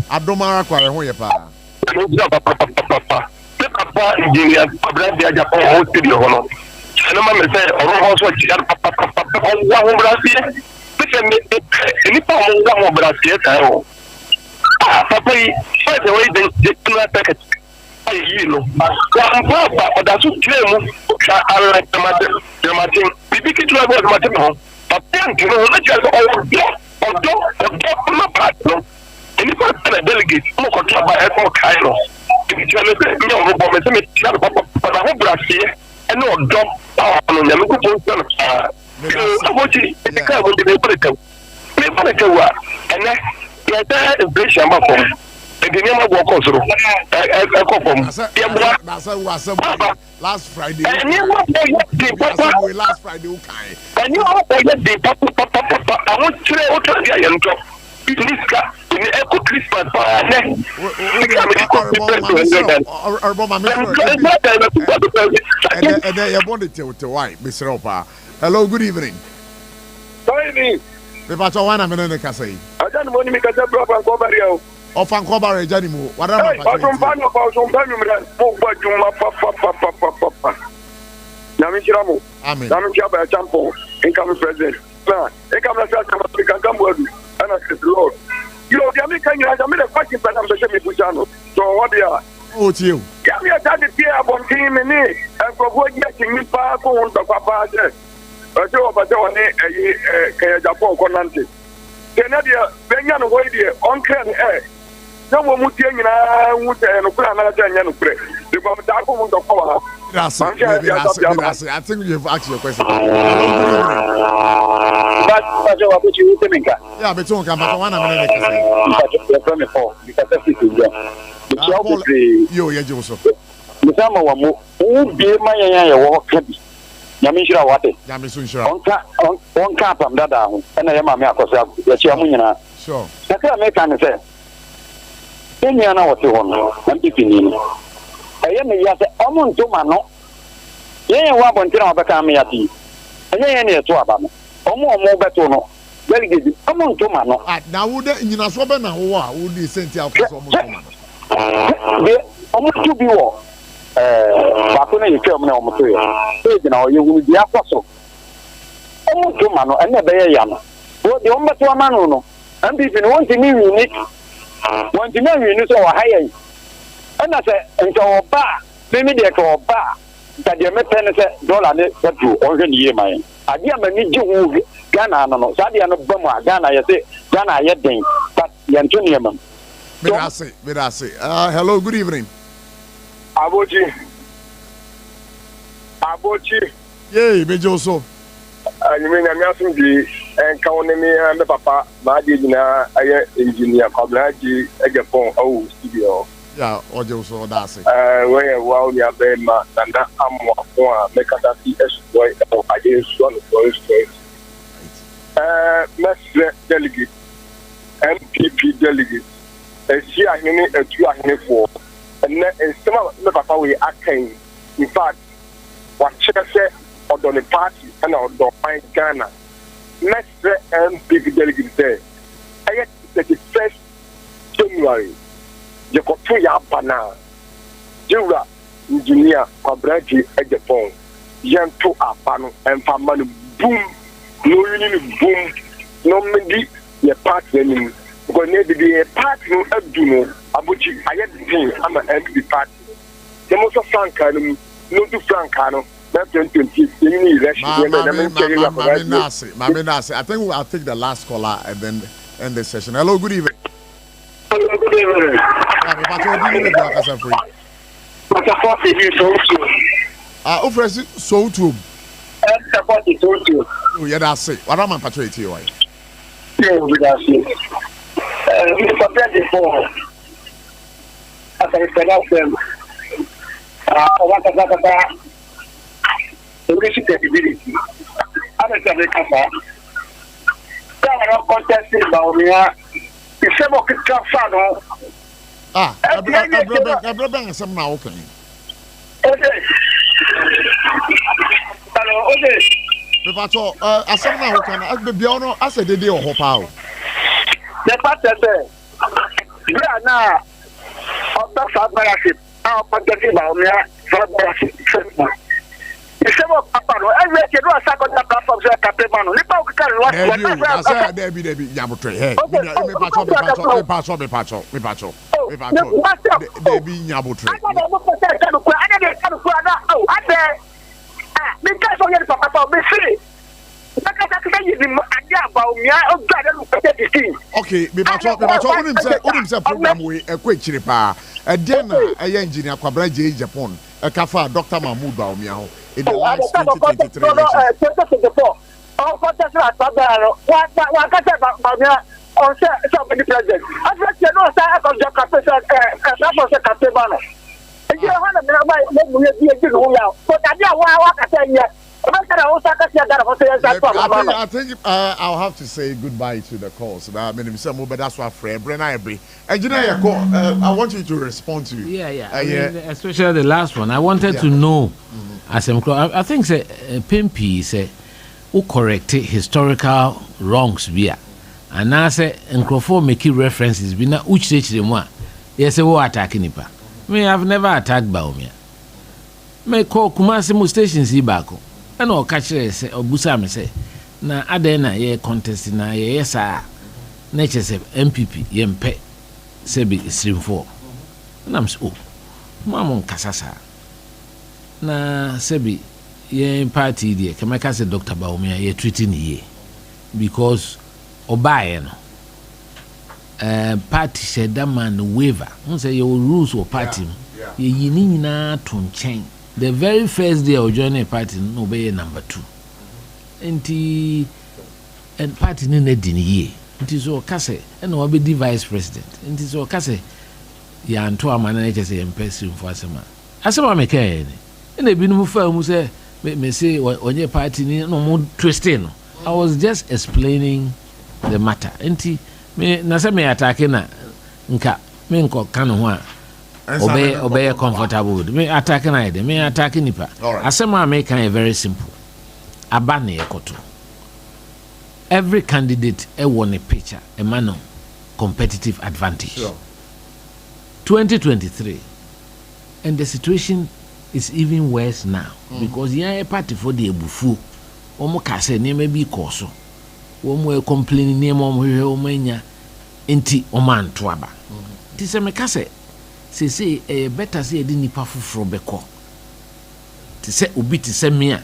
Adomara kwa ho ye pa. Papa Nigeria, Brother Japan, whole studio. No man say, or also papa, one Brazil. Any power of Brazil. Papa, by the way, they do not take it. You know, but that's what claim. I like the matter. We begin to have a matter. But then, you know, let's just all my partner. Any person, a delegate, no control by Echo Cairo. If you tell me, but I hope Brazil and no dog on the ABOTCHIE, the car will be able to and then inflation. Last Friday. And you want to last Friday, okay. And you want to get the papa. I want to tell you, Christmas. Hello, good evening. I don't want to make a of Ankobare Janimu. What am I? Amen. Incoming president. Incoming and I said, Lord, you know, the American has made a question, but I'm the same Pujano. So what they are? Oh, to you. Give me a target here about him and me, and for what getting me back on the Papa. I do about the one a Japan Conante. Canada, Benyan away there, uncle air. Someone would tell you, I would say, and another pray. The Babaco on the power. I think you've asked your question. But yeah, but don't come back 1 minute. You, Joseph. Who be my Yamishra what it? Yamishra. One cap from that down, and I am a Macosa, the Chiamina. Sure. I can't make an say. Then you know what you want, and keeping I am a yet almost to Mano. Yea, what one can become me at you. And then any to Abama. More Betono. Very good. Almost to Mano. Now, would you not swap and would be sent out almost to be war. Bakuna you come now, Material. You will be a fossil. Almost to Mano, and never a yam. What the Omba to a Mano, and if you want to be unique, want to know you so high. And I said, and so bar, maybe they call bar, that you may $10 that you already hear my. I am a need you, Ghana, no, Sadiano Boma, Ghana, you say, Ghana, yet thing, but the Antonium. Hello, good evening. ABOTCHIE. Yay, Major so. You mean I'm asking the counting me and the papa, my dear engineer, Kablaji, Egapon, oh, studio. Yeah, or Joso, that's it. Where while you are very much, and that I'm one, make us see a story, I just want to story. Master delegate, MPP delegate, a she I need a 2 and 4. And some of the papa we are in fact, what Chelsea or the party and or the Ghana. Next MPP delegate there. I get 31st January. You got 2 years now. Jura engineer Kabraji at the phone. Young to our panel and family boom. No union boom. No many your party. Because maybe a party no ABOTCHIE, I had the thing, I'm an empty party. The most of Francano, no to Francano, not 2020, election. I think I'll take the last caller and then end the session. Hello, good evening. Hello, good evening. So too. Oh, yeah, that's it. What am I patriotic? Yeah, that's it. Mr. President, as I said, what credibility. I'm a Kasa. There are not contesting about me. The same of Kafano. I'm some now. Okay. Hello, okay. pato asem na ho kana be bia ono ase dede o ho pa o the fact that we are now of the partnership our partnership about me partnership Isemo papa no every day no second platform say captain no nipa o kika no what asa Debbie nyabotre hey me pato Debbie nyabotre okay me pato unim say program we ekwechire pa den na engineer Kwabra Japan kafa Dr. Mahmoud Baumia ho in the last 2023 2024 all contest at Babaro one contest on somebody president I just know say of the captain captain bano and you have a number be a good but I don't want to say yeah I think I'll have to say goodbye to the calls. But that's what friend Brenna Ebri. Engineer, I want you to respond to. Yeah. I mean, especially the last one. I wanted to know, as I think Pimpi say, who corrected historical wrongs via, and I say Nkrofo make references. Be na uchi them one. Yes, who attacking nipa. Me, I've never attacked Baumia. Me call Kumasi station si bako. And all catch say or Busam say na adena ye contest na ye yesa nature say MPP yempe sebi stream 4 na am so mamon kasasa na sebi ye party there kemeka say Dr. Baumia ye treating ye because obaye no party said that man waiver won say your rules or party ye yini na to nchen. The very first day of joining a party, no be number 2. And party ni ne dini ye. Nti so kase, and no be the vice president. Nti so kase, ya anto amana na chese empesi mfo asema. Asema me kai ni. Ene bi no fa mu se me say onye party ni no mo twisting no. I was just explaining the matter. Nti me na se me attack na nka me nko kan ho a obey comfortable with me attacking me attacking nipa. Asema make kind very simple. Abane ekoto. Every candidate won a picture, a man competitive advantage. Sure. 2023, and the situation is even worse now because a party for the ebufu. Omo kase ne maybe koso. Omo complaining ne omo omanya enti omanto aba. Ti se me kase say better say di nipa foforo beko ti se obi ti se me a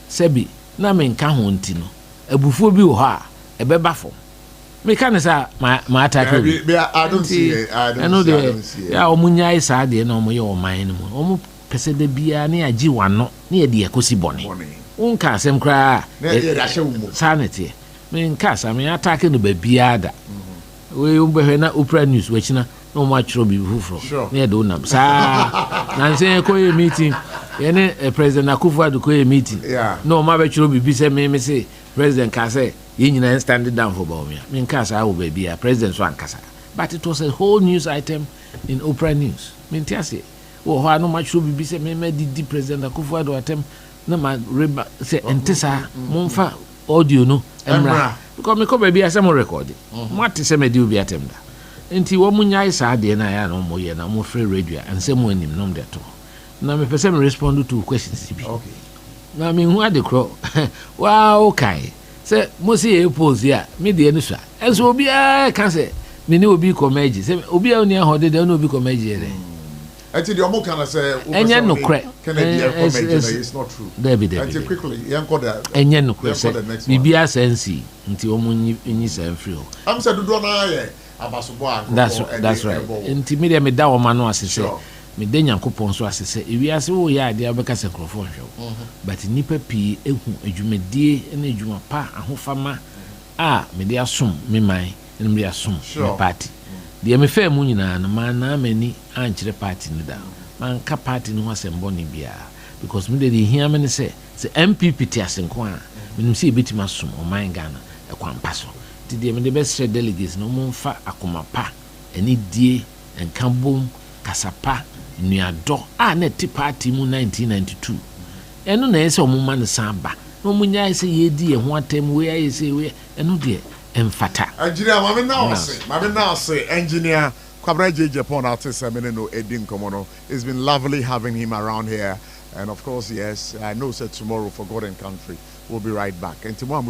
sebi na me nka ho nti no abufuo bi wo ha ebeba fo me kan say ma attack I don't see it. I don't see it. Ya omunya isa de na omoye oman no mu omu pese de bia na agi wano na ye de ekosi bone unka asem kra na ye da hye wo sanity me nka sa me attack no ba bia da we umbe na Opera News wachina no much robi fufro na do nam sa na nse ko ye meeting ye ne president Akufo-Addo ko ye meeting no ma be chiro bibi se me say president ka say ye nyina stand down for Baumia me nka sa wo ba bia president so ankasa but it was a whole news item in Opera News me ntiase wo ho no much robi bibi se me di president Akufo-Addo atem na ma reba say entesa momfa audio no emra because me ko ba bia se mo record mo ate se me di obi atem da enti wo munyai sa de na ya no mo ye na mo free radio and say mo anim nom de to na me pese me respond to questions bi okay na me hu ade kro wow okay say mo see e pose ya me de enu swa enso obi a kan say me ni obi comedy say obi a oni ahode de obi comedy de enti de omo kan say enye no kre can be comedy it's not true enti quickly yanko da enye no kre say bibia sensi enti omo nyi say free o am say dodo na ye that's right. Nti media me da wo ma no asese. Me de Nyankopon so asese. Ewi ase wo ya ade abeka se krofo hwe. But nipa pi ehu adwumadie na adwuma pa ahofama me de asom me man na me de asom me party. De me fa mu nyina na man na mani ankyere party ni da. Man ka party no asembo ni bia because me de hia me ne se MPP ti asenko a me nim se ebetima asom o man Ghana e kwampa so. The best delegates no monfa akomapa eni die enkabom kasapa nuado na ti party mu 1992 eno na ese omuma ne samba no munya say ye di e ho atem we aye say we eno de emfata engineer mame now say engineer Kwabra Japan artist no Edin Komono. It's been lovely having him around here, and of course yes I know said tomorrow for God and country we'll be right back and tomorrow